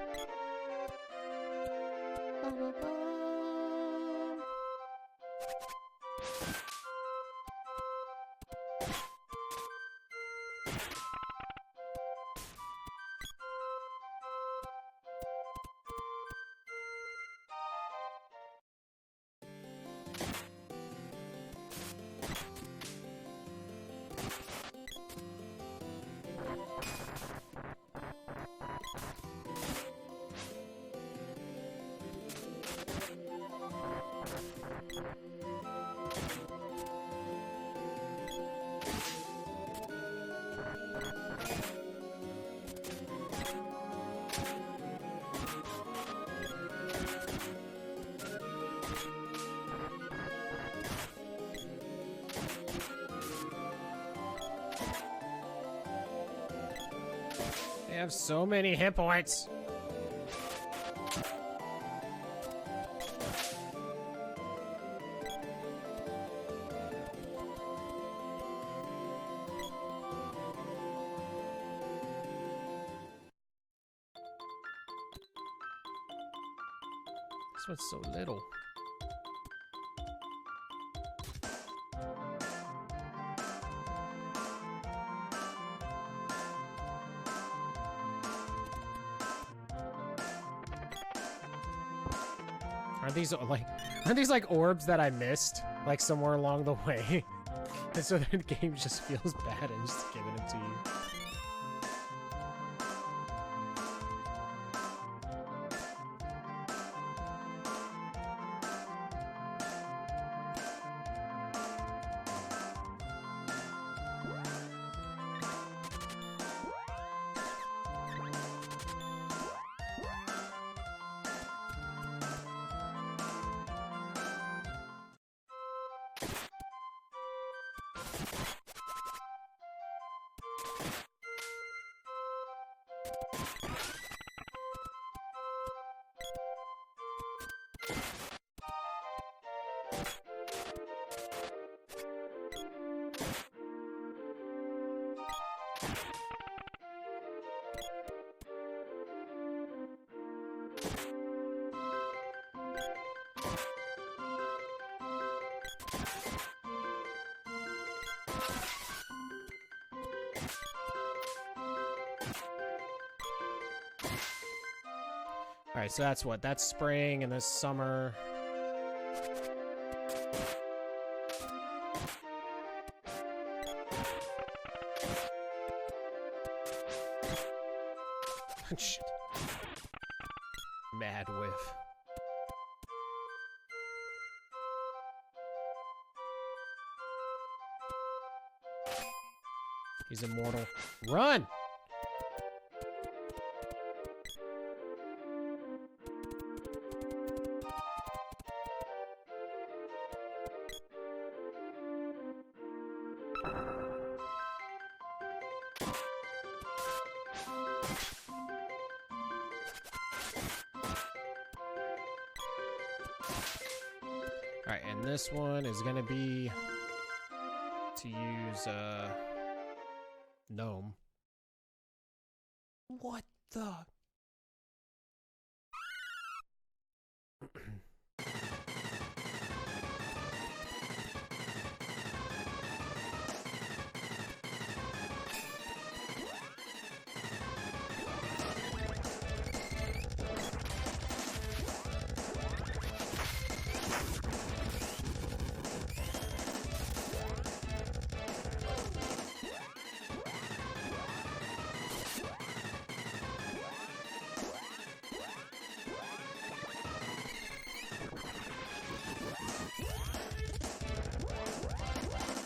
They have so many hit points. This one's so little. Aren't these like orbs that I missed like somewhere along the way? And so the game just feels bad and just giving them to you. Alright, so that's what? That's spring and this summer. Shit. Mad whiff. He's immortal. Run! Alright, and this one is gonna be to use gnome. What the?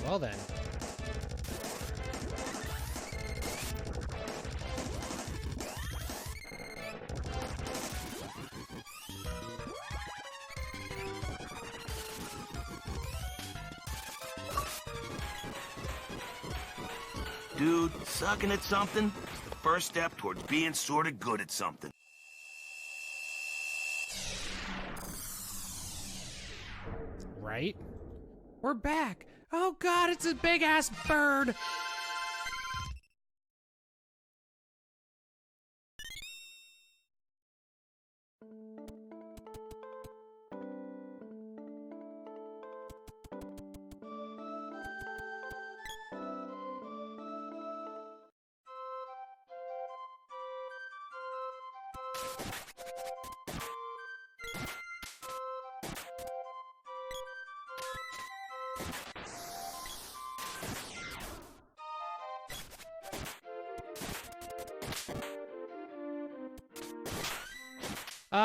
Well then. Dude, sucking at something is the first step towards being sort of good at something. Right? We're back! Oh god, it's a big-ass bird!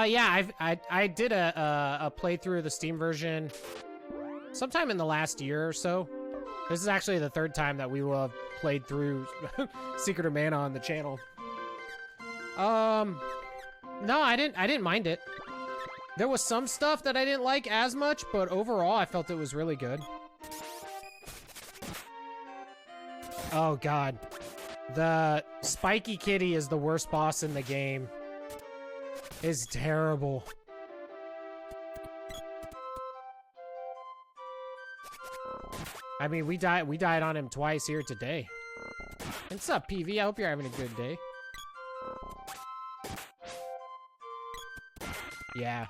Yeah, I did a playthrough of the Steam version sometime in the last year or so. This is actually the third time that we will have played through Secret of Mana on the channel. No, I didn't mind it. There was some stuff that I didn't like as much, but overall I felt it was really good. Oh god. The Spiky Kitty is the worst boss in the game. It's terrible. I mean, we died on him twice here today. What's up, PV? I hope you're having a good day. Yeah.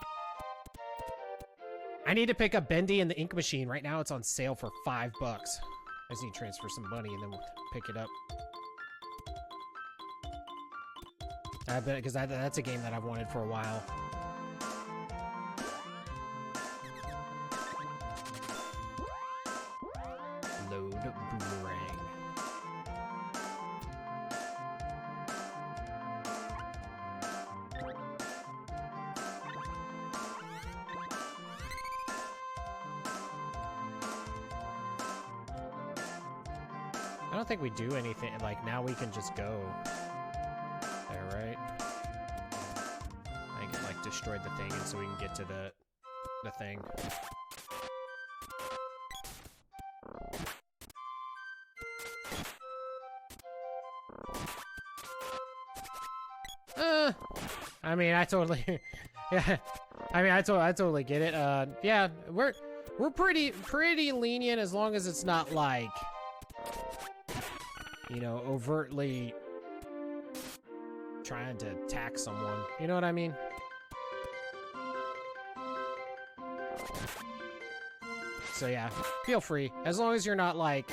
I need to pick up Bendy and the Ink Machine. Right now it's on sale for $5. I just need to transfer some money and then we'll pick it up. I bet, because that's a game that I've wanted for a while. Load Boomerang. I don't think we do anything, like, now we can just go. There, right? I think it, like, destroyed the thing, and so we can get to the thing. I mean, I totally, yeah. I mean, I totally get it. Yeah, we're pretty lenient as long as it's not like, you know, overtly trying to attack someone. You know what I mean? So yeah, feel free. As long as you're not like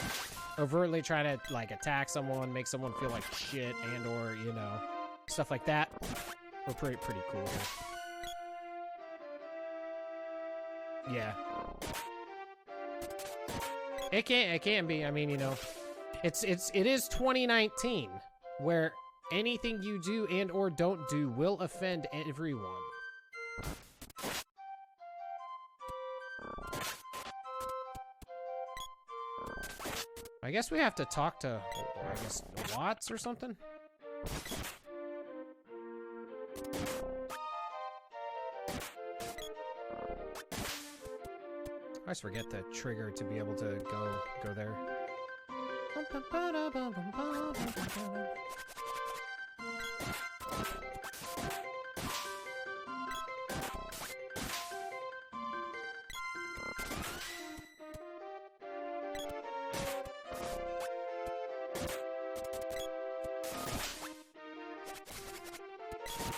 overtly trying to like attack someone, make someone feel like shit, and or, you know, stuff like that. We're pretty cool. Yeah. It can be. I mean, you know, it is 2019, where anything you do and or don't do will offend everyone. I guess we have to talk to, I guess, Watts or something? I always forget the trigger to be able to go there.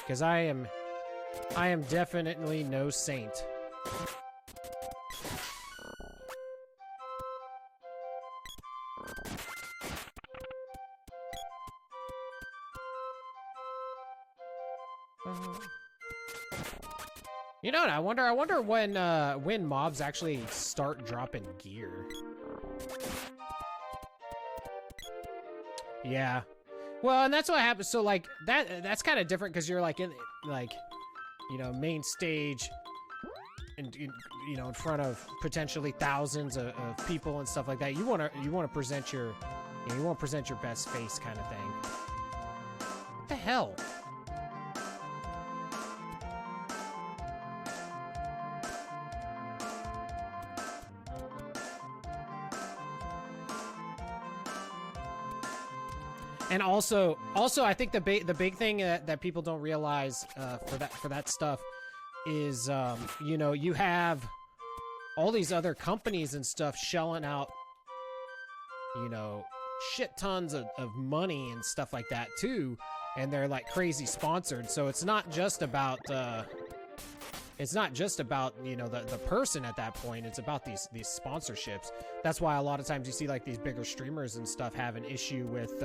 Because I am definitely no saint. You know what? I wonder when mobs actually start dropping gear. Yeah. Well, and that's what happens. So like that's kind of different because you're like in like, you know, main stage, and you know, in front of potentially thousands of people and stuff like that. You want to present your, you know, you want to present your best face kind of thing. What the hell? And also, I think the big thing that people don't realize for that stuff is, you know, you have all these other companies and stuff shelling out, you know, shit tons of money and stuff like that too, and they're like crazy sponsored. So it's not just about you know, the person at that point. It's about these sponsorships. That's why a lot of times you see like these bigger streamers and stuff have an issue with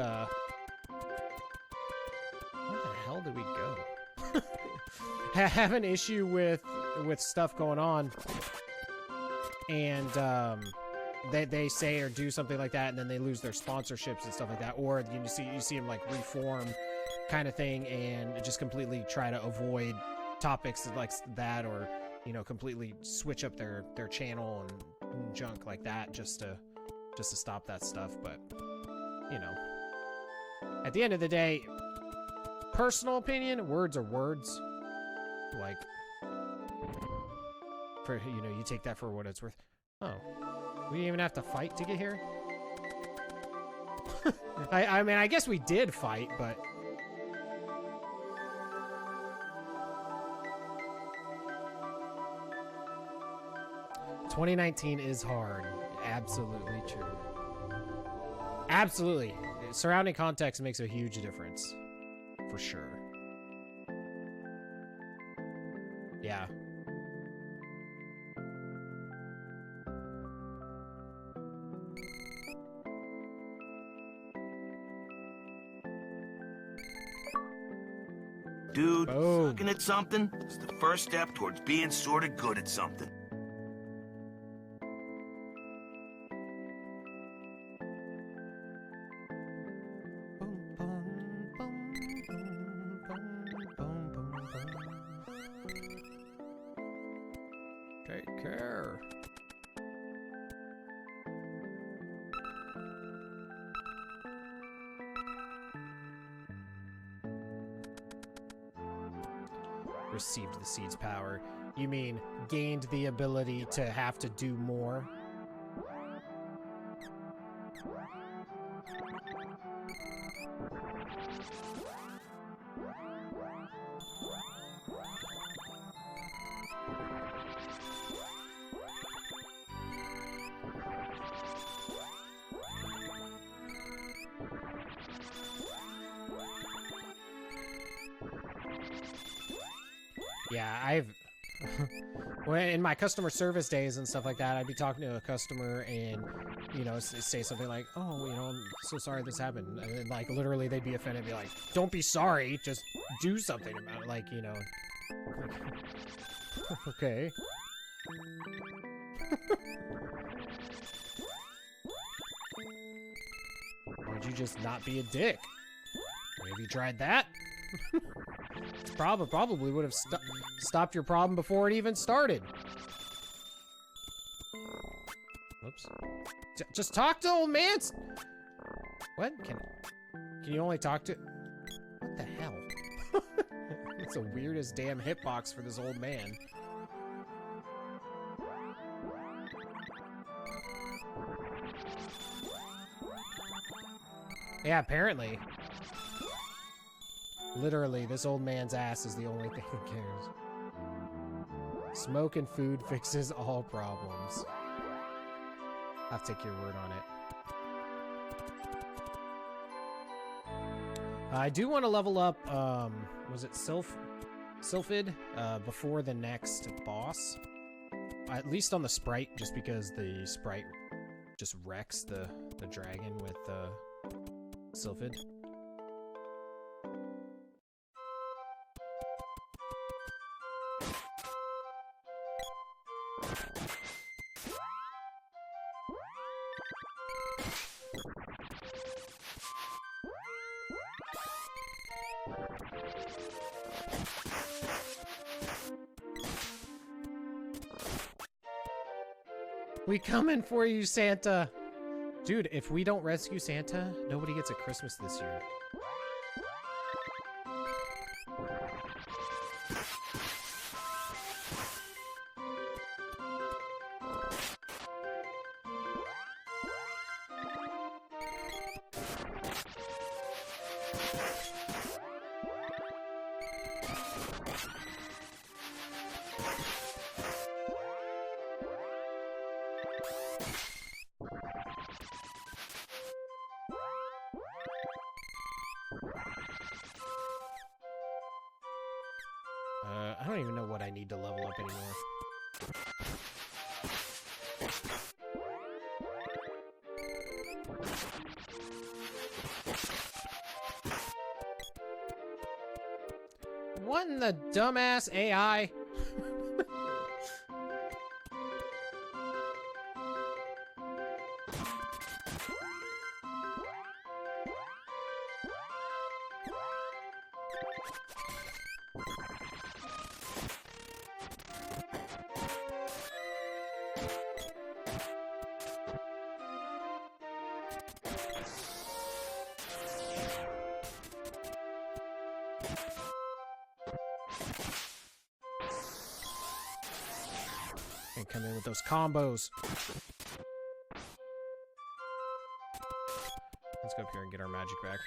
where the hell did we go? have an issue with stuff going on, and they say or do something like that, and then they lose their sponsorships and stuff like that, or you see them like reform kind of thing, and just completely try to avoid topics like that, or completely switch up their channel and junk like that just to stop that stuff. But at the end of the day, personal opinion, words are words. Like, for you take that for what it's worth. Oh, we didn't even have to fight to get here. I mean, I guess we did fight, but 2019 is hard. Absolutely true. Absolutely. Surrounding context makes a huge difference. For sure. Yeah. Dude, Boom. sucking at something is the first step towards being sort of good at something. Take care. Received the seed's power. You mean gained the ability to have to do more? Yeah, I've when in my customer service days and stuff like that, I'd be talking to a customer and say something like, "Oh, I'm so sorry this happened," and then, like, literally they'd be offended and be like, "Don't be sorry, just do something about it." Like, okay. Why don't you just not be a dick? Have you tried that? Probably would have stopped your problem before it even started. Whoops. Just talk to old man. What? Can you only talk to... What the hell? It's the weirdest damn hitbox for this old man. Yeah, apparently. Literally, this old man's ass is the only thing that cares. Smoke and food fixes all problems. I'll take your word on it. I do want to level up, was it Sylphid? Before the next boss. At least on the sprite, just because the sprite just wrecks the dragon with Sylphid. We coming for you, Santa. Dude, if we don't rescue Santa, nobody gets a Christmas this year. I don't even know what I need to level up anymore. What in the dumbass AI? And come in with those combos. Let's go up here and get our magic back.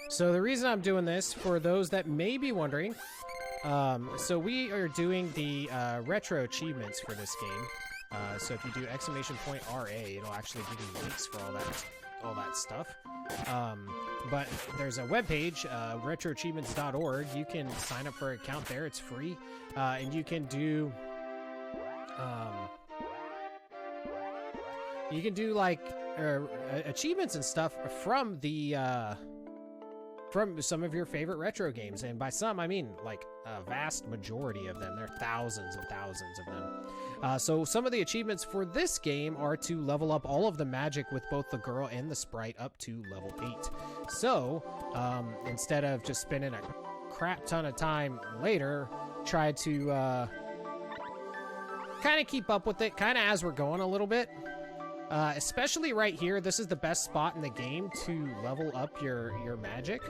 So the reason I'm doing this, for those that may be wondering, so we are doing the retro achievements for this game. So if you do !RA, it'll actually give you links for all that stuff. But there's a webpage, retroachievements.org. You can sign up for an account there. It's free, and you can do like achievements and stuff from the from some of your favorite retro games. And by some, I mean like a vast majority of them. There are thousands and thousands of them. So some of the achievements for this game are to level up all of the magic with both the girl and the sprite up to level 8. So instead of just spending a crap ton of time later, try to kind of keep up with it kind of as we're going a little bit. Especially right here, this is the best spot in the game to level up your magic.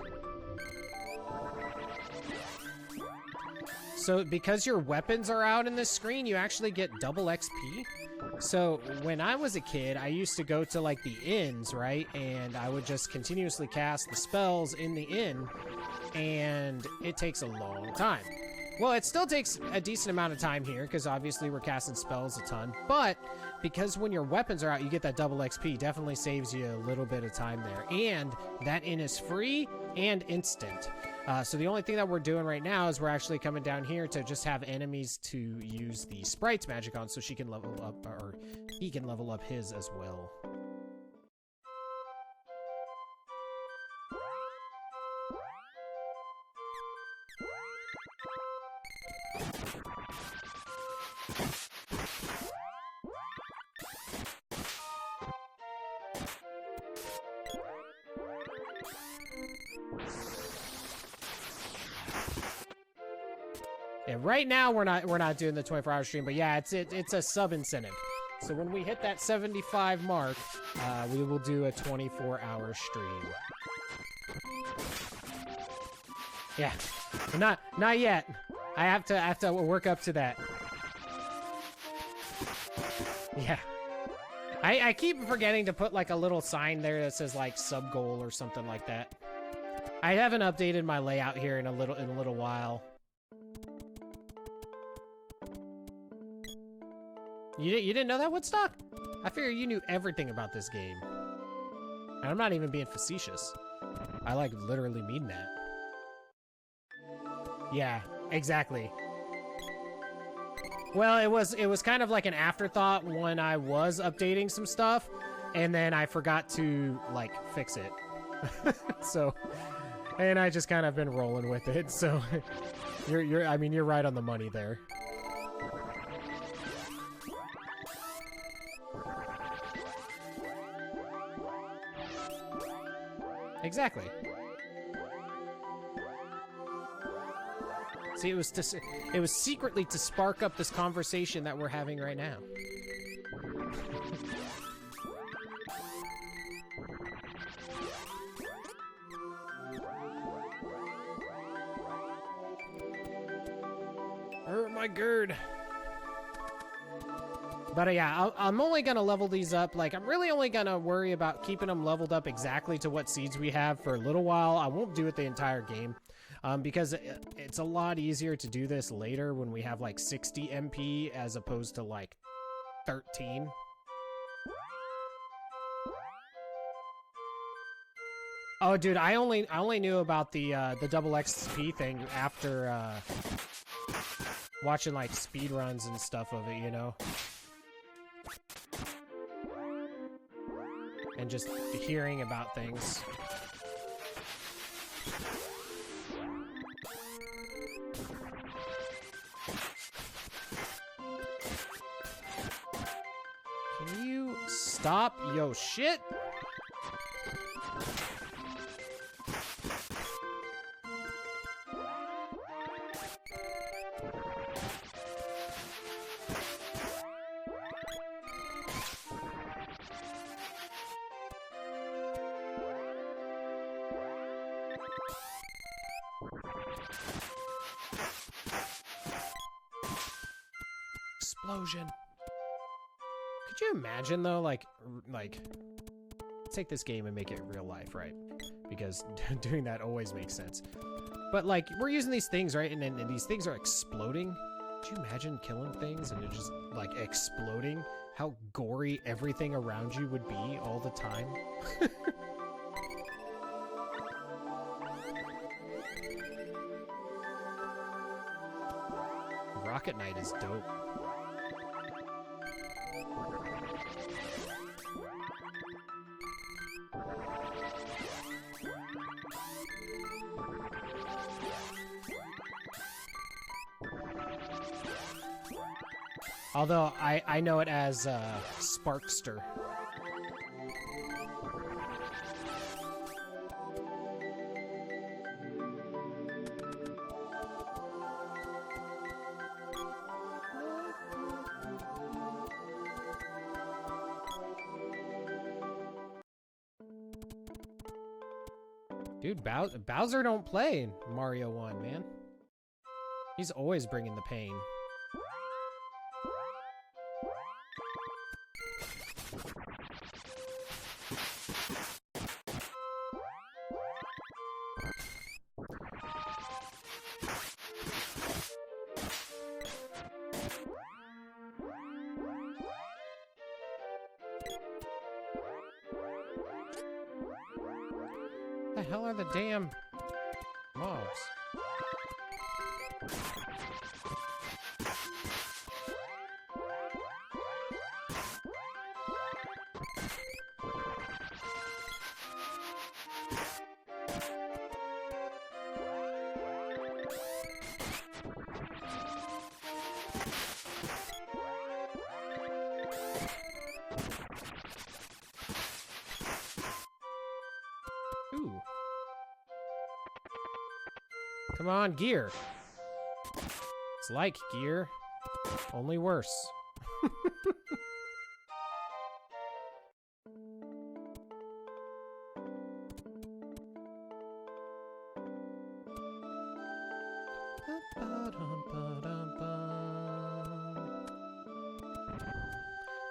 So because your weapons are out in this screen, you actually get double XP. So when I was a kid, I used to go to like the inns, right? And I would just continuously cast the spells in the inn, and it takes a long time. Well, it still takes a decent amount of time here, because obviously we're casting spells a ton, but because when your weapons are out, you get that double XP, definitely saves you a little bit of time there. And that inn is free and instant. So the only thing that we're doing right now is we're actually coming down here to just have enemies to use the sprite's magic on, so she can level up, or he can level up his as well. And right now we're not doing the 24-hour stream, but yeah, it's a sub incentive. So when we hit that 75 mark, we will do a 24-hour stream. Yeah, but not yet. I have to work up to that. Yeah. I keep forgetting to put like a little sign there that says like sub goal or something like that. I haven't updated my layout here in a little while. You didn't know that, Woodstock? I figure you knew everything about this game. And I'm not even being facetious. I like literally mean that. Yeah, exactly. Well, it was kind of like an afterthought when I was updating some stuff, and then I forgot to like fix it. So, and I just kind of been rolling with it. So, you're right on the money there. Exactly. See, it was secretly to spark up this conversation that we're having right now. Oh my god. But yeah, I'm only gonna level these up. Like, I'm really only gonna worry about keeping them leveled up exactly to what seeds we have for a little while. I won't do it the entire game, because it's a lot easier to do this later when we have like 60 MP as opposed to like 13. Oh, dude, I only knew about the double XP thing after watching like speed runs and stuff of it, you know? And just hearing about things. Can you stop yo shit? Explosion. Could you imagine though, like, take this game and make it real life, right? Because doing that always makes sense. But like, we're using these things, right? And these things are exploding. Could you imagine killing things and it just like exploding? How gory everything around you would be all the time. Rocket Knight is dope. Although I know it as Sparkster. Dude, Bowser don't play in Mario 1, man. He's always bringing the pain. The hell are the damn mobs? Ooh. Come on, Gear. It's like Gear, only worse.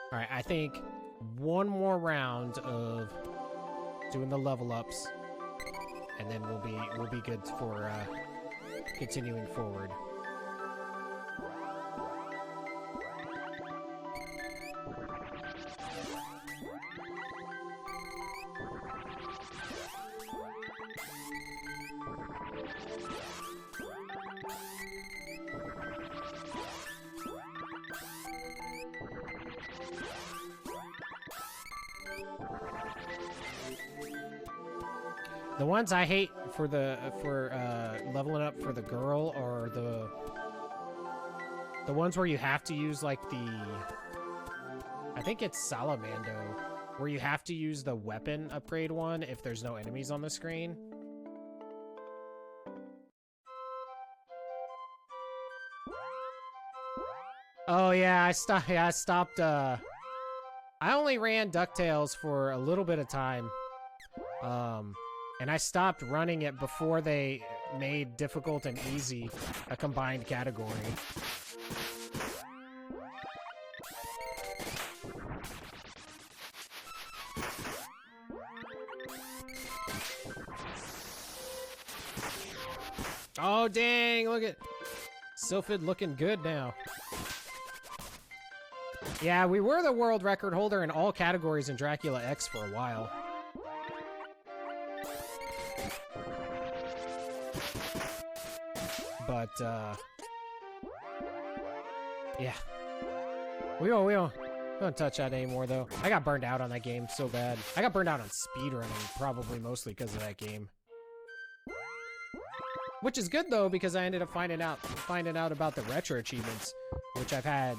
All right, I think one more round of doing the level ups, and then we'll be good for continuing forward. The ones I hate for leveling up for the girl are the ones where you have to use like I think it's Salamando, where you have to use the weapon upgrade one if there's no enemies on the screen. Oh yeah, I stopped. I only ran DuckTales for a little bit of time. And I stopped running it before they made difficult and easy a combined category. Oh dang, look at Sylphid looking good now. Yeah, we were the world record holder in all categories in Dracula X for a while. But, Yeah. We don't touch that anymore, though. I got burned out on that game so bad. I got burned out on speedrunning, probably mostly because of that game. Which is good, though, because I ended up finding out about the retro achievements, which I've had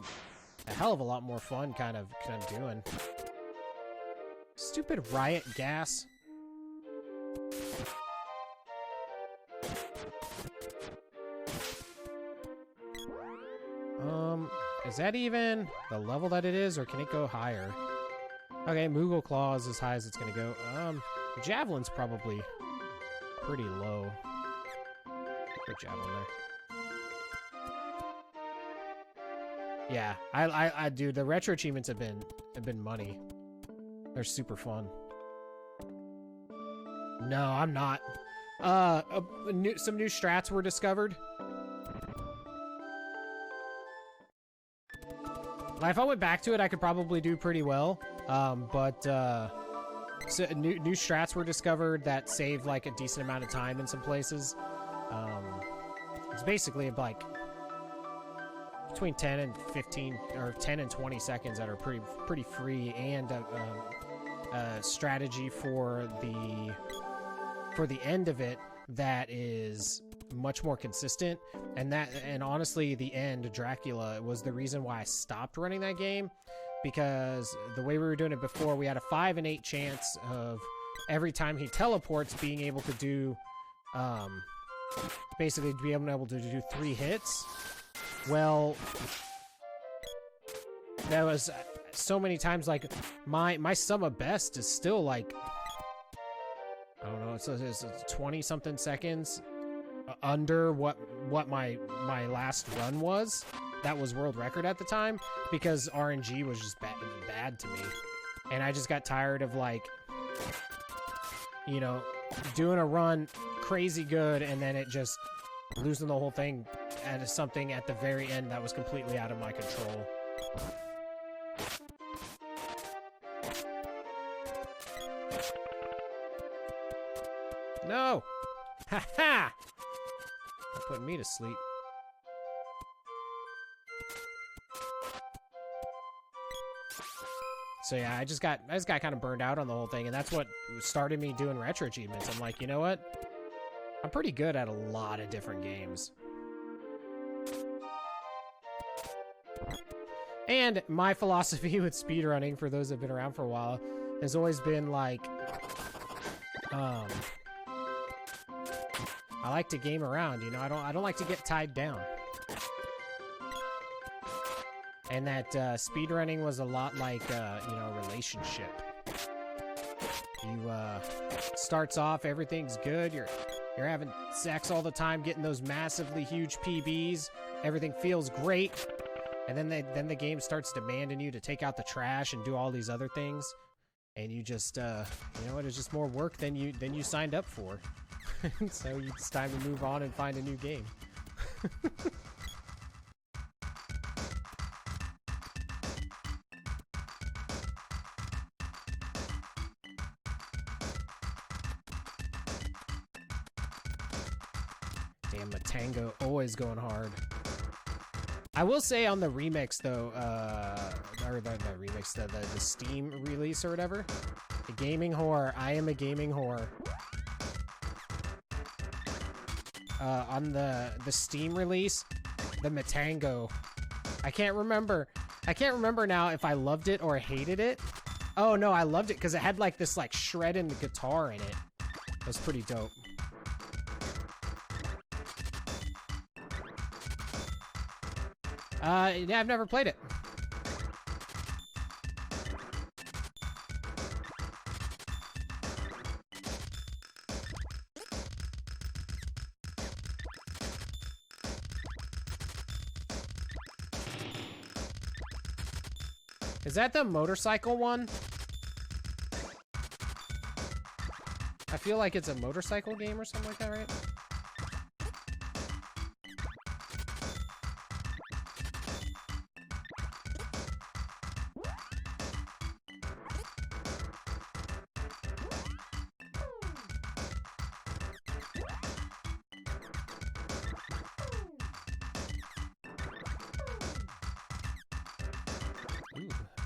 a hell of a lot more fun kind of doing. Stupid riot gas. Is that even the level that it is, or can it go higher? Okay, Moogle Claw is as high as it's gonna go. Javelin's probably pretty low. Put Javelin there. Yeah, I do. The retro achievements have been money. They're super fun. No, I'm not. Some new strats were discovered. If I went back to it, I could probably do pretty well. So new strats were discovered that save like a decent amount of time in some places. It's basically like between 10 and 15 or 10 and 20 seconds that are pretty free, and a strategy for the end of it that is much more consistent. And honestly, the end, Dracula, was the reason why I stopped running that game, because the way we were doing it before, we had a 5 in 8 chance of every time he teleports being able to do basically being able to do 3 hits. Well, that was so many times, like my sum of best is still like, I don't know, it's 20 something seconds under what my last run was. That was world record at the time, because RNG was just bad to me, and I just got tired of, like, you know, doing a run crazy good and then it just losing the whole thing at something at the very end that was completely out of my control. No! Ha ha! You're putting me to sleep. So yeah, I just got kind of burned out on the whole thing, and that's what started me doing retro achievements. I'm like, you know what? I'm pretty good at a lot of different games. And my philosophy with speedrunning, for those that have been around for a while, has always been like, I like to game around, you know. I don't like to get tied down. And that speedrunning was a lot like, you know, a relationship. You starts off, everything's good. You're having sex all the time, getting those massively huge PBs. Everything feels great, and then the game starts demanding you to take out the trash and do all these other things, and you just, you know what? It's just more work than you signed up for. So it's time to move on and find a new game. Damn, Matango always going hard. I will say on the remix though, or the remix, the Steam release or whatever, the gaming whore. I am a gaming whore. On the Steam release, the Matango. I can't remember now if I loved it or hated it. Oh no, I loved it because it had like this like shredding guitar in it. It was pretty dope. Yeah, I've never played it. Is that the motorcycle one? I feel like it's a motorcycle game or something like that, right?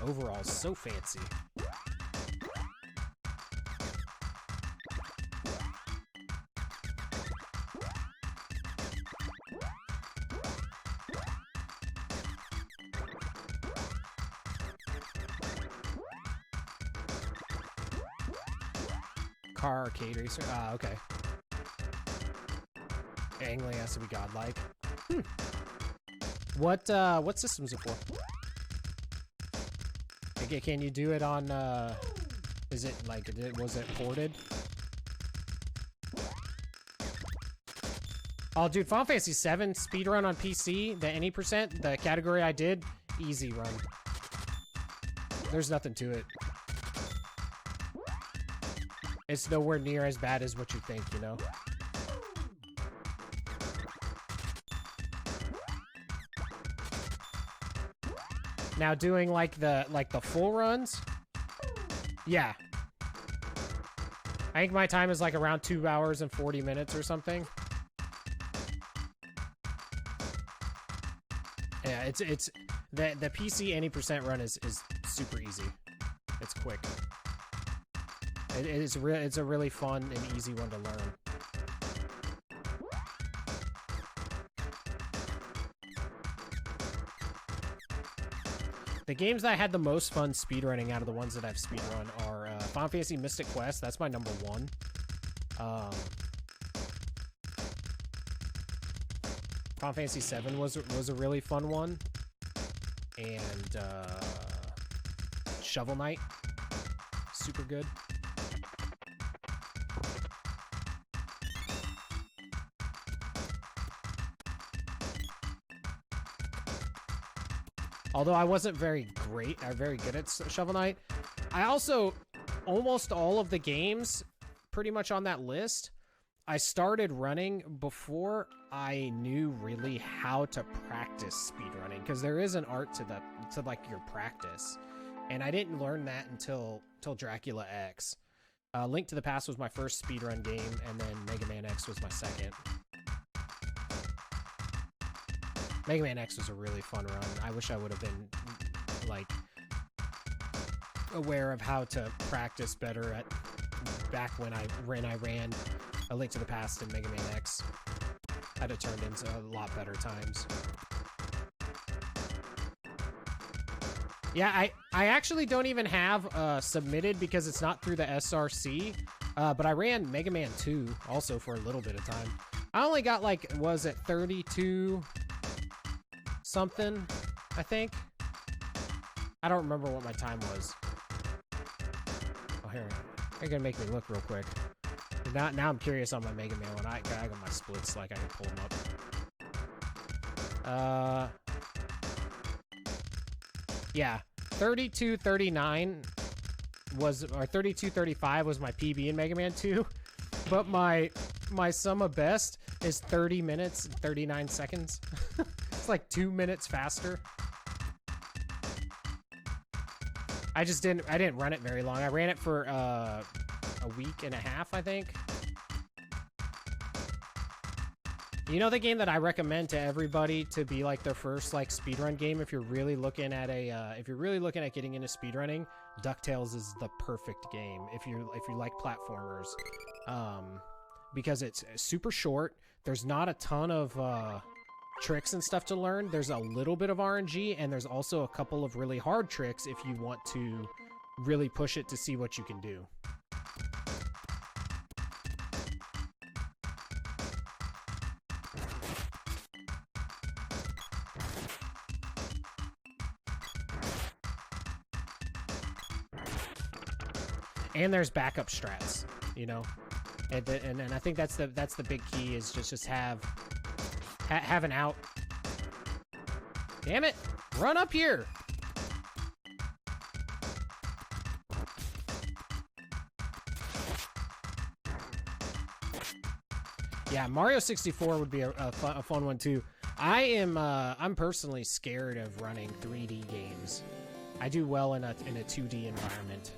overall so fancy. Car arcade racer. Ah, okay. Angling has to be godlike. What system is it for? Okay, can you do it on? Is it like was it ported? Oh, dude, Final Fantasy VII speedrun on PC, the any percent, the category I did, easy run. There's nothing to it. It's nowhere near as bad as what you think, you know? Now doing like the full runs, yeah. I think my time is like around 2 hours and 40 minutes or something. Yeah, it's the PC any percent run is super easy. It's quick. It's a really fun and easy one to learn. The games that I had the most fun speedrunning out of the ones that I've speedrun are Final Fantasy Mystic Quest. That's my number one. Final Fantasy VII was a really fun one. And Shovel Knight. Super good. Although I wasn't very good at Shovel Knight. I also, almost all of the games, pretty much on that list, I started running before I knew really how to practice speedrunning, because there is an art to like your practice. And I didn't learn that until Dracula X. Link to the Past was my first speedrun game, and then Mega Man X was my second. Mega Man X was a really fun run. I wish I would have been, like, aware of how to practice better back when I ran A Link to the Past and Mega Man X. I'd have turned into a lot better times. Yeah, I actually don't even have submitted because it's not through the SRC, but I ran Mega Man 2 also for a little bit of time. I only got, like, was it 32... something, I think. I don't remember what my time was. Oh, here. You're gonna make me look real quick. Now I'm curious on my Mega Man one. I got my splits, like I can pull them up. Yeah, 32:39 was, or 32:35 was my PB in Mega Man 2, but my sum of best is 30 minutes and 39 seconds. It's like 2 minutes faster. I didn't run it very long. I ran it for a week and a half, I think. You know, the game that I recommend to everybody to be like their first like speedrun game, if you're really looking at getting into speedrunning, DuckTales is the perfect game if you like platformers. Because it's super short. There's not a ton of tricks and stuff to learn. There's a little bit of RNG, and there's also a couple of really hard tricks if you want to really push it to see what you can do. And there's backup strats, you know, and I think that's the big key, is just have an out. Damn it! Run up here! Yeah, Mario 64 would be a fun one too. I'm personally scared of running 3D games. I do well in a 2D environment.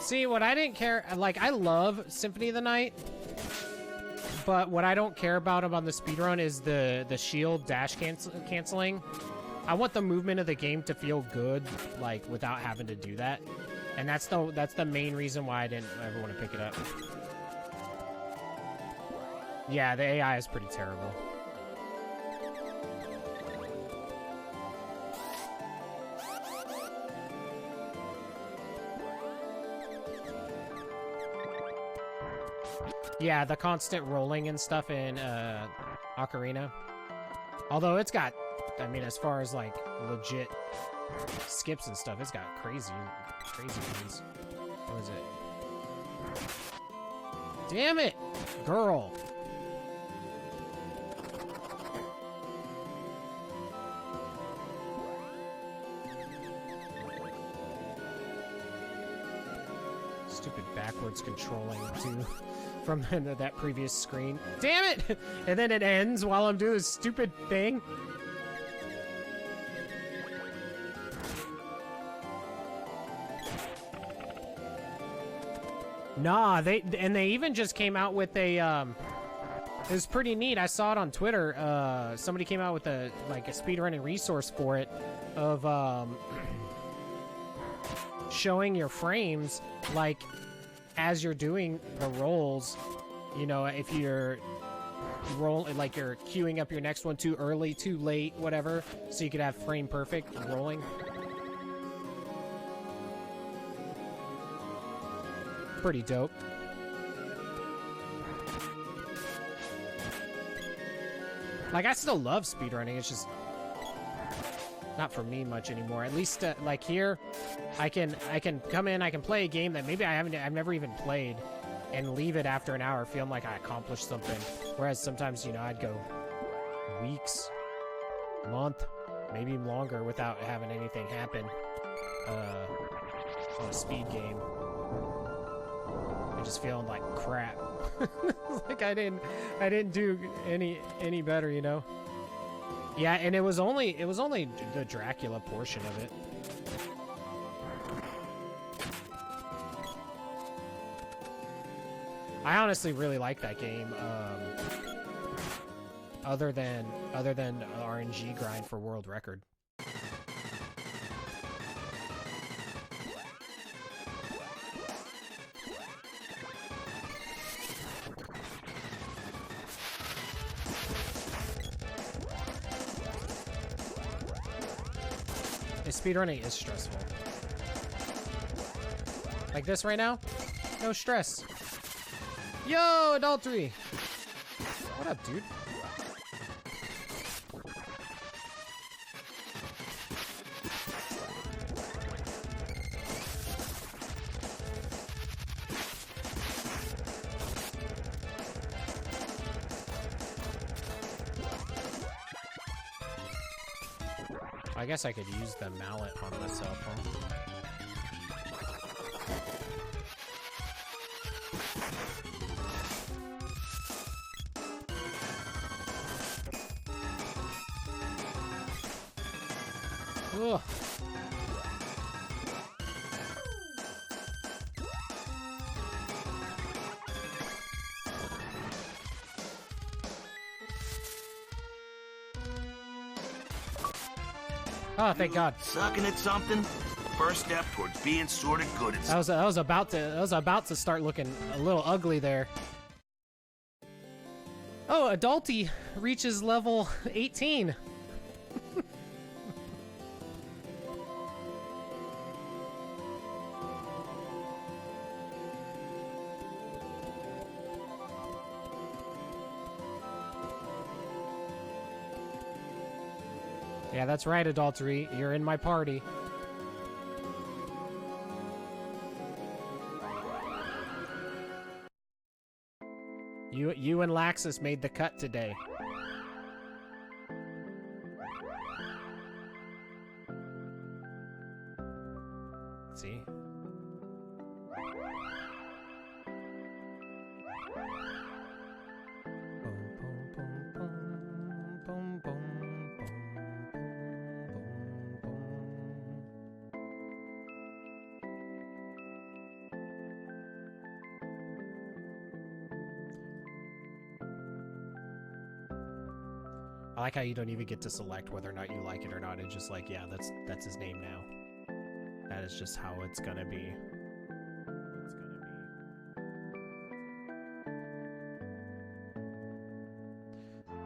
See, what I didn't care, like, I love Symphony of the Night, but what I don't care about on the speedrun is the shield dash canceling. I want the movement of the game to feel good, like, without having to do that. And that's the main reason why I didn't ever want to pick it up. Yeah, the AI is pretty terrible. Yeah, the constant rolling and stuff in Ocarina. Although it's got, I mean, as far as like legit skips and stuff, it's got crazy ones. What is it? Damn it, girl. Stupid backwards controlling too. From that previous screen. Damn it! And then it ends while I'm doing this stupid thing. Nah, they even just came out with a it was pretty neat. I saw it on Twitter. Somebody came out with a speedrunning resource for it of showing your frames like as you're doing the rolls, you know, if you're like you're queuing up your next one too early, too late, whatever, so you could have frame perfect rolling. Pretty dope. Like, I still love speedrunning, it's just not for me much anymore. At least, like here, I can come in, I can play a game that maybe I've never even played, and leave it after an hour feeling like I accomplished something. Whereas sometimes, you know, I'd go weeks, month, maybe even longer without having anything happen on a speed game. I'm just feeling like crap. Like I didn't do any better, you know. Yeah, and it was only the Dracula portion of it. I honestly really like that game. Other than RNG grind for world record. Speedrunning is stressful. Like this right now, no stress. Yo, adultery! What up, dude? I guess I could use the mallet on myself, huh? Ugh. Oh, thank God. Sucking at something? First step towards being sort of good at something. I was about to start looking a little ugly there. Oh, Adulty reaches level 18. Yeah, that's right, Adultery. You're in my party. You and Laxus made the cut today. See? I like how you don't even get to select whether or not you like it or not. It's just like, yeah, that's his name now. That is just how it's gonna be.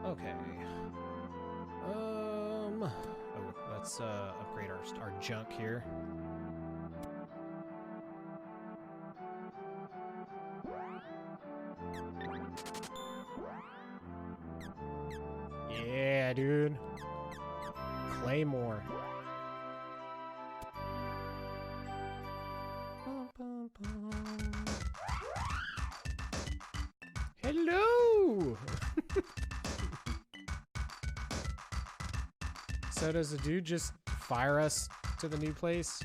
Okay. Oh, let's upgrade our junk here. Yeah, dude. Claymore. Hello! So does the dude just fire us to the new place?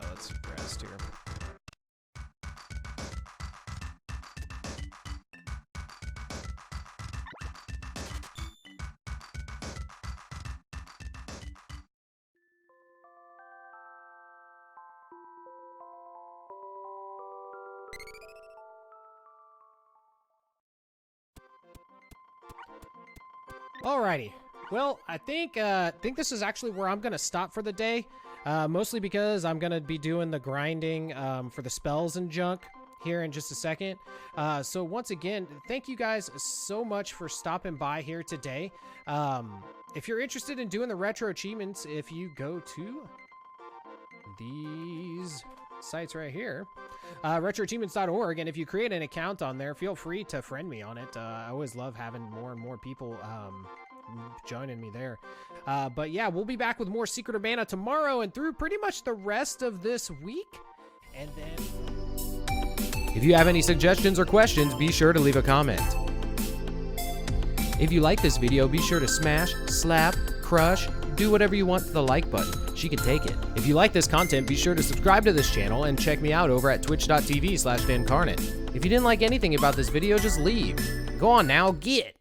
Let's rest here. Alrighty. Well, I think this is actually where I'm gonna stop for the day. Mostly because I'm gonna be doing the grinding for the spells and junk here in just a second. So once again, thank you guys so much for stopping by here today. If you're interested in doing the retro achievements, if you go to these sites right here, retroachievements.org, and if you create an account on there, feel free to friend me on it. I always love having more and more people joining me there. But yeah, we'll be back with more Secret of Mana tomorrow and through pretty much the rest of this week. And then, if you have any suggestions or questions, be sure to leave a comment. If you like this video, be sure to smash, slap, crush, do whatever you want to the like button. She can take it. If you like this content, be sure to subscribe to this channel and check me out over at twitch.tv/DanCarnate. If you didn't like anything about this video, just leave. Go on now, get!